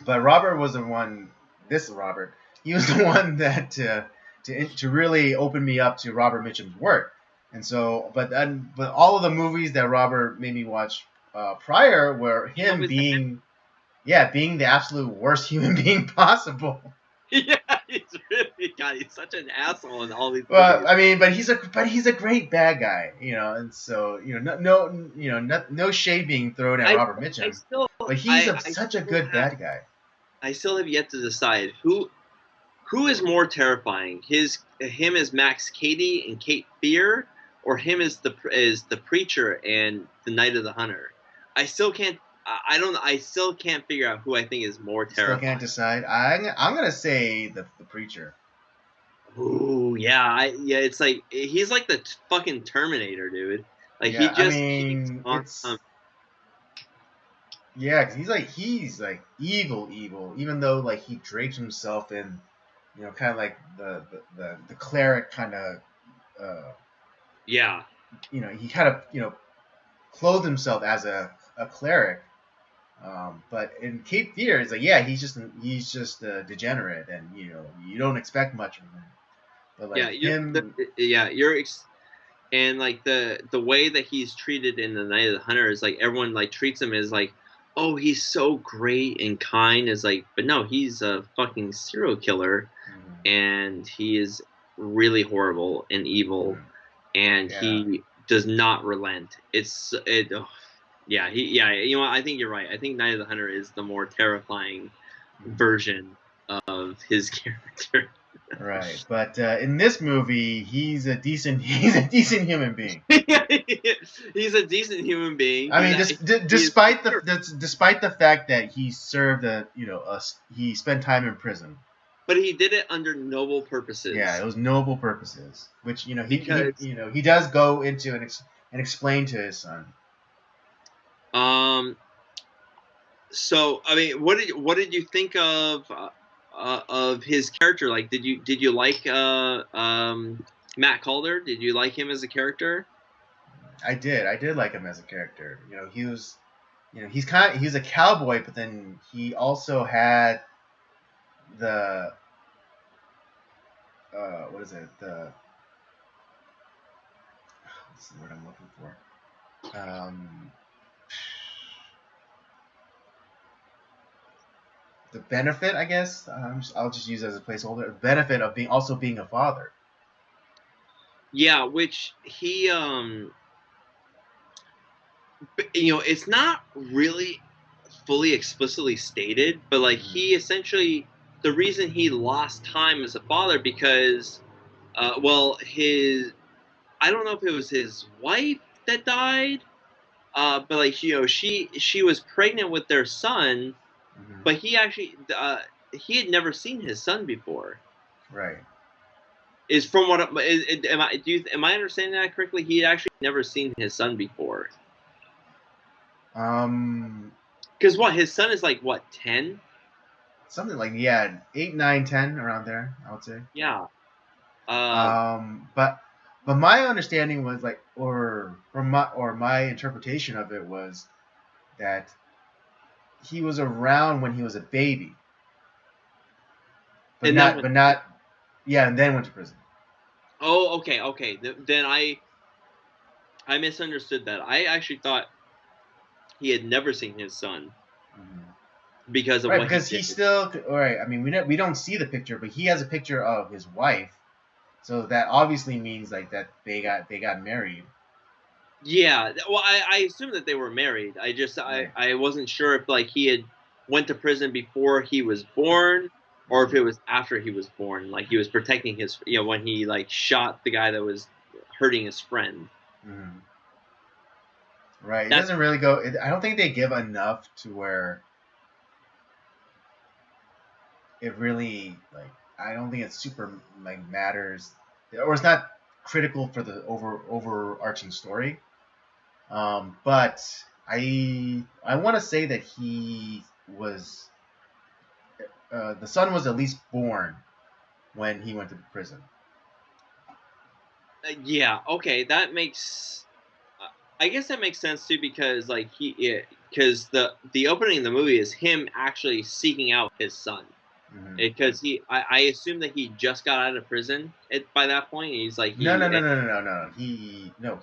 Speaker 2: Robert was the one. This Robert, he was the one that to really open me up to Robert Mitchum's work. And so, but all of the movies that Robert made me watch prior were him being the absolute worst human being possible.
Speaker 3: Yeah, he's such an asshole in all these movies.
Speaker 2: Well, I mean, but he's a great bad guy, and so no shade being thrown at Robert Mitchum, but he's such a good bad guy.
Speaker 3: I still have yet to decide who is more terrifying, him as Max Cady and Cape Fear, or him as the preacher and the Night of the Hunter. I still can't. I still can't figure out who I think is more terrifying.
Speaker 2: Still can't decide. I'm gonna say the preacher.
Speaker 3: Ooh, yeah, It's like he's like the fucking Terminator, dude. Like he just keeps on.
Speaker 2: Yeah, because he's like evil, even though like he drapes himself in, kind of like the cleric kind of.
Speaker 3: Yeah.
Speaker 2: He kind of clothed himself as a cleric, but in Cape Fear, it's like he's just a degenerate, and you don't expect much from him. But like
Speaker 3: and like the way that he's treated in the Night of the Hunter is like everyone like treats him as like, oh, he's so great and kind, is like, but no, he's a fucking serial killer, and he is really horrible and evil, and he does not relent. I think you're right. I think Night of the Hunter is the more terrifying version of his character.
Speaker 2: Right, but in this movie, he's a decent human being.
Speaker 3: He's a decent human being.
Speaker 2: I mean, despite the fact that he served he spent time in prison.
Speaker 3: But he did it under noble purposes.
Speaker 2: Yeah, it was noble purposes, which he does go into and explain to his son.
Speaker 3: So I mean, what did you think of his character? Like, did you like Matt Calder? Did you like him as a character?
Speaker 2: I did like him as a character. He was, he's a cowboy, but then he also had the what's the word I'm looking for? The benefit, I guess. I'll just use it as a placeholder. The benefit of being a father.
Speaker 3: Yeah, which he it's not really fully explicitly stated, but like he essentially, the reason he lost time as a father because I don't know if it was his wife that died, but like she was pregnant with their son,
Speaker 2: Hmm.
Speaker 3: but he had never seen his son before.
Speaker 2: Right.
Speaker 3: Is from what am I understanding that correctly? He had actually never seen his son before.
Speaker 2: Um,
Speaker 3: Because what his son is like what 10?
Speaker 2: Something like, yeah, 8, 9, 10 around there, I would say.
Speaker 3: Yeah. Uh,
Speaker 2: But my understanding was like, or my interpretation of it was that he was around when he was a baby,
Speaker 3: and then
Speaker 2: but not, yeah, and then went to prison.
Speaker 3: oh, okay. Then I misunderstood that. I actually thought he had never seen his son
Speaker 2: Hmm.
Speaker 3: because of
Speaker 2: Right,
Speaker 3: what he
Speaker 2: because he
Speaker 3: did.
Speaker 2: still, all right. I mean, we don't see the picture, but he has a picture of his wife, so that obviously means like that they got married.
Speaker 3: Yeah. Well, I assumed that they were married.
Speaker 2: Right.
Speaker 3: I wasn't sure if like he had went to prison before he was born or if it
Speaker 2: Hmm.
Speaker 3: was after he was born. Like he was protecting his, when he like shot the guy that was hurting his friend.
Speaker 2: Hmm. Right. It
Speaker 3: That
Speaker 2: doesn't really go. I don't think they give enough to where it really like. I don't think it's super like matters, or it's not critical for the overarching story. But I want to say that he was the son was at least born when he went to prison.
Speaker 3: yeah, okay, that makes. I guess that makes sense too because like because the opening of the movie is him actually seeking out his son
Speaker 2: Hmm.
Speaker 3: because I assume that he just got out of prison by that point. He's like
Speaker 2: No, no, no, no, no, no, no.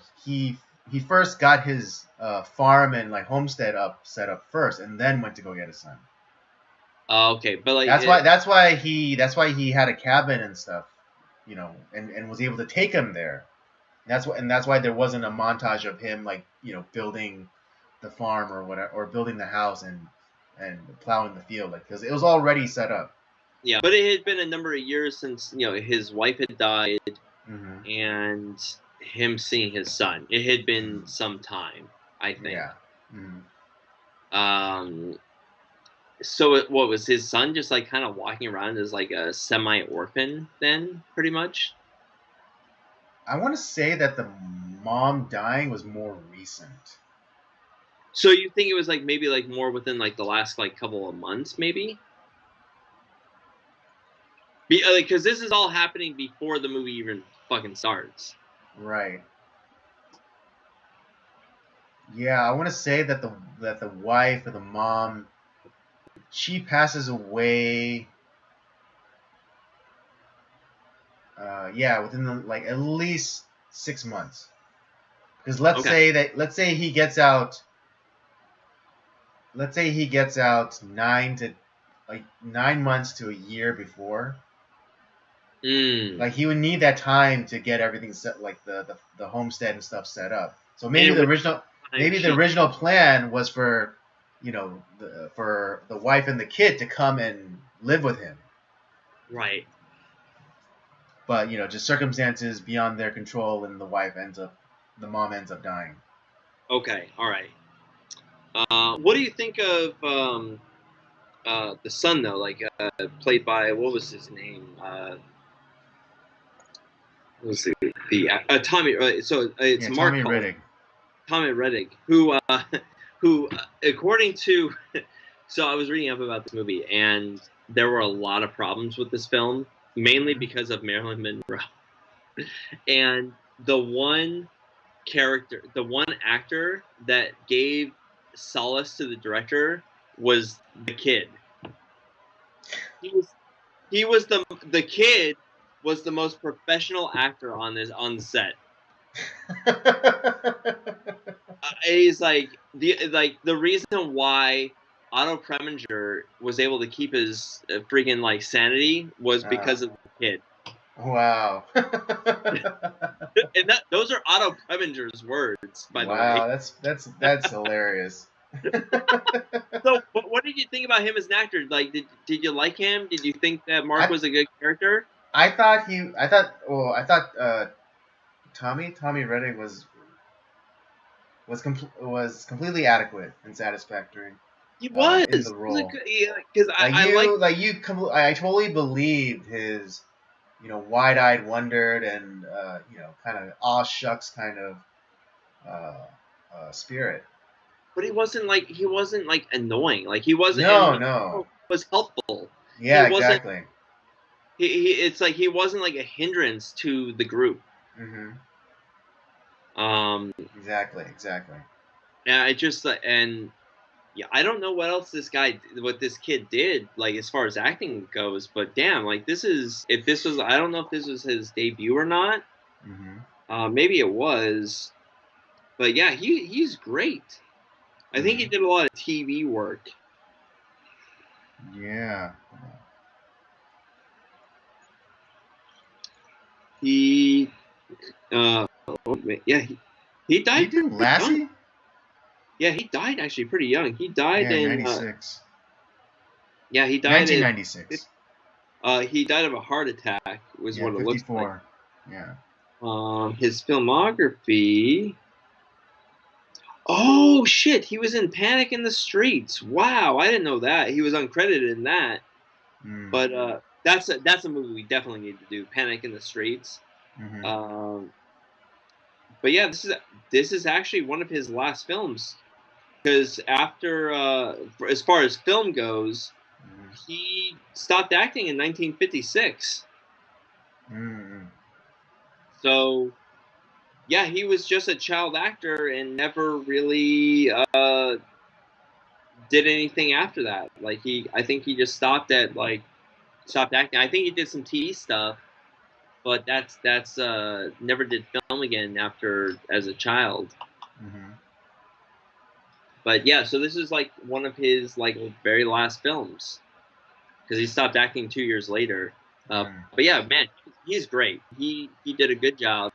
Speaker 2: He first got his farm and like homestead up set up first, and then went to go get his son.
Speaker 3: okay, but like it,
Speaker 2: That's why he had a cabin and stuff, and was able to take him there. That's why there wasn't a montage of him like building the farm or whatever, or building the house and plowing the field, like, because it was already set up.
Speaker 3: yeah, but it had been a number of years since his wife had died
Speaker 2: Hmm.
Speaker 3: and him seeing his son. It had been
Speaker 2: Hmm.
Speaker 3: some time, I think.
Speaker 2: Yeah. Hmm.
Speaker 3: Um, so what was his son just like kind of walking around as like a semi orphan then, pretty much?
Speaker 2: I want to say that the mom dying was more recent.
Speaker 3: So you think it was like maybe like more within like the last like couple of months, maybe? Because this is all happening before the movie even fucking starts.
Speaker 2: Right. Yeah, I want to say that the wife or the mom, she passes away. Yeah, within the, like, at least 6 months. Because
Speaker 3: Okay.
Speaker 2: let's say he gets out 9 months to a year before.
Speaker 3: Mm.
Speaker 2: Like, he would need that time to get everything set, like the homestead and stuff set up. So
Speaker 3: And with time,
Speaker 2: maybe the
Speaker 3: she
Speaker 2: original plan was for for the wife and the kid to come and live with him,
Speaker 3: right.
Speaker 2: but just circumstances beyond their control, and the mom ends up dying.
Speaker 3: Okay. All right. What do you think of the son though? Like played by what was his name? What was the Tommy? So it's
Speaker 2: Yeah,
Speaker 3: Mark
Speaker 2: Tommy
Speaker 3: Hall,
Speaker 2: Riddick.
Speaker 3: Tommy Reddick, who according to, so I was reading up about this movie, and there were a lot of problems with this film, mainly
Speaker 2: Hmm.
Speaker 3: because of Marilyn Monroe, and the one actor that gave solace to the director was the kid. He was the kid was the most professional actor on the set. He's like the reason why Otto Preminger was able to keep his freaking like sanity was
Speaker 2: uh,
Speaker 3: because of the kid.
Speaker 2: wow.
Speaker 3: And those are Otto Preminger's words, by the way.
Speaker 2: Wow, that's hilarious.
Speaker 3: So, what did you think about him as an actor? Like, did you like him? Did you think that Mark
Speaker 2: I
Speaker 3: was a good character?
Speaker 2: I thought he I thought well I thought Tommy Reddick was completely adequate and satisfactory
Speaker 3: He was.
Speaker 2: in the role.
Speaker 3: Because I
Speaker 2: I totally believed his, wide-eyed wondered and kind of aw shucks kind of spirit.
Speaker 3: but he wasn't like annoying. Like he wasn't.
Speaker 2: No,
Speaker 3: And he
Speaker 2: no.
Speaker 3: was helpful.
Speaker 2: Yeah,
Speaker 3: He wasn't.
Speaker 2: exactly.
Speaker 3: It's like he wasn't like a hindrance to the group.
Speaker 2: Mhm.
Speaker 3: Um,
Speaker 2: Exactly.
Speaker 3: and I just and yeah, I don't know what this kid did, like as far as acting goes. But damn, like if this was, I don't know if this was his debut or not.
Speaker 2: Mhm.
Speaker 3: Maybe it was, but yeah, he's great. I think he
Speaker 2: Mhm.
Speaker 3: did a lot of TV work.
Speaker 2: Yeah.
Speaker 3: He, yeah, he
Speaker 2: Did he
Speaker 3: died
Speaker 2: do
Speaker 3: pretty young.
Speaker 2: Lassie?
Speaker 3: Yeah, he died actually pretty young. He died
Speaker 2: Yeah,
Speaker 3: in
Speaker 2: 96.
Speaker 3: yeah, he died in
Speaker 2: 1996.
Speaker 3: he died of a heart attack. Was
Speaker 2: Yeah,
Speaker 3: what it looks like.
Speaker 2: 54. Yeah.
Speaker 3: His filmography. Oh shit, he was in Panic in the Streets. Wow, I didn't know that. He was uncredited in that.
Speaker 2: Mm.
Speaker 3: But that's a movie we definitely need to do. Panic in the Streets.
Speaker 2: Mhm.
Speaker 3: Um, but yeah, this is actually one of his last films because after as far as film goes,
Speaker 2: Mhm.
Speaker 3: he stopped acting in 1956.
Speaker 2: Mhm.
Speaker 3: So yeah, he was just a child actor and never really did anything after that. Like I think he just stopped acting. I think he did some TV stuff, but that's never did film again after as a child.
Speaker 2: Mhm.
Speaker 3: But yeah, so this is like one of his like very last films because he stopped acting 2 years later.
Speaker 2: Mm.
Speaker 3: But yeah, man, he's great. He did a good job.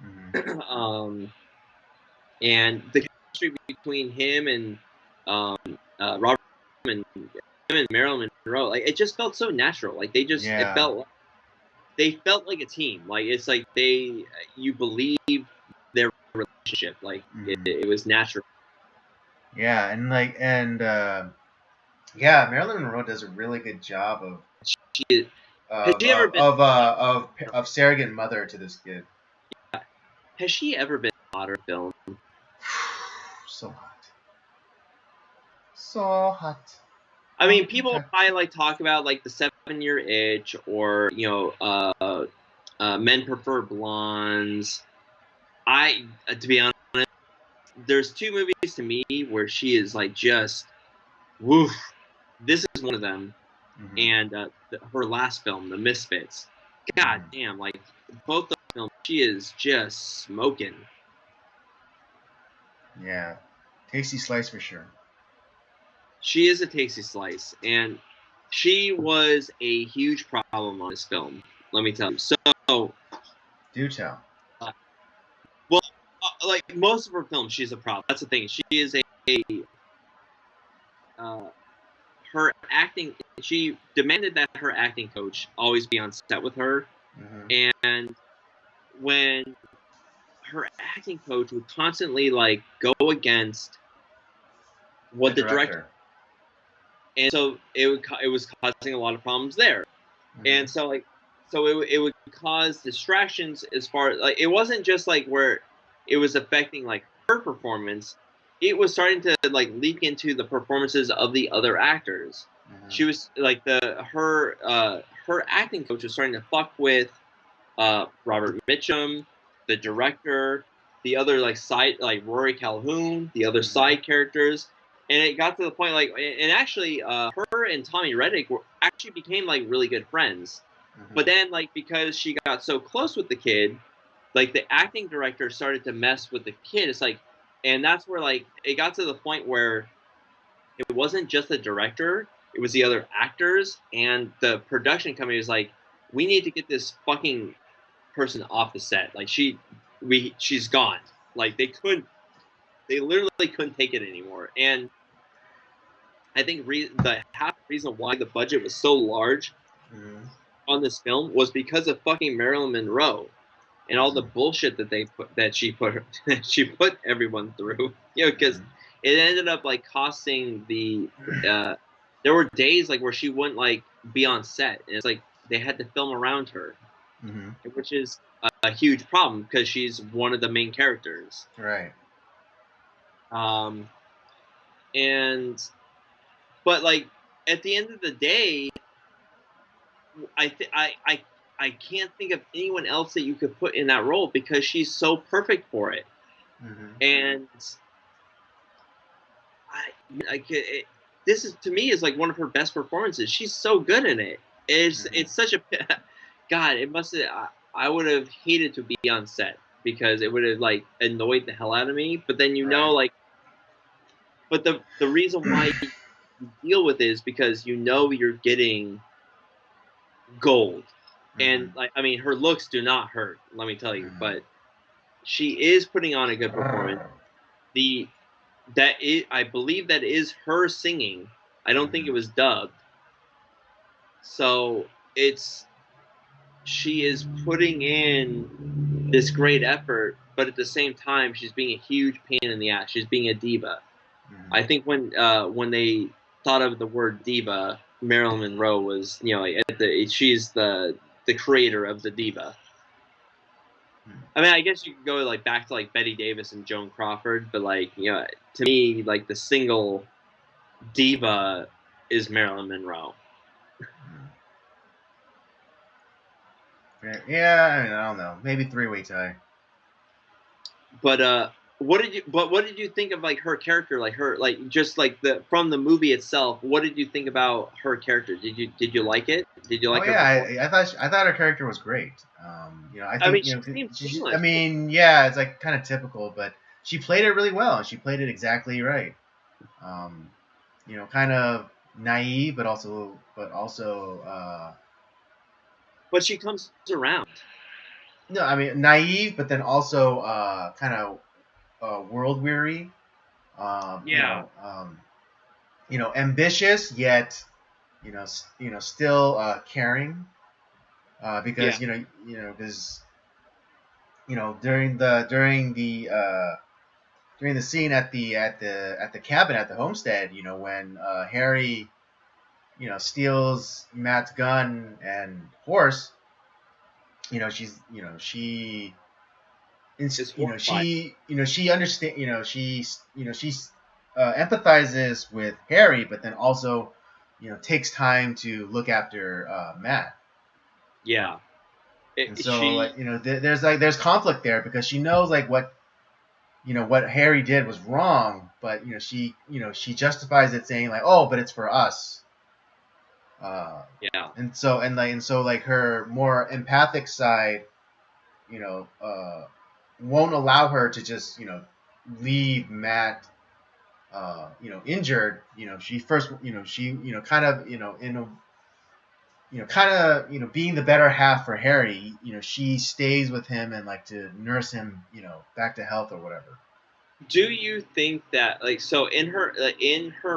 Speaker 2: Mhm.
Speaker 3: um, and the chemistry between him and Robert and him and Marilyn Monroe, like it just felt so natural. Like
Speaker 2: Yeah.
Speaker 3: they felt like a team. Like it's like you believe their relationship. Like
Speaker 2: Mhm.
Speaker 3: it was natural.
Speaker 2: Yeah, yeah, Marilyn Monroe does a really good job
Speaker 3: She, has
Speaker 2: of
Speaker 3: she ever
Speaker 2: of
Speaker 3: been
Speaker 2: of uh, of, of surrogate mother to this kid.
Speaker 3: has she ever been in a modern film?
Speaker 2: So hot. So hot.
Speaker 3: I mean, people
Speaker 2: Okay.
Speaker 3: probably like talk about like the 7 Year Itch or Men Prefer Blondes. To be honest, there's two movies to me where she is like just woof. This is one of them,
Speaker 2: Mhm.
Speaker 3: and her last film, The Misfits. God
Speaker 2: Mhm.
Speaker 3: damn, like both the films, she is just smoking.
Speaker 2: Yeah. Tasty slice for sure.
Speaker 3: She is a tasty slice, and she was a huge problem on this film. Let me tell you. So,
Speaker 2: Do tell.
Speaker 3: uh, well, like most of her films, she's a problem. That's the thing. She is a uh, her acting. She demanded that her acting coach always be on set with her,
Speaker 2: Mhm.
Speaker 3: and when her acting coach would constantly like go against
Speaker 2: The
Speaker 3: what the director,
Speaker 2: director.
Speaker 3: and so it was causing a lot of problems there.
Speaker 2: Mhm.
Speaker 3: And so it would cause distractions as far as like it wasn't just like where it was affecting like her performance, it was starting to like leak into the performances of the other actors.
Speaker 2: Mhm.
Speaker 3: She was like her acting coach was starting to fuck with Robert Mitchum, the director, the other like side like Rory Calhoun, the other
Speaker 2: Mhm.
Speaker 3: side characters, and it got to the point like and actually her and Tommy Reddick were actually became like really good friends.
Speaker 2: Mhm.
Speaker 3: But then like because she got so close with the kid, like the acting director started to mess with the kid. It's like and that's where like it got to the point where it wasn't just the director, it was the other actors and the production company was like, we need to get this fucking person off the set. Like she's gone. Like they literally couldn't take it anymore. And I think the half reason why the budget was so large
Speaker 2: Mhm.
Speaker 3: on this film was because of fucking Marilyn Monroe. and all the bullshit she put everyone through. Because it ended up like costing the. There were days like where she wouldn't like be on set, and it's like they had to film around her,
Speaker 2: Mm-hmm.
Speaker 3: which is a huge problem because she's one of the main characters.
Speaker 2: Right.
Speaker 3: Um, and but like at the end of the day, I th- I can't think of anyone else that you could put in that role because she's so perfect for it.
Speaker 2: Mm-hmm.
Speaker 3: And I like this is to me is like one of her best performances. She's so good in it.
Speaker 2: Mm-hmm.
Speaker 3: It's such a God. It must have. I would have hated to be on set because it would have like annoyed the hell out of me. But then
Speaker 2: Right.
Speaker 3: like, but the reason why you deal with it is because you're getting gold,
Speaker 2: Mm-hmm.
Speaker 3: and like I mean, her looks do not hurt. Let me tell you, but she is putting on a good performance. The I believe that is her singing. I don't think
Speaker 2: Mm-hmm.
Speaker 3: it was dubbed. So it's she is putting in this great effort, but at the same time, she's being a huge pain in the ass. She's being a diva.
Speaker 2: Mm-hmm.
Speaker 3: I think when they thought of the word diva, Marilyn Monroe was like, she's the creator of the diva. I mean, I guess you could go like back to like Betty Davis and Joan Crawford, but like to me, like the single diva is Marilyn Monroe.
Speaker 2: Yeah, I mean, I don't know. Maybe 3 weeks high.
Speaker 3: But what did you think of like her character, like her like just like the from the movie itself? What did you think about her character? Did you like it? Did you
Speaker 2: Oh
Speaker 3: like her
Speaker 2: yeah,
Speaker 3: performance?
Speaker 2: I thought her character was great. I
Speaker 3: I
Speaker 2: think
Speaker 3: mean, she seemed
Speaker 2: I
Speaker 3: seamless.
Speaker 2: mean, yeah, it's like kind of typical, but she played it really well. She played it exactly right. Um, kind of naive, but also
Speaker 3: But she comes around.
Speaker 2: no, I mean naive, but then also kind of world weary. Um, you
Speaker 3: Yeah,
Speaker 2: know, um, ambitious yet still caring.
Speaker 3: yeah,
Speaker 2: Because because during the scene at the cabin at the homestead, when Harry steals Matt's gun and horse, she's she
Speaker 3: is horrified.
Speaker 2: she understand she's empathizes with Harry, but then also takes time to look after Matt.
Speaker 3: Yeah,
Speaker 2: And so
Speaker 3: she
Speaker 2: like there's conflict there because she knows like what Harry did was wrong, but she justifies it saying like, oh, but it's for us. Uh,
Speaker 3: yeah.
Speaker 2: and so her more empathic side, you know, uh, won't allow her to just leave Matt injured. She first she kind of in a kind of being the better half for Harry. She stays with him and like to nurse him back to health or whatever.
Speaker 3: Do you think that like so in her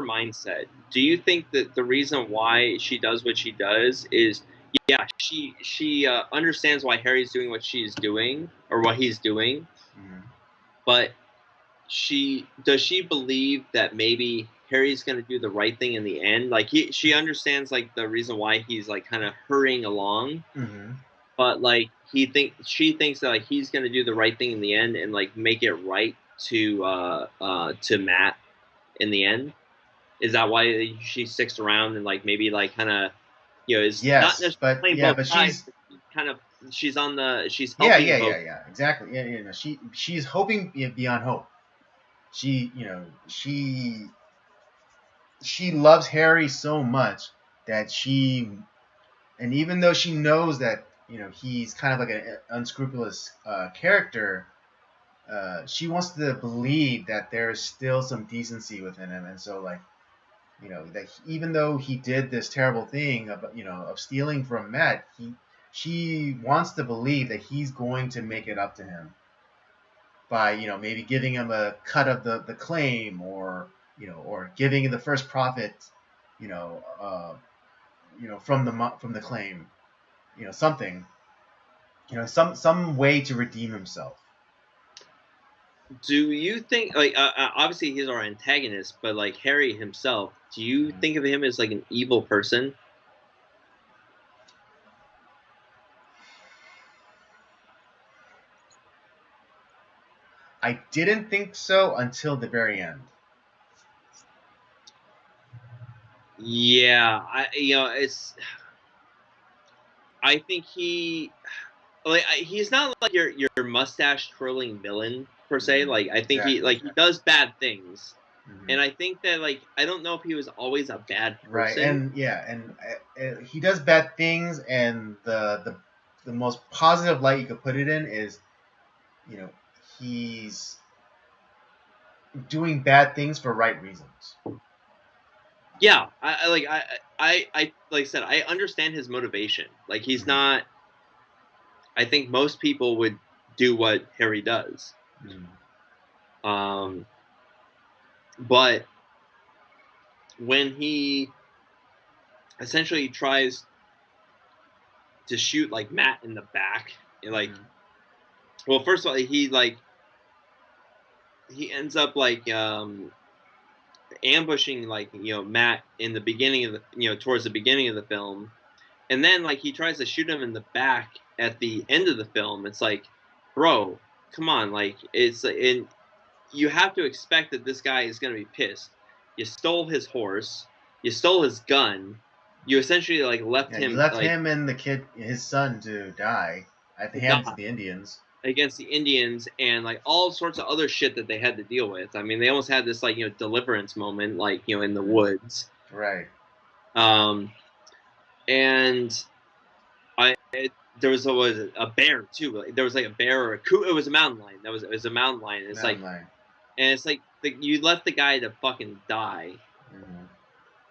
Speaker 3: mindset, do you think that the reason why she does what she does is yeah, she understands why Harry's doing what she's doing or what he's doing,
Speaker 2: Mm-hmm.
Speaker 3: but she believe that maybe Harry's going to do the right thing in the end? Like she understands like the reason why he's like kind of hurrying along,
Speaker 2: Mm-hmm.
Speaker 3: but like she thinks that like he's gonna do the right thing in the end and like make it right to Matt in the end. Is that why she sticks around and like maybe like kind of is not
Speaker 2: Yes,
Speaker 3: necessarily
Speaker 2: but
Speaker 3: playing
Speaker 2: yeah,
Speaker 3: both
Speaker 2: but
Speaker 3: sides,
Speaker 2: she's
Speaker 3: but she's she's
Speaker 2: yeah,
Speaker 3: helping
Speaker 2: yeah,
Speaker 3: both.
Speaker 2: yeah, yeah, exactly. Yeah, she's hoping beyond hope. She loves Harry so much that and even though she knows that he's kind of like an unscrupulous character, she wants to believe that there's still some decency within him, and so like that even though he did this terrible thing of stealing from Matt, she wants to believe that he's going to make it up to him by maybe giving him a cut of the claim, or giving him the first profit you know uh, from the claim, something. some way to redeem himself.
Speaker 3: Do you think like obviously he's our antagonist, but like Harry himself, do you
Speaker 2: Mhm.
Speaker 3: think of him as like an evil person?
Speaker 2: I didn't think so until the very end.
Speaker 3: Yeah, it's. I think he's not like your mustache twirling villain per se.
Speaker 2: Mhm.
Speaker 3: Like I think
Speaker 2: Exactly.
Speaker 3: he does bad things,
Speaker 2: Mhm.
Speaker 3: and I think that like I don't know if he was always a bad
Speaker 2: Right,
Speaker 3: person.
Speaker 2: and yeah, and he does bad things, and the most positive light you could put it in is, you know, he's doing bad things for right reasons.
Speaker 3: Yeah, I like I said, I understand his motivation. Like he's
Speaker 2: Mhm.
Speaker 3: not. I think most people would do what Harry does.
Speaker 2: Mhm.
Speaker 3: Um, but when he essentially tries to shoot like Matt in the back, like,
Speaker 2: Mhm.
Speaker 3: well, first of all, he ends up like ambushing like Matt in the beginning of the towards the beginning of the film, and then like he tries to shoot him in the back at the end of the film. It's like, bro, come on, like it's and you have to expect that this guy is going to be pissed. You stole his horse, you stole his gun, you essentially like left
Speaker 2: Yeah, you
Speaker 3: him
Speaker 2: left
Speaker 3: like
Speaker 2: him and the kid, his son, to die at the
Speaker 3: to
Speaker 2: hands
Speaker 3: die
Speaker 2: of the Indians.
Speaker 3: against the Indians and like all sorts of other shit that they had to deal with. I mean, they almost had this like deliverance moment, like in the
Speaker 2: Mhm.
Speaker 3: woods.
Speaker 2: Right.
Speaker 3: Um, and there was a bear too. Like, there was like a bear or a coo. It was a mountain lion. It was a mountain lion. And
Speaker 2: Mountain lion.
Speaker 3: it's like you left the guy to fucking die,
Speaker 2: Mhm.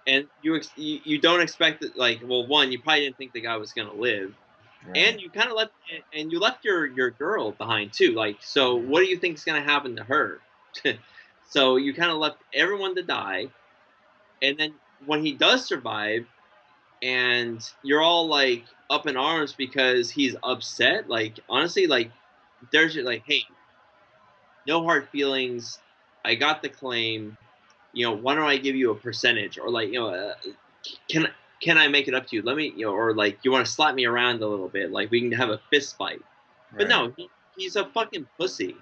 Speaker 3: and you don't expect that. Like, well, one, you probably didn't think the guy was gonna live,
Speaker 2: Right.
Speaker 3: and you kind of left and you left your girl behind too. Like, so
Speaker 2: Mhm.
Speaker 3: what do you think is gonna happen to her? So you kind of left everyone to die, and then when he does survive, and you're all like up in arms because he's upset. Like honestly, like there's like, hey, no hard feelings. I got the claim. Why don't I give you a percentage or like can can I make it up to you? Let me or like you want to slap me around a little bit, like we can have a fist fight. But
Speaker 2: Right.
Speaker 3: no, he's a fucking pussy.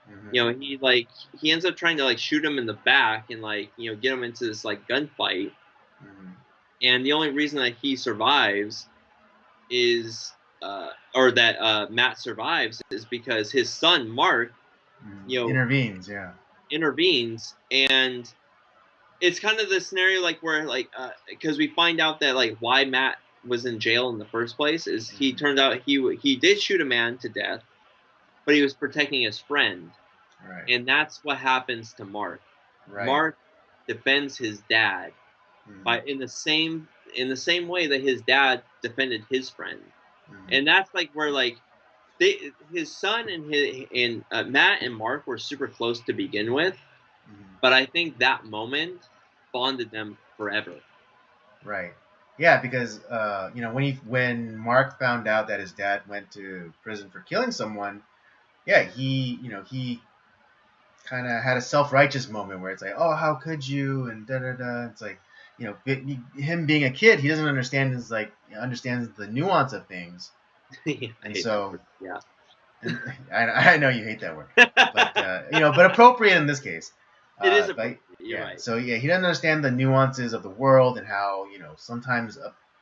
Speaker 2: Mhm.
Speaker 3: He ends up trying to like shoot him in the back and like get him into this like gunfight.
Speaker 2: Mhm.
Speaker 3: And the only reason that he survives is or that Matt survives is because his son Mark, you know,
Speaker 2: Intervenes. Yeah.
Speaker 3: intervenes, and it's kind of the scenario like where like because we find out that like why Matt was in jail in the first place is he
Speaker 2: Mhm.
Speaker 3: turned out he did shoot a man to death, but he was protecting his friend,
Speaker 2: Right.
Speaker 3: and that's what happens to Mark.
Speaker 2: Right.
Speaker 3: Mark defends his dad
Speaker 2: Mhm.
Speaker 3: by in the same way that his dad defended his friend,
Speaker 2: Mhm.
Speaker 3: and that's like where like his son and Matt and Mark were super close to begin with,
Speaker 2: Mhm.
Speaker 3: but I think that moment bonded them forever.
Speaker 2: Right. Yeah, because when Mark found out that his dad went to prison for killing someone, yeah, he kind of had a self righteous moment where it's like, oh, how could you, and da da da. It's like, him being a kid, he doesn't understand understands the nuance of things,
Speaker 3: I
Speaker 2: and
Speaker 3: hate that
Speaker 2: so,
Speaker 3: word. Yeah.
Speaker 2: and I know you hate that word, but but appropriate in this case.
Speaker 3: It is
Speaker 2: But
Speaker 3: appropriate. You're
Speaker 2: yeah,
Speaker 3: right.
Speaker 2: so yeah, he doesn't understand the nuances of the world and how sometimes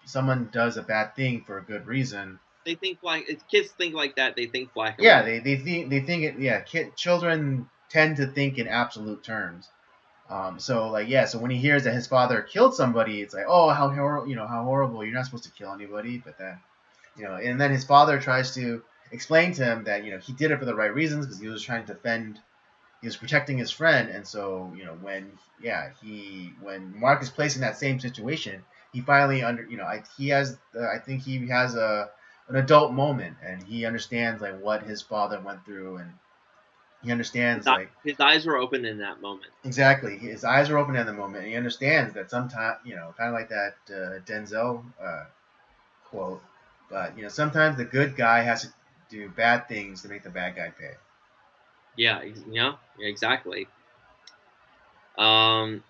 Speaker 2: someone does a bad thing for a good reason.
Speaker 3: They think black. If kids think like that, they think black and
Speaker 2: Yeah,
Speaker 3: white.
Speaker 2: they think it. Yeah, children tend to think in absolute terms. So like yeah, so when he hears that his father killed somebody, it's like, oh, how horrible, how horrible. You're not supposed to kill anybody, but then and then his father tries to explain to him that he did it for the right reasons because he was trying to defend, he was protecting his friend, and so when Mark is placed in that same situation, he finally I think he has a an adult moment, and he understands like what his father went through, and he understands like
Speaker 3: His eyes were open in that moment.
Speaker 2: exactly his eyes are open at the moment, and he understands that sometimes kind of like that Denzel quote, but sometimes the good guy has to do bad things to make the bad guy pay.
Speaker 3: Yeah, exactly. Um,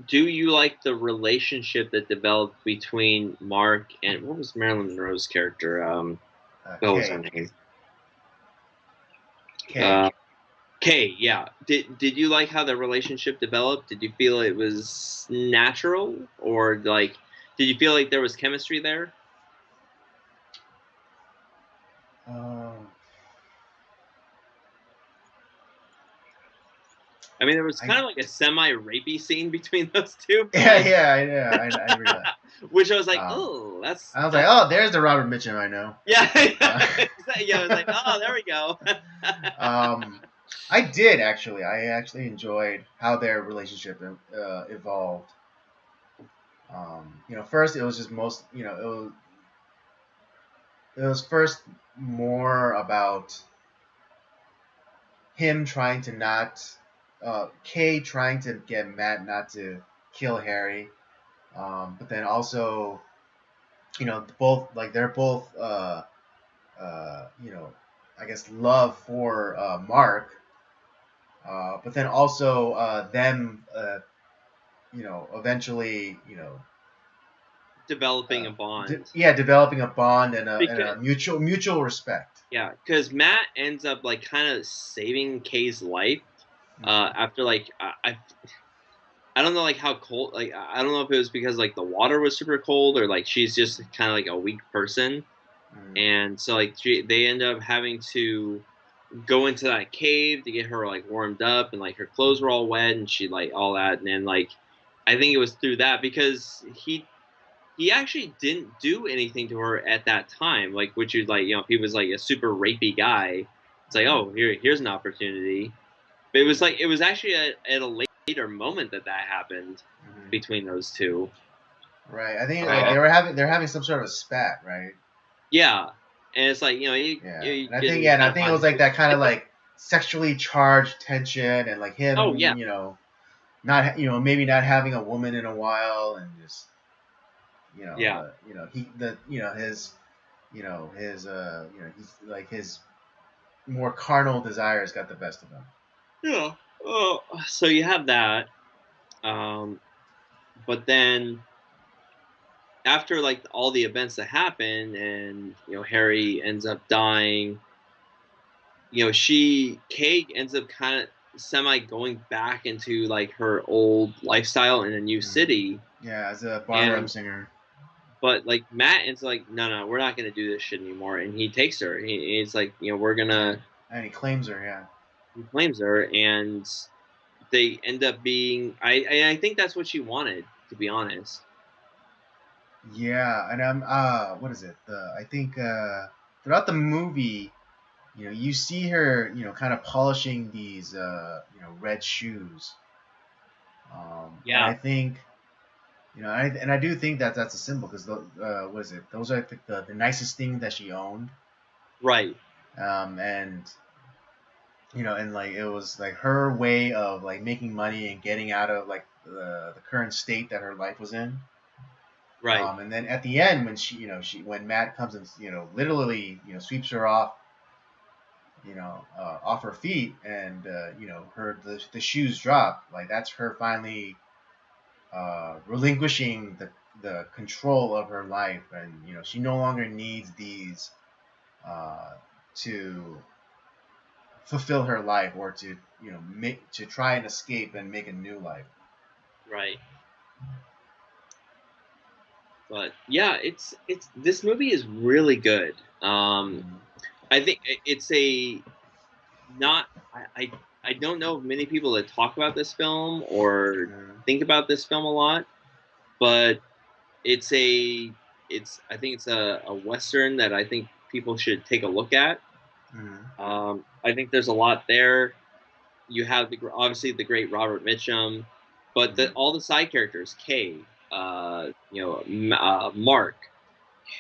Speaker 3: do you like the relationship that developed between Mark and what was Marilyn Monroe's character? What was her
Speaker 2: K.
Speaker 3: name?
Speaker 2: K.
Speaker 3: Uh, Kay. Yeah. Did you like how the relationship developed? Did you feel it was natural, or like, did you feel like there was chemistry there?
Speaker 2: Um,
Speaker 3: I mean, there was
Speaker 2: I
Speaker 3: kind of like a semi-rapey scene between those two,
Speaker 2: yeah
Speaker 3: like,
Speaker 2: I agree with that.
Speaker 3: which I was like,
Speaker 2: Um,
Speaker 3: oh, that's
Speaker 2: I was like,
Speaker 3: that's
Speaker 2: oh, there's the Robert Mitchum I know.
Speaker 3: yeah,
Speaker 2: Uh,
Speaker 3: yeah. I was like, oh, there we go.
Speaker 2: um, I did actually. I actually enjoyed how their relationship evolved. First it was just most. It was first more about him trying to not, Kay trying to get Matt not to kill Harry, but then also, both like they're both, I guess love for Mark, but then also them, eventually,
Speaker 3: Developing a bond
Speaker 2: developing a bond and a
Speaker 3: because
Speaker 2: mutual respect.
Speaker 3: yeah, because Matt ends up like kind of saving Kay's life after like I don't know like how cold like I don't know if it was because like the water was super cold or like she's just kind of like a weak person,
Speaker 2: Mm,
Speaker 3: and so like they end up having to go into that cave to get her like warmed up and like her clothes were all wet and she like all that, and then like I think it was through that because he actually didn't do anything to her at that time, like which is like if he was like a super rapey guy, it's like oh here's an opportunity, but it was actually at a later moment that happened
Speaker 2: mhm.
Speaker 3: between those two.
Speaker 2: Right. I think like they're having some sort of spat, right?
Speaker 3: Yeah, and it's like
Speaker 2: Yeah.
Speaker 3: you
Speaker 2: And I
Speaker 3: get
Speaker 2: think
Speaker 3: you
Speaker 2: yeah, and
Speaker 3: kind
Speaker 2: I
Speaker 3: of
Speaker 2: think it
Speaker 3: find
Speaker 2: was like that kind of like sexually charged tension and like
Speaker 3: oh
Speaker 2: him,
Speaker 3: yeah
Speaker 2: not maybe not having a woman in a while and just
Speaker 3: yeah
Speaker 2: the he the he's like his more carnal desires got the best of him.
Speaker 3: yeah. Oh, so you have that, um, but then after like all the events that happen and Harry ends up dying, Kate ends up kind of semi going back into like her old lifestyle in a new
Speaker 2: Mm.
Speaker 3: city,
Speaker 2: Yeah, as a barroom
Speaker 3: and
Speaker 2: singer.
Speaker 3: but like Matt is like no we're not gonna do this shit anymore, and he takes her. He's like we're
Speaker 2: Yeah.
Speaker 3: gonna
Speaker 2: And he claims her, yeah.
Speaker 3: he claims her, and they end up being I think that's what she wanted, to be honest.
Speaker 2: Yeah, and what is it? I think throughout the movie, you see her, kind of polishing these, red shoes. And
Speaker 3: Yeah,
Speaker 2: I think, I do think that that's a symbol because what is it? Those are I think the nicest thing that she owned.
Speaker 3: right,
Speaker 2: And and like it was like her way of like making money and getting out of like the current state that her life was in.
Speaker 3: right,
Speaker 2: And then at the end, when when Matt comes and literally sweeps her off, off her feet, and her the shoes drop, like that's her finally relinquishing the control of her life, and she no longer needs these uh, to fulfill her life or to make to try and escape and make a new life.
Speaker 3: right. But yeah, it's this movie is really good.
Speaker 2: Mm-hmm.
Speaker 3: I think it's a not I don't know of many people that talk about this film or
Speaker 2: Mm-hmm.
Speaker 3: think about this film a lot, but it's a it's I think it's a western that I think people should take a look at.
Speaker 2: Mm-hmm.
Speaker 3: I think there's a lot there. You have obviously the great Robert Mitchum, but
Speaker 2: Mm-hmm.
Speaker 3: all the side characters, Kay, Mark,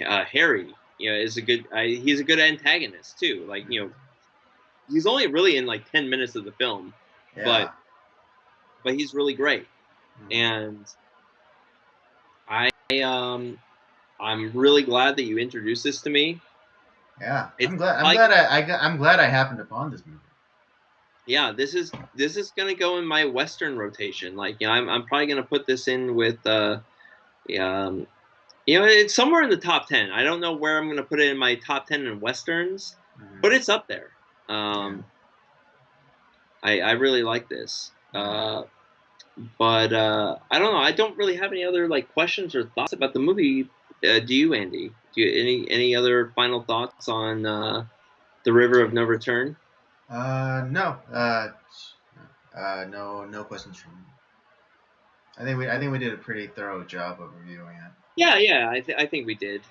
Speaker 3: Harry, is a good. He's a good antagonist too. Like he's only really in like 10 minutes of the film, but
Speaker 2: Yeah.
Speaker 3: he's really great.
Speaker 2: Mm-hmm.
Speaker 3: And I I'm really glad that you introduced this to me.
Speaker 2: Yeah,
Speaker 3: It's
Speaker 2: I'm glad I happened upon this movie.
Speaker 3: yeah, this is gonna go in my Western rotation. Like, you know, I'm probably gonna put this in with um, you know, it's somewhere in the top 10. I don't know where I'm gonna put it in my top 10 in westerns, but
Speaker 2: Mhm.
Speaker 3: it's up there.
Speaker 2: Yeah,
Speaker 3: I really like this.
Speaker 2: yeah.
Speaker 3: But I don't know. I don't really have any other like questions or thoughts about the movie. Do you, Andy? Do you any other final thoughts on the River of No Return?
Speaker 2: No. No questions from me. I think we did a pretty thorough job of reviewing it.
Speaker 3: Yeah, yeah. I think we did.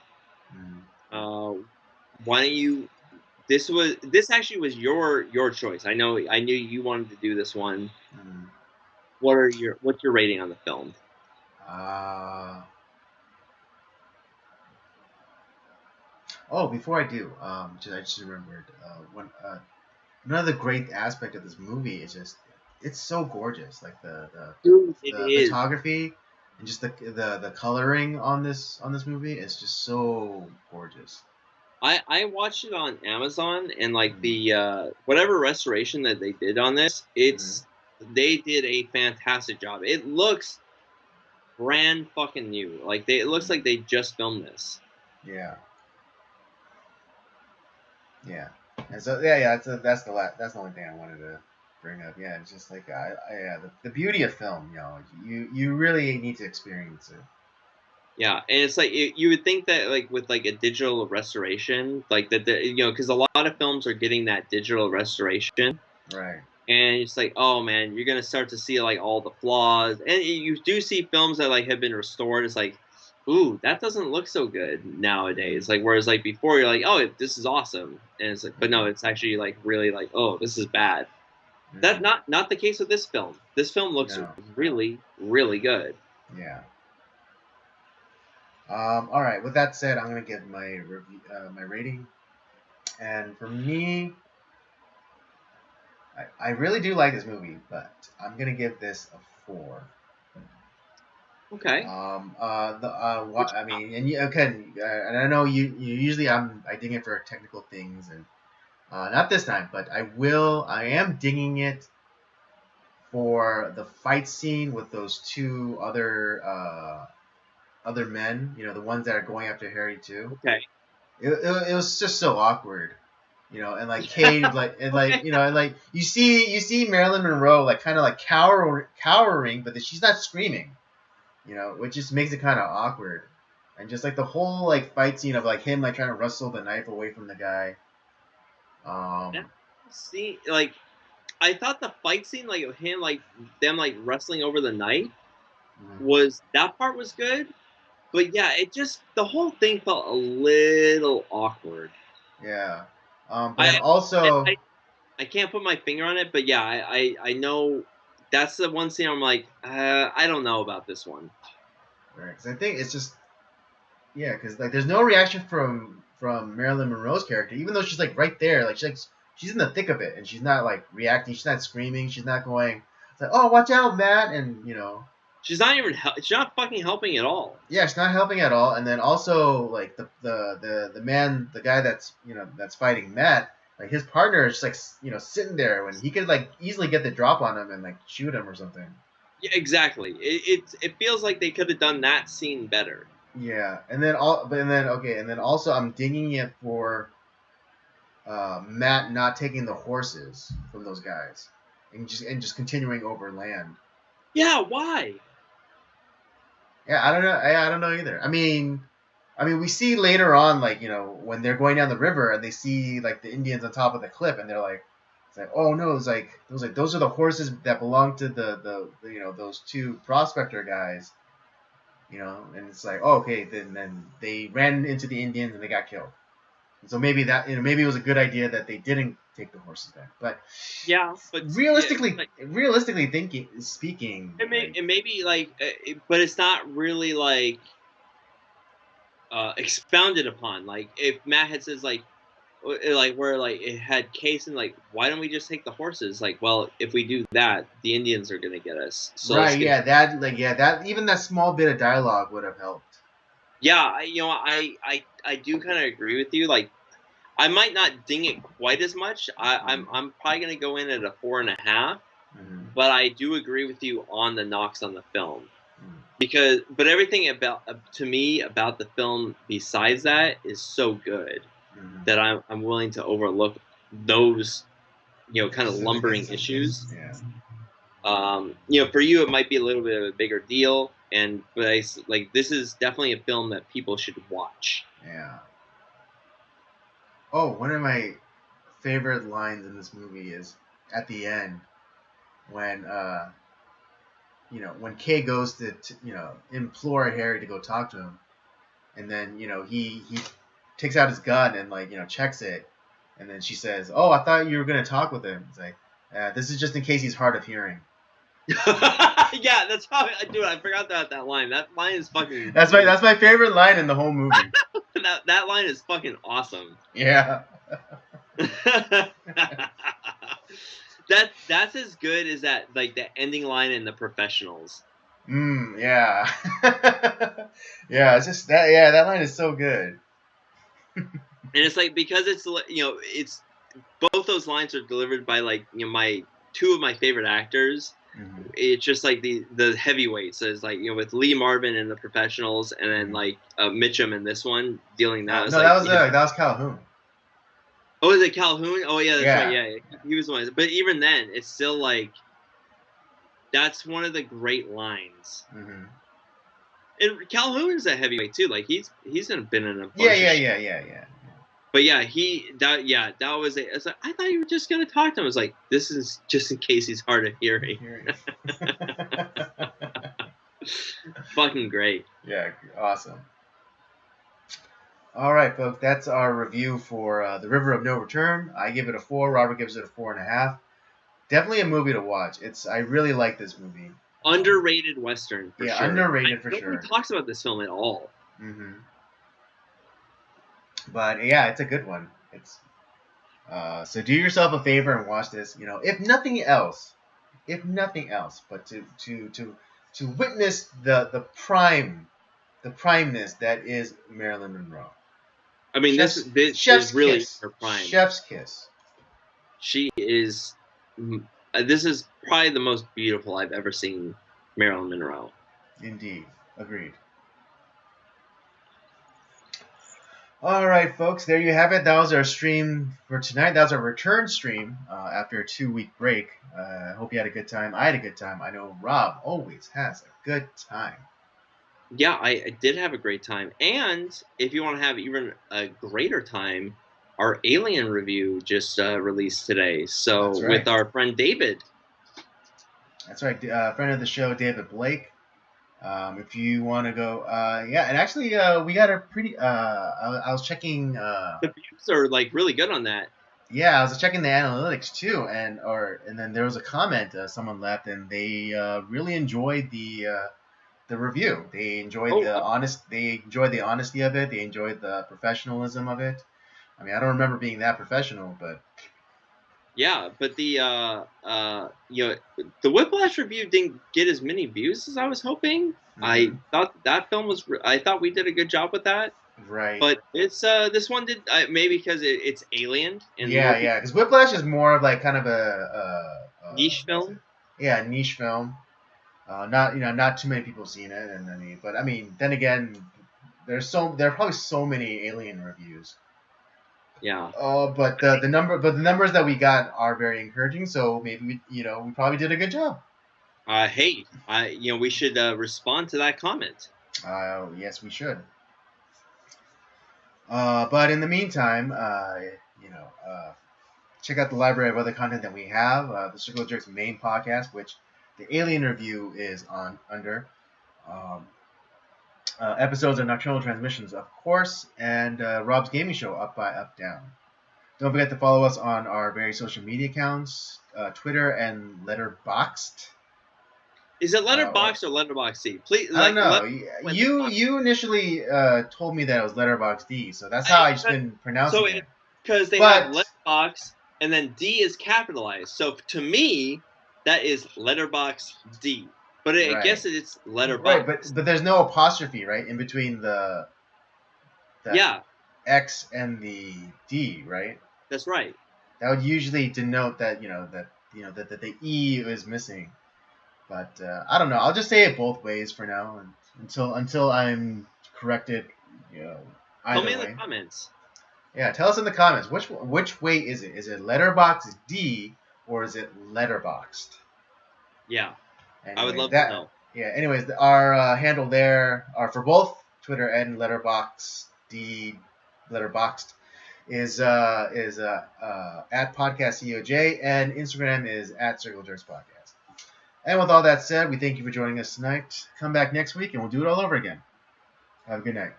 Speaker 2: Mm,
Speaker 3: Uh, why don't you? This actually was your choice. I knew you wanted to do this one.
Speaker 2: mm.
Speaker 3: What's your rating on the film?
Speaker 2: Uh, oh, before I do, I just remembered another great aspect of this movie is just it's so gorgeous. Like
Speaker 3: Dude, it
Speaker 2: the
Speaker 3: is.
Speaker 2: photography and just the coloring on this movie is just so gorgeous.
Speaker 3: I watched it on Amazon and like
Speaker 2: Mm,
Speaker 3: the whatever restoration that they did on this,
Speaker 2: mm,
Speaker 3: it's they did a fantastic job. It looks brand fucking new. It looks
Speaker 2: mm.
Speaker 3: like they just filmed this.
Speaker 2: Yeah, yeah. And so yeah, that's the only thing I wanted to bring up. Yeah, it's just like yeah, the beauty of film. You really need to experience it.
Speaker 3: Yeah, and it's like you would think that like with like a digital restoration, like that you know, because a lot of films are getting that digital restoration,
Speaker 2: Right.
Speaker 3: and it's like, oh man, you're gonna start to see like all the flaws, and you do see films that like have been restored. It's like, ooh, that doesn't look so good
Speaker 2: Mm,
Speaker 3: nowadays. Like whereas like before, you're like, oh, this is awesome, and it's like, but no,
Speaker 2: mm,
Speaker 3: it's actually like really like, oh, this is bad. That's
Speaker 2: mm.
Speaker 3: not the case with this film. This film looks
Speaker 2: No.
Speaker 3: really good.
Speaker 2: Yeah. All right. With that said, I'm gonna give my rating, and for me, I really do like this movie, but I'm gonna give this a 4.
Speaker 3: Okay.
Speaker 2: What I mean, and you okay, and I know you usually I dig it for technical things, and not this time, but I am digging it for the fight scene with those two other men. You know, the ones that are going after Harry too.
Speaker 3: Okay.
Speaker 2: It was just so awkward. And like Cade, like and like
Speaker 3: Okay.
Speaker 2: and like you see Marilyn Monroe like kind of like cowering, but she's not screaming. Which just makes it kind of awkward. And just like the whole like fight scene of like him like trying to wrestle the knife away from the guy.
Speaker 3: That
Speaker 2: Um,
Speaker 3: scene, like I thought the fight scene, like of him, like them, like wrestling over the night,
Speaker 2: mm,
Speaker 3: was that part was good. But yeah, it just the whole thing felt a little awkward.
Speaker 2: yeah. But then
Speaker 3: I
Speaker 2: also,
Speaker 3: I, I can't put my finger on it, but yeah, I know that's the one scene I'm like, I don't know about this one.
Speaker 2: right, 'cause I think it's just yeah, because like there's no reaction from Marilyn Monroe's character, even though she's like right there, like she's in the thick of it, and she's not like reacting, she's not screaming, she's not going, it's like, oh, watch out, Matt, and
Speaker 3: She's not fucking helping at all.
Speaker 2: yeah, she's not helping at all. And then also like the man, the guy that's fighting Matt, like his partner is just like sitting there when he could like easily get the drop on him and like shoot him or something.
Speaker 3: Yeah, exactly. It feels like they could have done that scene better.
Speaker 2: Yeah, and then all, but and then okay, and then also I'm dinging it for Matt not taking the horses from those guys and just continuing over land.
Speaker 3: Yeah, why?
Speaker 2: Yeah, I don't know. I don't know either. I mean, we see later on, like when they're going down the river and they see like the Indians on top of the cliff, and they're like, it's like, oh no, it's like those are the horses that belong to the those two prospector guys, and it's like, oh, okay, then they ran into the Indians and they got killed. And so maybe maybe it was a good idea that they didn't take the horses back, but
Speaker 3: Yeah, but yeah,
Speaker 2: realistically thinking speaking, like
Speaker 3: it may be like, but it's not really like expounded upon. Like if Matt had says like where like it had case and like why don't we just take the horses? Like, well, if we do that, the Indians are gonna get us. So let's
Speaker 2: right,
Speaker 3: get
Speaker 2: that even that small bit of dialogue would have helped.
Speaker 3: yeah. I do kind of agree with you. Like I might not ding it quite as much. I'm probably gonna go in at a 4.5,
Speaker 2: Mm-hmm.
Speaker 3: but I do agree with you on the knocks on the film
Speaker 2: Mm-hmm.
Speaker 3: but everything about to me about the film besides that is so good
Speaker 2: Mm-hmm.
Speaker 3: that I'm willing to overlook those kind of
Speaker 2: Specific
Speaker 3: lumbering
Speaker 2: instances.
Speaker 3: issues.
Speaker 2: Yeah.
Speaker 3: For you it might be a little bit of a bigger deal, but this is definitely a film that people should watch.
Speaker 2: Yeah. Oh, one of my favorite lines in this movie is at the end when when Kay goes to implore Harry to go talk to him, and then he takes out his gun and checks it, and then she says, "Oh, I thought you were gonna talk with him." It's like, this is just in case he's hard of hearing.
Speaker 3: Yeah, that's probably, dude. I forgot that line. That line is fucking.
Speaker 2: That's my favorite line in the whole movie.
Speaker 3: that line is fucking awesome.
Speaker 2: Yeah.
Speaker 3: That's as good as that the ending line in The Professionals.
Speaker 2: Yeah. Yeah, it's just that. Yeah, that line is so good.
Speaker 3: And it's because it's both those lines are delivered by my two of my favorite actors.
Speaker 2: Mm-hmm.
Speaker 3: It's just the heavyweights. So it's with Lee Marvin in The Professionals, and then Mitchum in this one dealing that.
Speaker 2: No, that was Calhoun.
Speaker 3: Oh, is it Calhoun? Oh yeah, that's
Speaker 2: Yeah.
Speaker 3: right. Yeah, he was the one. But even then, it's still that's one of the great lines.
Speaker 2: Mm-hmm.
Speaker 3: And Calhoun's a heavyweight too. He's been in a bunch
Speaker 2: Yeah.
Speaker 3: But yeah, that was it. It's I thought you were just gonna talk to him. I was like, this is just in case he's hard of hearing. Fucking great.
Speaker 2: Yeah, awesome. All right, folks, that's our review for The River of No Return. I give it a 4. Robert gives it a 4.5. Definitely a movie to watch. I really like this movie.
Speaker 3: Underrated Western, for sure.
Speaker 2: Underrated for sure.
Speaker 3: Nobody talks about this film at all.
Speaker 2: Mm-hmm. But yeah, it's a good one. So do yourself a favor and watch this. If nothing else, but to witness the primeness that is Marilyn Monroe.
Speaker 3: I mean, this is really her prime.
Speaker 2: Chef's kiss.
Speaker 3: She is. This is probably the most beautiful I've ever seen Marilyn Monroe.
Speaker 2: Indeed, agreed. All right, folks, there you have it. That was our stream for tonight. That was our return stream after a 2-week break. I hope you had a good time. I had a good time. I know Rob always has a good time.
Speaker 3: Yeah, I did have a great time. And if you want to have even a greater time, our Alien review just released today. So with our friend David.
Speaker 2: That's right. Friend of the show, David Blake. If you want to go, and actually, we got a pretty. I was checking.
Speaker 3: The views are really good on that.
Speaker 2: Yeah, I was checking the analytics too, and then there was a comment someone left, and they really enjoyed the review. They enjoyed They enjoyed the honesty of it. They enjoyed the professionalism of it. I mean, I don't remember being that professional, but.
Speaker 3: Yeah, but the Whiplash review didn't get as many views as I was hoping. Mm-hmm. I thought that film was. I thought we did a good job with that.
Speaker 2: Right.
Speaker 3: But it's this one did maybe because it's Alien. And
Speaker 2: yeah, because Whiplash is more of kind of a
Speaker 3: niche film.
Speaker 2: Yeah, niche film. Not too many people have seen it, but then again, there are probably so many Alien reviews.
Speaker 3: Yeah.
Speaker 2: But the numbers that we got are very encouraging. So maybe we probably did a good job.
Speaker 3: Hey, we should respond to that comment.
Speaker 2: Yes, we should. But in the meantime, check out the library of other content that we have. The Circle of Jerks main podcast, which the Alien review is under. Episodes of Nocturnal Transmissions, of course, and Rob's Gaming Show, Up by Up Down. Don't forget to follow us on our various social media accounts, Twitter and Letterboxd.
Speaker 3: Is it Letterboxd or Letterboxd? Please,
Speaker 2: I don't know. You initially told me that it was Letterboxd, so that's how I've just been pronouncing it.
Speaker 3: Because they have Letterboxd and then D is capitalized. So to me, that is Letterboxd. But I guess it's Letterboxd.
Speaker 2: Right, but there's no apostrophe, right, in between the.
Speaker 3: Yeah.
Speaker 2: X and the D, right?
Speaker 3: That's right.
Speaker 2: That would usually denote that that the E is missing. But I don't know. I'll just say it both ways for now, and until I'm corrected, you know,
Speaker 3: Tell me
Speaker 2: either
Speaker 3: in the
Speaker 2: way.
Speaker 3: comments.
Speaker 2: Yeah, tell us in the comments which way is it? Is it letterbox D or is it letterboxed?
Speaker 3: Yeah, I would
Speaker 2: Anyways,
Speaker 3: love to know.
Speaker 2: our handle there are for both Twitter and letterbox D letterboxed is at podcast EOJ, and Instagram is at Circle Jerks Podcast. And with all that said, we thank you for joining us tonight. Come back next week and we'll do it all over again. Have a good night.